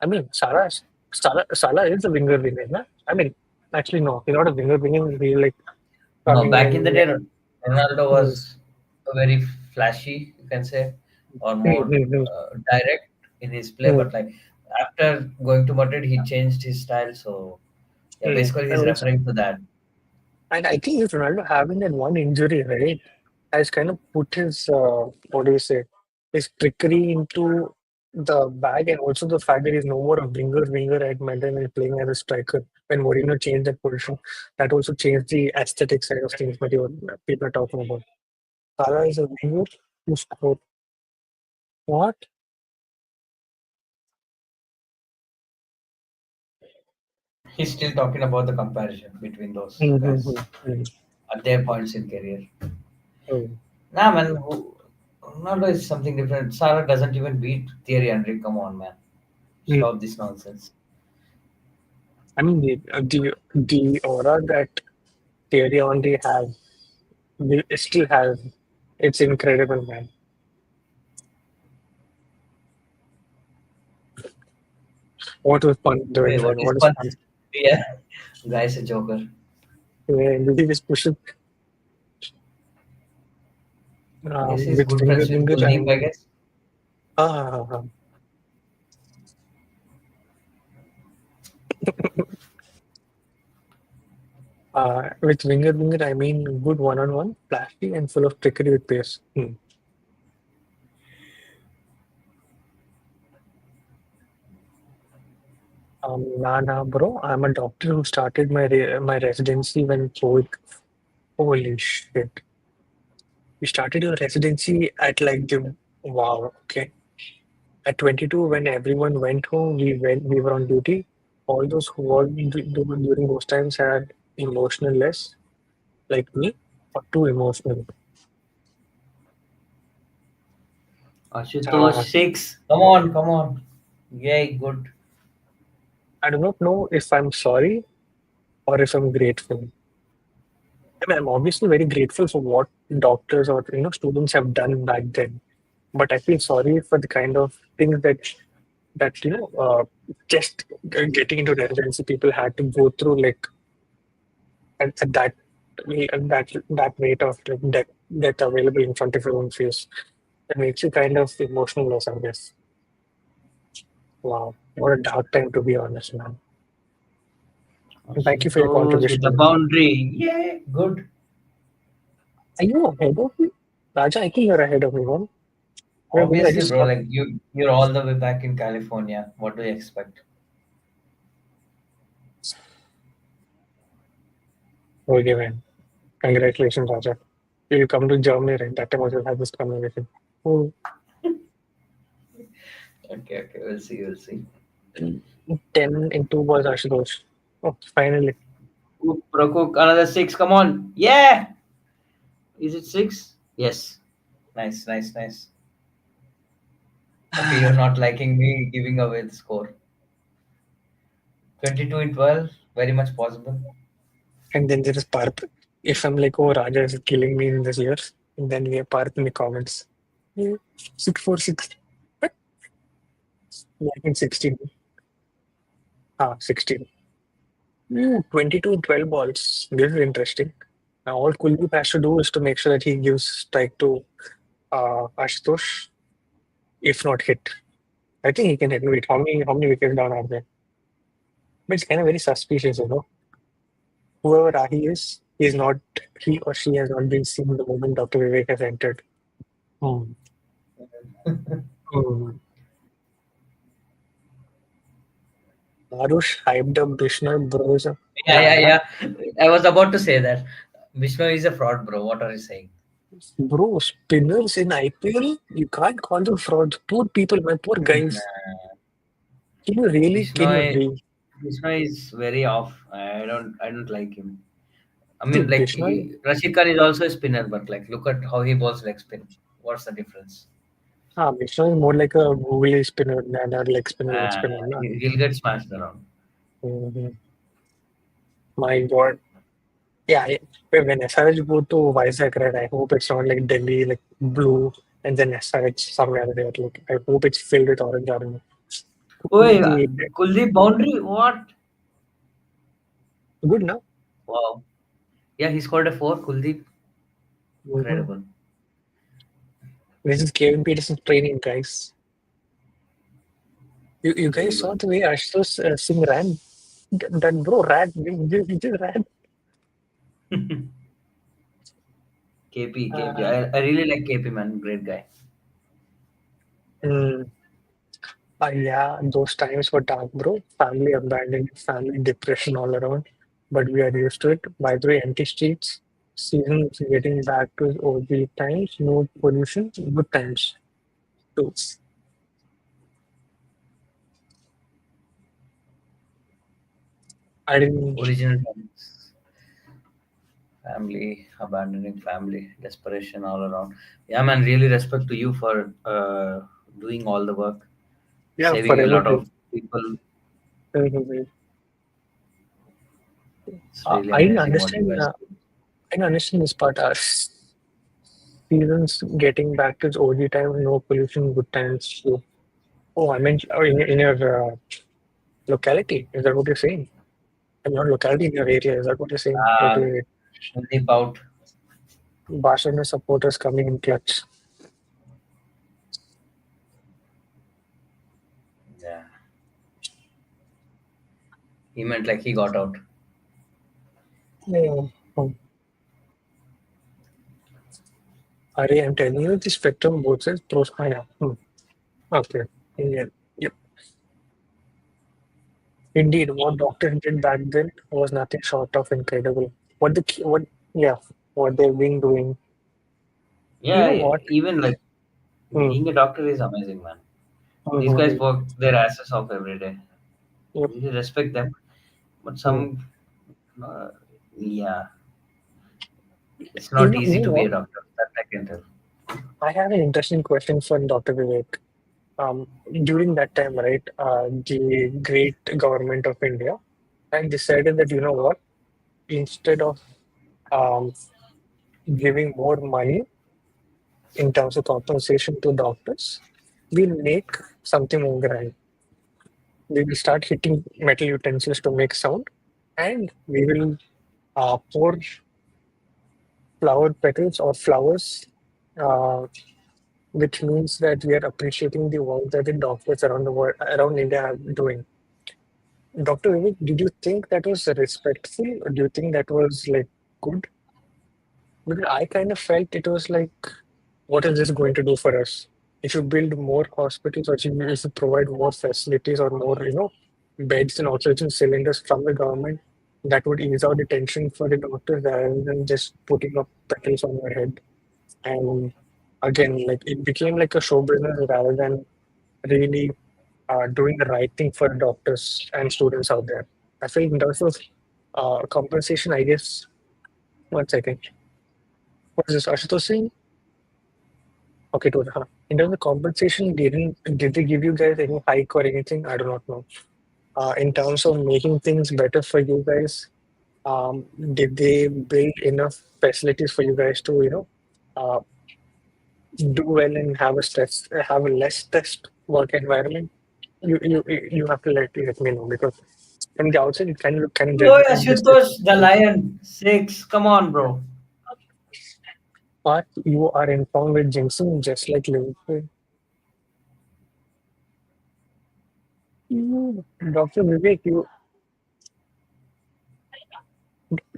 I mean, Salah is a winger, na? I mean, actually, no, he's not a winger. He's like No, coming back in the in. day, Ronaldo Mm, was a very flashy, you can say, or mm, more mm, mm, direct in his play. mm, But like after going to Madrid, he changed his style. So yeah, mm. basically he's referring to that. And I think with Ronaldo having that one injury, right, has kind of put his what do you say, his trickery into the bag, and also the fact that he's no more a winger at Madrid and playing as a striker. When Mourinho changed that position, that also changed the aesthetic side of things that people are talking about. Salah is a winger who scored what? He's still talking about the comparison between those guys Mm-hmm. at their points in career. Mm-hmm. Nah, man, Ronaldo is something different. Salah doesn't even beat Thierry Henry. Come on, man, stop this nonsense. I mean, the aura that Thierry Henry has, still has, it's incredible, man. What was fun doing, Wait, what man? is What is fun? fun? Yeah, guy's a joker. Did he just push it I guess he's with good friends with finger? I Kuldeep, I mean, guess. ah, with winger, I mean, good one-on-one, flashy, and full of trickery with pace. Nah, bro. I'm a doctor who started my residency when COVID. Holy shit! You started your residency at like the wow. Okay, at 22, when everyone went home, we were on duty. All those who worked during those times had emotional less, like me, or too emotional. Ashutosh Uh, 6. Come on, come on. Yay, good. I do not know if I'm sorry or if I'm grateful. I mean, I'm obviously very grateful for what doctors or students have done back then. But I feel sorry for the kind of things that that just getting into residency, people had to go through like at that rate of like that available in front of your own face. That makes you kind of emotionless, I guess. Wow, what a dark time to be honest, man. And thank you for your Ashutosh with the contribution. boundary. Yeah, good. Are you ahead of me? Raja, I think you're ahead of me, man. Because I Obviously, just bro. got Like you're all the way back in California. What do you expect? okay, man. Congratulations, Raja. You'll come to Germany, right? That time also we'll have this conversation. Oh, Okay, okay. We'll see. We'll see. 10 in 2 balls, Ashutosh. Oh, finally. Cook, bro, cook. Another six. Come on. Yeah. Is it six? Yes. Nice, nice, nice. Okay, you're not liking me giving away the score. 22 in 12. Very much possible. And then there is Parth. If I'm like, oh, Raja is killing me in this year, and then we have Parth in the comments. Yeah, 646. But like in 16. 16. 22 in 12 balls. This is interesting. Now, all Kuldeep has to do is to make sure that he gives strike to Ashutosh, if not hit. I think he can hit. Wait, how many wickets down are there? But it's kind of very suspicious, you know. Whoever Rahi is, he or she has not been seen the moment Dr. Vivek has entered. Hmm. Hmm. Aarush hyped up Bishnoi Bros. Yeah, Nah, yeah, nah. yeah. I was about to say that. Vishnu is a fraud, bro. What are you saying? Bro, spinners in IPL, you can't call them frauds. Poor people, my poor guys. Nah. Can you really? Can you Bisnoy, really? Bisnoy is very off. I don't like him. I See, mean, like Bishnoi, Rashid Khan is also a spinner, but like, look at how he bowls leg spin. What's the difference? Bishnoi is more like a googly spinner than a leg Uh, spinner. Nah. he'll get smashed around. Mhm. My God. Yeah, when SRH go to Vizag, right, I hope it's not like Delhi, like blue, and then SRH somewhere there. Like, I hope it's filled with orange army. Oh, The- Kuldeep boundary. What? Good now. Wow. Yeah, he scored a four. Kuldeep, Mhm. incredible. This is Kevin Peterson's training, guys. You Very guys saw good. the way Ashutosh Singh ran? That bro ran. He just ran. KP, KP. Uh, I really like KP, man. Great guy. mm, yeah, those times were dark, bro. Family abandonment, family depression all around. But we are used to it. By the way, empty streets, seasons getting back to OG times, no pollution, good times too. I didn't. Original times. Family, abandoning family, desperation all around. Yeah, man. Really respect to you for doing all the work, Yeah, for saving a lot everything. of people. Mhm. It's really I didn't amazing what you understand. guys do. I didn't understand this part. Seasons getting back to its OG time, no pollution, good times too. Oh, I meant in your locality. Is that what you're saying? And not locality in your area. Is that what you're saying? Wait, Uh, wait, wait. Kuldeep out. Barcelona supporters coming in clutch. Yeah, he meant like he got out. Yeah. Array, I'm telling you, the spectrum both sides pros. Yeah. Okay. Yeah. Yep. Indeed, what doctors did back then was nothing short of incredible. What? Yeah. What they've been doing. You Yeah, know what? even like Hmm. being a doctor is amazing, man. These guys Mhm. work their asses off every day. Yep. Really respect them. But Hmm. uh, yeah, it's You not know, you easy know to be what? a doctor. That I can tell. I have an interesting question for Dr. Vivek. During that time, right, the great government of India and decided that, you know what, instead of um, giving more money in terms of compensation to doctors, we'll make something more grand. We will start hitting metal utensils to make sound, and we will pour flower petals or flowers, uh, which means that we are appreciating the work that the doctors around the world, around India are doing. Dr. Vivek, did you think that was respectful, or do you think that was like good? Because I kind of felt it was like, what is this going to do for us? If you build more hospitals, or if you provide more facilities or more, beds and oxygen cylinders from the government, that would ease out the tension for the doctors rather than just putting up petals on your head. And again, like it became like a show business rather than really doing the right thing for doctors and students out there. I feel in terms of compensation, I guess, one second. What is this, Ashutosh saying? Okay, to in terms of compensation, did they give you guys any hike or anything? I do not know. In terms of making things better for you guys, did they build enough facilities for you guys to, uh, do well and have a less stressed work environment? You have to let me know because from the outside it can look kind of Oh, yeah, just Shutosh, the lion. Six. Come on, bro. but you are informed with jinxing just like Liverpool.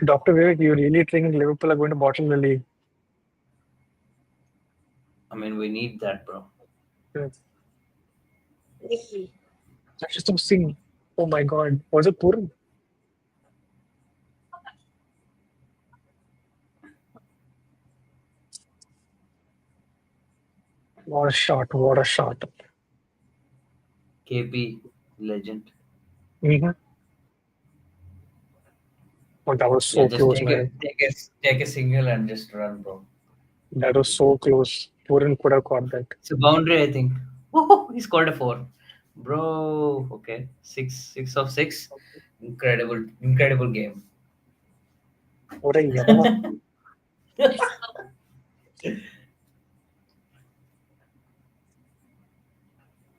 Dr. Vivek, you really think Liverpool are going to bottom the league? I mean, we need that, bro. Yes. I just don't see. Oh my God, was it Purim? What a shot! What a shot! KP, legend. Hmm. Oh, that was Yeah, so just close, man. take a single and just run, bro. That was so close. Purim could have caught that. It's a boundary, I think. Oh, he scored a four. Bro, okay. Six of six. Incredible game. What a yawa.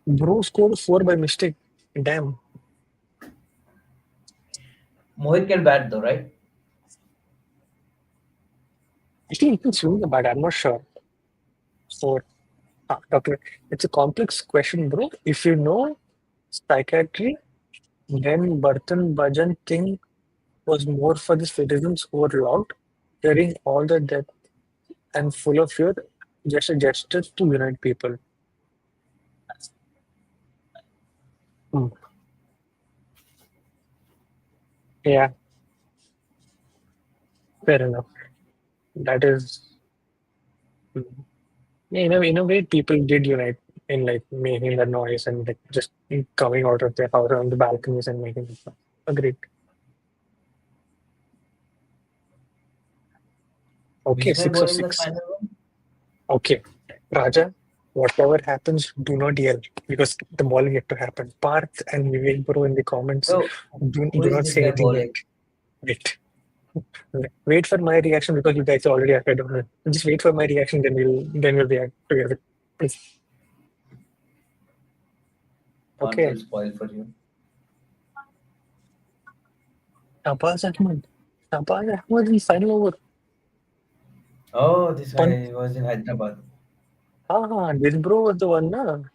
Bro scored four by mistake. Damn. Mohit can bat though, right? I think he can swing the bat. I'm not sure. So, Doctor, it's a complex question, bro. If you know psychiatry, then Barton Bhajan thing was more for the citizens who were loud, carrying all the death and full of fear, just a gesture to unite people. Hmm. Yeah, fair enough. That is, hmm. Yeah, in a way, people did unite in like making the noise and like just coming out of their house on the balconies and making it. Agreed. Okay, Vismay six of bowling the six. final one. Okay, Raja, whatever happens, do not yell because the ball yet to happen. Parth and Vivek Bro in the comments, Bro, who do is not this say guy anything yet. bowling? Wait, wait for my reaction because you guys are already ahead of me. Just wait for my reaction, then we'll react together. Please. Can't Okay, will spoil for you. Shabazz Ahmed. Shabazz Ahmed in final over. Oh, this Punt. guy was in Hyderabad. This bro was the one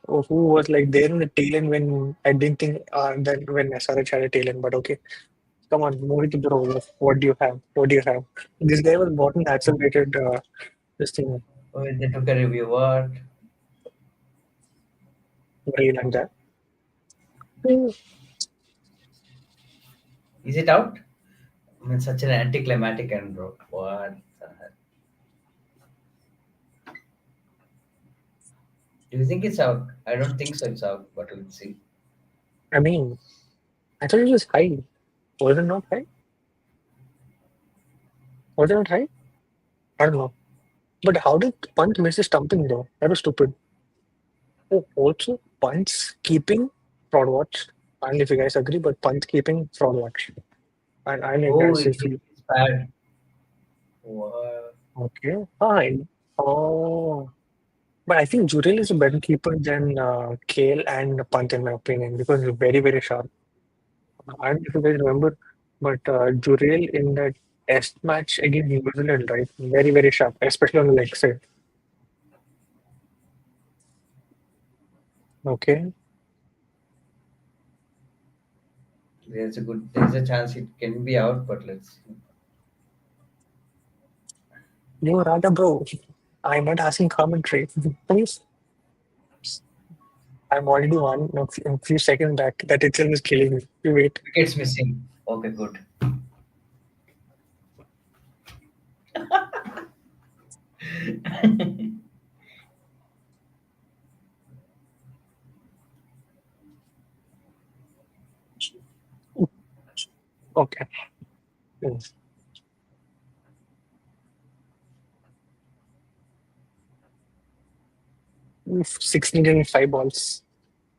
who was like there in the tail end when I didn't think that when SRH had a tail end, but okay. Come on, move it to the roller. What do you have? What do you have? This guy was bought and accelerated this thing Oh, they took a review. What? very like that. Hmm. Is it out? I mean, such an anticlimactic end, bro. What the hell? Do you think it's out? I don't think so. It's out, but we'll see. I mean, I thought it was high. Was it not high? Was it not high? I don't know. But how did Punt miss his stumping though? That was stupid. Oh, also, Punt's keeping fraud watch. I don't know if you guys agree, but Punt keeping fraud watch. And I know Oh, guys if you it's bad. What? okay, fine. Oh. But I think Jurel is a better keeper than Kale and Pant, in my opinion, because he's very, very sharp. I don't know if you guys remember, but Jurel in that test match against New Zealand, right? Very, very sharp, especially on the leg side. Okay. There's a chance it can be out, but let's see. Yo, Raja, bro, I'm not asking commentary. Please, I'm already one a few seconds back. That itself is killing me. You wait. Wickets missing. Okay, good. Okay. Yes. 16 and 5 balls.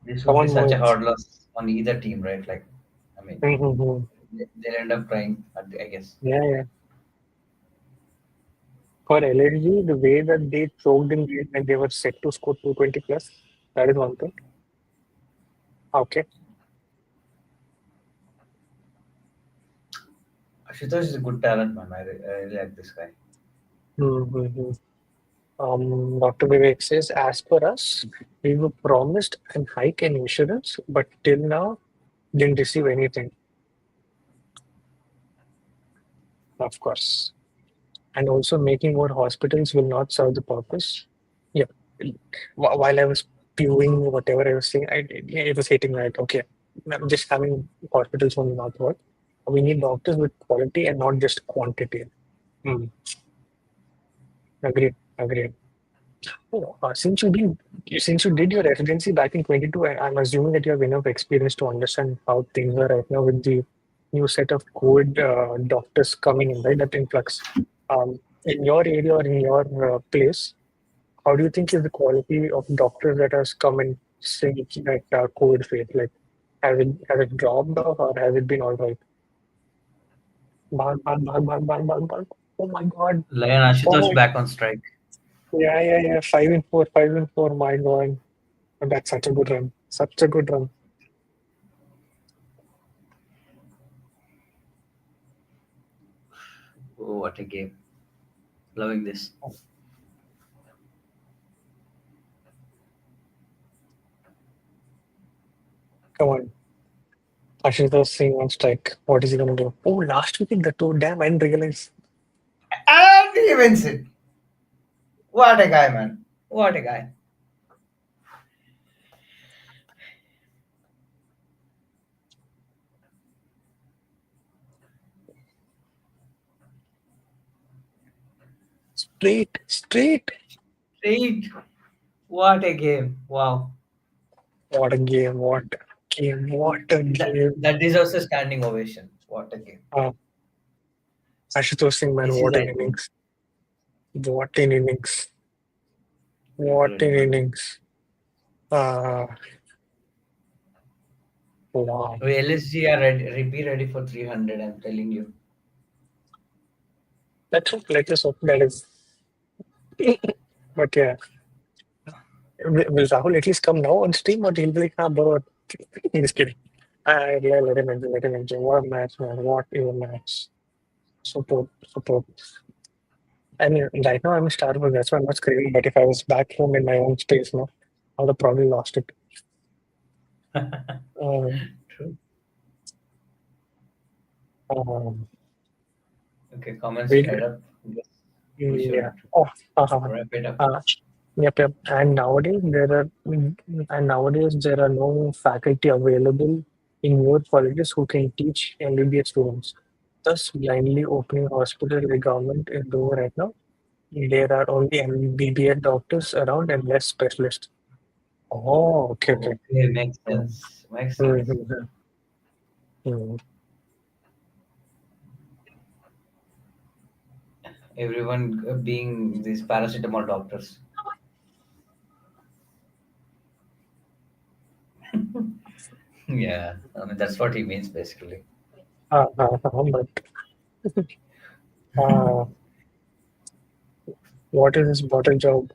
This Come would be on, such a Mohit. hard loss on either team, right? Like, I mean, Mm-hmm. they'll end up crying, I guess. Yeah, yeah. For LNG, the way that they choked in lead and they were set to score 220 plus, that is one thing. Okay. Ashutosh is a good talent, man. I really like this guy. Mm-hmm. Dr. Vivek says, as per us, we were promised an hike in insurance, but till now didn't receive anything, of course. And also making more hospitals will not serve the purpose. Yeah. While I was spewing whatever I was saying, it was hitting right. Okay. Just having hospitals will not work. We need doctors with quality and not just quantity. Mm, agreed. Agreed. Oh, since you did your residency back in 22, I'm assuming that you have enough experience to understand how things are right now with the new set of COVID doctors coming in, right? That influx. In your area or in your place, how do you think is the quality of doctors that has come in since that COVID phase? Like, has it dropped off or has it been all right? Bang, bang, bang, bang, bang, bang, bang. Oh my God. Lion Oh Ashutosh my. back on strike. Yeah, yeah, yeah. 5 and 4, 5 and 4. My God. That's such a good run. Such a good run. Oh, what a game. Loving this. Come on. Ashutosh Singh on strike. What is he gonna do? Oh, last week the two. Damn, I didn't realize. And he wins it. What a guy, man. What a guy. Straight, straight. Straight. What a game. Wow. What a game. What a game. What a game. That deserves a standing ovation. What a game. Uh, Ashutosh Singh, man, This is what an like innings. What an innings. What an incredible. innings. Uh, wow. We LSG are ready, be ready for 300, I'm telling you. Let's just hope that is. But yeah, will Rahul at least come now on stream or he'll be like, bro, just kidding. Let him enjoy, let him enjoy. What a match, man. What a match. Support, support. I mean, right now I'm a Star Wars, that's why I'm not screaming. But if I was back home in my own space, no, I would have probably lost it. Um, True. um, Okay, comments we, dried up. Yes, we yeah. should Oh, wrap it up. uh, yep, yep. And nowadays there are no faculty available in your colleges who can teach MBBS students. Thus, blindly opening hospital the government is doing right now. There are only MBBS doctors around and less specialists. Oh, okay, okay. Okay, makes Mm, sense. Makes sense. mhm, mhm. Everyone being these paracetamol doctors. Yeah, I mean that's what he means basically. But uh, what is this bottle job?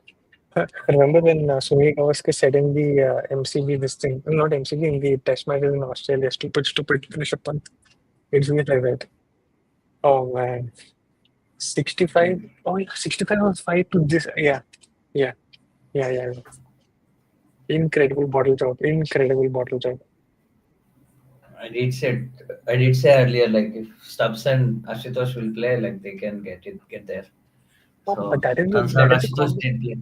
Remember when Sunil Gavaskar said in the MCB this thing, not MCB, in the test matches in Australia, stupid, stupid, finish up punt. It feels like that. Oh man, 65. Oh, yeah, 65 was 5 to this. Yeah, yeah, yeah. Incredible bottle job. Incredible bottle job. I did say I did say earlier, like if Stubbs and Ashutosh will play, like they can get there. Oh, but So turns out that is a Ashutosh common. did play.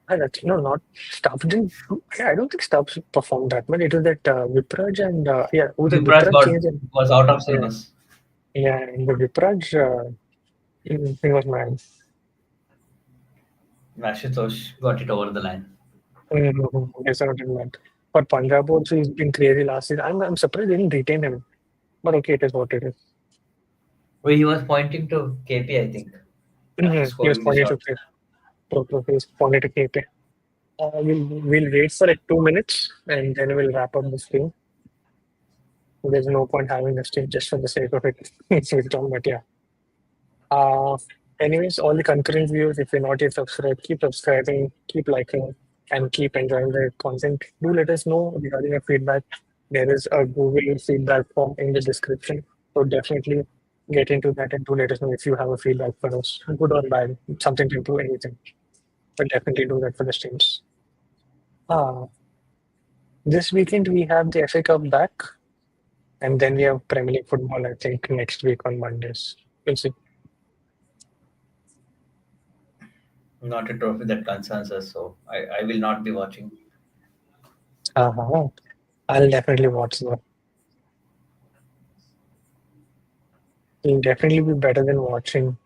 That's, no, not Stubbs didn't. Yeah, I don't think Stubbs performed that much. It was that Vipraj and yeah, who was it? Vipraj Vipraj got changed and was out of yeah, syllabus. yeah. And the Vipraj, he was mad. Ashutosh got it over the line. Yes, I did not. For Punjab also, he's been crazy last season. I'm surprised they didn't retain him. But okay, it is what it is. Well, he was pointing to KP, I think, after He was scoring the pointing shot. to K. He was pointing to KP. We'll wait for like 2 minutes and then we'll wrap up this thing. There's no point having this thing just for the sake of it. Switched on, but yeah. Uh, anyways, all the concurrent viewers, if you're not yet subscribed, keep subscribing, keep liking, and keep enjoying the content. Do let us know regarding your feedback. There is a Google feedback form in the description. So definitely get into that and do let us know if you have a feedback for us, good or bad, something to improve, anything. But definitely do that for the streams. Uh, this weekend we have the FA Cup back, and then we have Premier League football, I think, next week on Mondays. We'll see. Not a trophy that concerns us, so I will not be watching. Uh-huh. I'll definitely watch that. It'll definitely be better than watching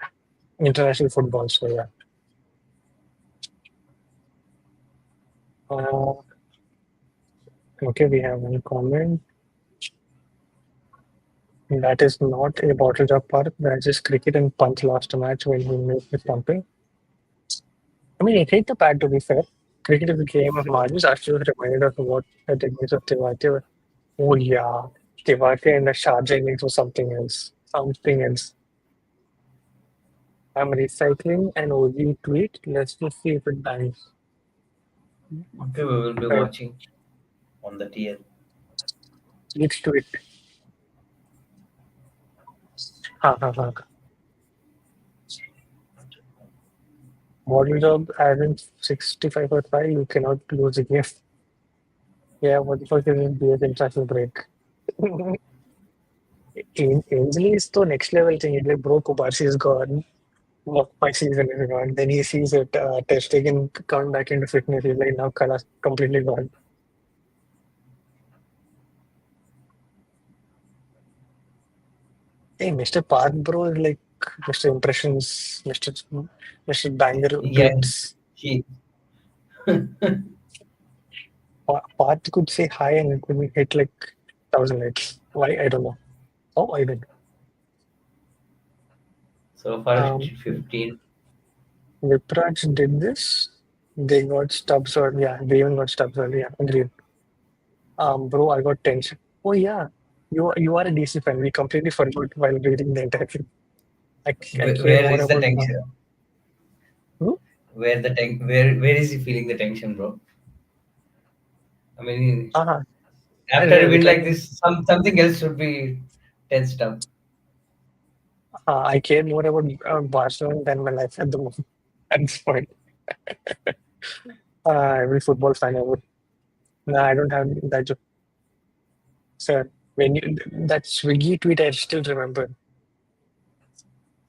international football. So yeah. Uh, okay, we have one comment. That is not a bottle up part. That's just cricket and punch lost a match when he made the something. I mean, I hate the pad to be fair. Cricket is a game of margins. Actually, was reminded of what the techniques of Tewati were. Oh yeah, Tewati and the Sharjah innings was something else. Something else. I'm recycling an OG tweet. Let's just see if it bangs. Okay, we will be Right. watching on the TL. Let's tweet. Ha ha ha. Model job as in 65 or 5, you cannot lose a game. Yeah, what the fuck is it? BS international break. Ainsley is the next level thing. It's like, bro, Kubarsi is gone. My season is gone. Then he sees it, testing and come back into fitness. He's like, now Kala's completely gone. Hey, Mr. Parth, bro, is like Mr. Impressions, Mr. Banger Yeah, Blips. he Parth could say hi and it could hit like 1,000 hits. Why? I don't know. Oh, I don't. so far it Um, hit 15. Vipraj did this. They got stubs early. Yeah, they even got stubs early. Yeah, agreed. Bro, I got tension. Oh yeah, you are a DC fan. We completely forgot while reading the entire thing. I care Where more is the about now. tension? Hmm? Where is he feeling the tension, bro? I mean, Uh-huh. after a win Like like this, something else should be tensed up. I care more about Barcelona than my life at the moment. At this point, every football fan I would. No, I don't have that. Sir, when you that Swiggy tweet, I still remember.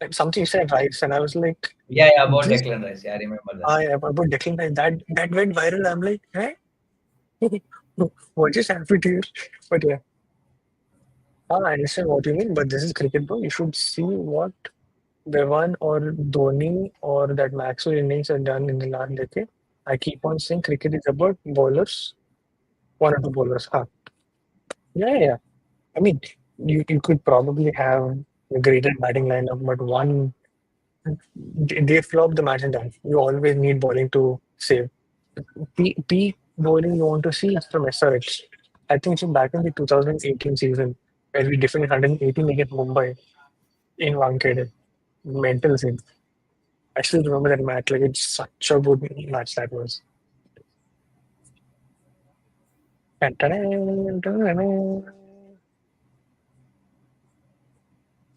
Like, something said rice, and I was like, Yeah, yeah, about this. Declan Rice. Yeah, I remember that. I about Declan Rice. That went viral. I'm like, hey, what just happened here? But yeah, I understand what you mean. But this is cricket, bro. You should see what Bevan or Dhoni or that Maxwell innings have done in the last decade. I keep on saying cricket is about bowlers, one or two bowlers. Huh. Yeah. I mean, you could probably have a greater batting lineup, but one they flop the match and done. You always need bowling to save. Peak bowling you want to see is from SRH. I think so back in the 2018 season, where we defended 118 against Mumbai in Wankhede. Mental scene. I still remember that match. Like it's such a good match that was.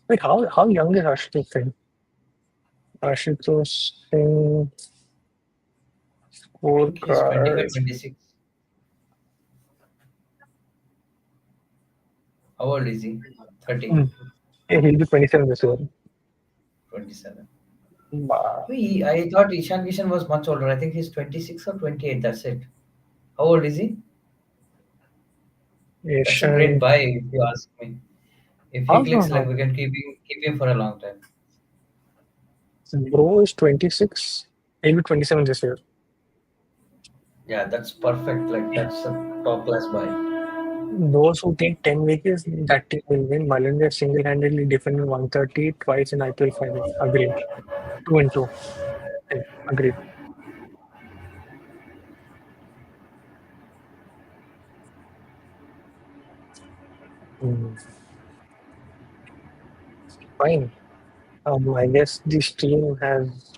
Wait, how young is Ashutosh Singh? Ashutosh Singh I think he's 25, scorecard. 26. How old is he? 30, Hmm. Yeah, he'll be 27 this year. 27. Wow. I thought Ishan Kishan was much older. I think he's 26 or 28. That's it. How old is he? That's a great Asian. buy, if you ask me. If he clicks, like Ah, we can keep him for a long time. bro is 26. He'll be 27 this year. Yeah, that's perfect. Like that's a top class buy. Those who take 10 wickets, that team will win. Malinga single-handedly defended 130 twice in IPL finals. Agreed. 2 and 2. Yeah, agreed. Hmm. Fine. I guess this team has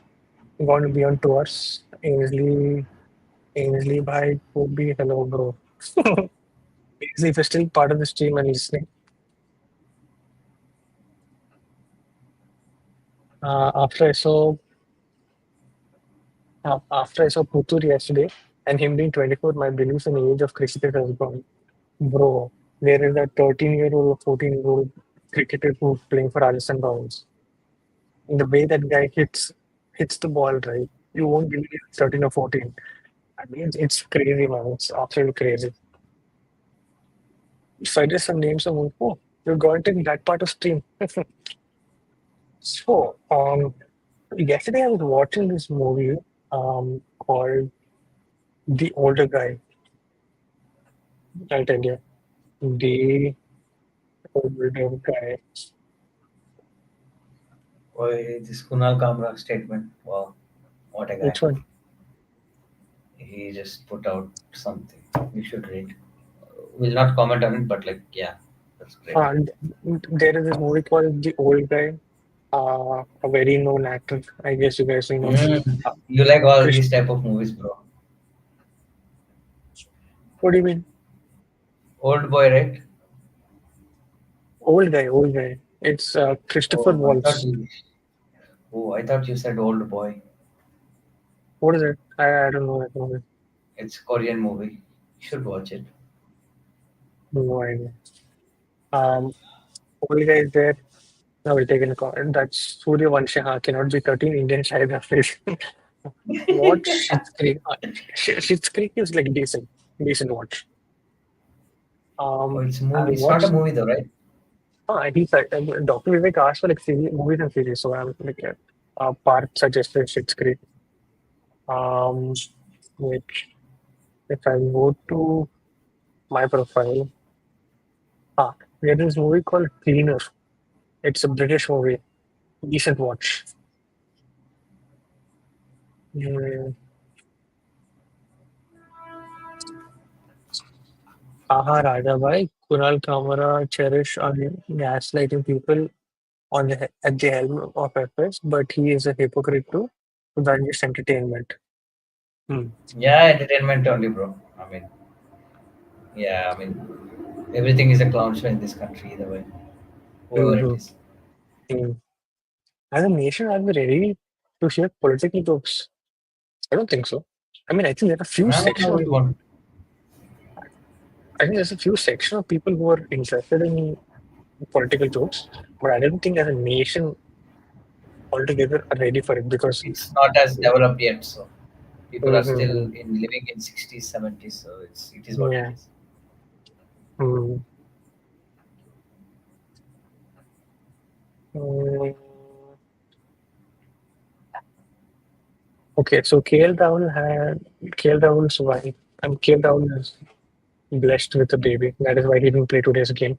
gone beyond tours. Ainsley by Kobe, hello, bro. Ainsley, if you're still part of this team and listening, uh, after I saw after I saw Putur yesterday and him being 24, my belief in the age of cricket has gone. Bro, there is that 13-year-old or 14-year-old cricketer who's playing for Rajasthan Royals. And the way that guy hits the ball, right? You won't believe it's 13 or 14. I mean, it's crazy, man. It's absolutely crazy. So I just some names of oh, you're going to that part of stream. So, yesterday I was watching this movie called The Older Guy. I'll tell you. The Older Guy. Boy, this Kunal Kamra statement. Wow, what a guy. Which one? He just put out something. You should read. Will not comment on it, but like, yeah, that's great. There is this movie called The Old Guy. A very known actor. I guess you guys will know him. Mm. You like all Chris, these type of movies, bro. what do you mean? Old boy, right? Old guy. It's Christopher Oh, Waltz. I thought you said old boy. What is it? I don't know that movie. It's Korean movie. You should watch it. No idea. Um, Old guy is there. Now we'll take in a call. That's Surya Vanshaha cannot be 13 Indian Shahid Hafiz. Watch Schitt's Creek. Schitt's Creek is like decent watch. Oh, it's a I movie. It's not a watched. movie though, right? He said Dr. Vivek asked for like movies and series, so I'm like Parth suggested Schitt's Creek. Um, which if I go to my profile, there is a movie called Cleaner. It's a British movie, decent watch. Mm, Aha Rajabai, Kunal Kamara, Cherish are gaslighting people at the helm of FS, but he is a hypocrite too. So that's just entertainment. Hmm. Yeah, entertainment only, bro. Everything is a clown show in this country, either way, whoever it Mhm. is. Hmm. As a nation, are we ready to share political jokes? I don't think so. I mean, I think there are a few No, no, no, section of we won't. I think there's a few section of people who are interested in political jokes, but I don't think as a nation altogether are ready for it because It's not as developed yet, so people are still Mhm. in living in 60s, 70s, so it is what it Yeah. is. Mm. Mm. Okay, so KL Rahul's wife. KL Rahul is blessed with a baby. That is why he didn't play today's game.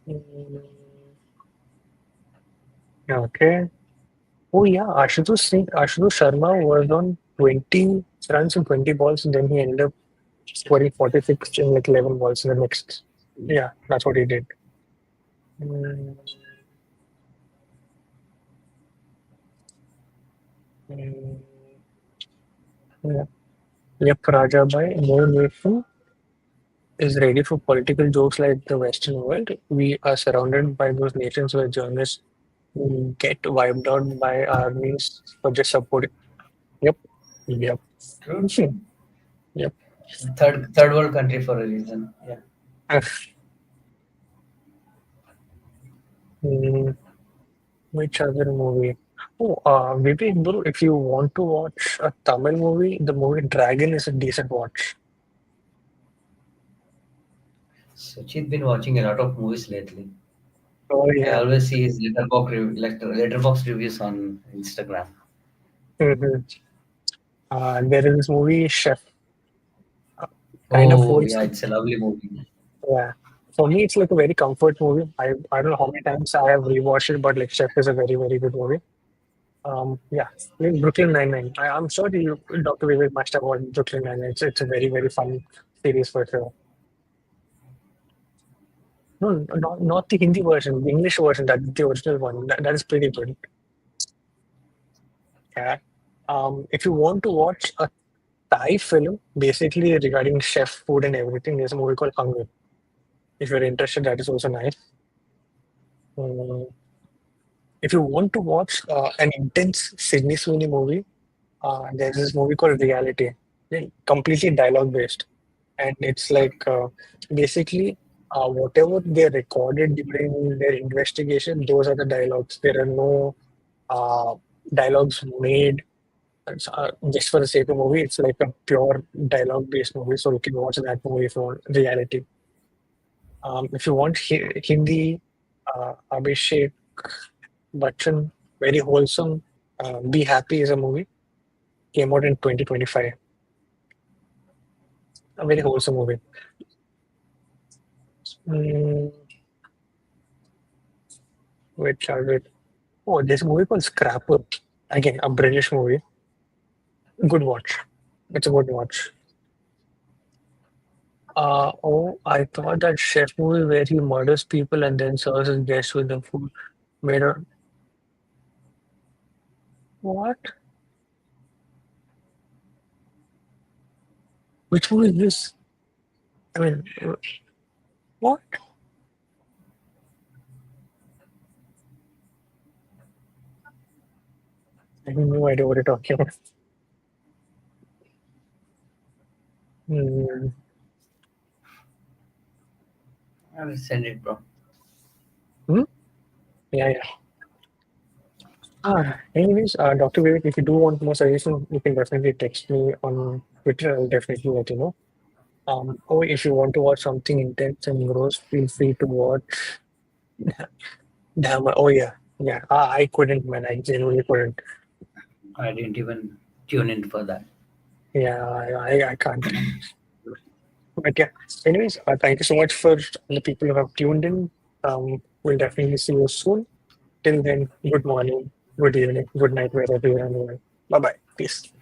Mm. Okay. Oh yeah, Ashutosh Sharma was on 20 runs in 20 balls, and then he ended up scoring 46 in like 11 balls in the next. Yeah, that's what he did. Mm. Mm, yeah. Yep, Rajabai, no nation is ready for political jokes like the Western world. We are surrounded by those nations where journalists get wiped out by armies for just supporting. Yep, yep, True, true. hmm, yep. Third world country for a reason. Yeah. Mm, which other movie? Oh, maybe bro, if you want to watch a Tamil movie, the movie Dragon is a decent watch. So she's been watching a lot of movies lately. Oh I yeah. always see his letterbox reviews on Instagram. hmm there is this movie Chef, uh, kind of Oh yeah, wholesome. it's a lovely movie. Yeah. For me, it's like a very comfort movie. I don't know how many times I have rewatched it, but like Chef is a very, very good movie. Yeah. I mean, Brooklyn Nine-Nine. I'm sure you, Dr. Vivek must have watched Brooklyn Nine-Nine. It's a very, very fun series for sure. No, not the Hindi version, the English version, that the original one. That is pretty good. Yeah. If you want to watch a Thai film, basically regarding chef, food, and everything, there's a movie called Hunger. If you're interested, that is also nice. Um, if you want to watch an intense Sydney Sweeney movie, there's this movie called Reality, completely dialogue based, and it's like basically whatever they recorded during their investigation, those are the dialogues. There are no uh, dialogues made just for the sake of movie. It's like a pure dialogue based movie, so you can watch that movie for Reality. If you want Hindi, Abhishek Bachchan, very wholesome. Be Happy is a movie. Came out in 2025. A very wholesome movie. Mm, which are it? Oh, there's a movie called Scrapper. Again, a British movie. Good watch. It's a good watch. Oh, I thought that chef movie where he murders people and then serves his guests with the food made a what? Which movie is this? I mean, what? I have no idea what you're talking about. Hmm. I will send it, bro. Hmm? Yeah, yeah. Anyways, Dr. Vivek, if you do want more suggestions, you can definitely text me on Twitter. I'll definitely let you know. Or if you want to watch something intense and gross, feel free to watch. Damn, oh yeah, yeah. I couldn't, man. I genuinely couldn't. I didn't even tune in for that. Yeah, I can't. But yeah. Anyways, thank you so much for the people who have tuned in. We'll definitely see you soon. Till then, good morning, good evening, good night, wherever you are. Bye bye. Peace.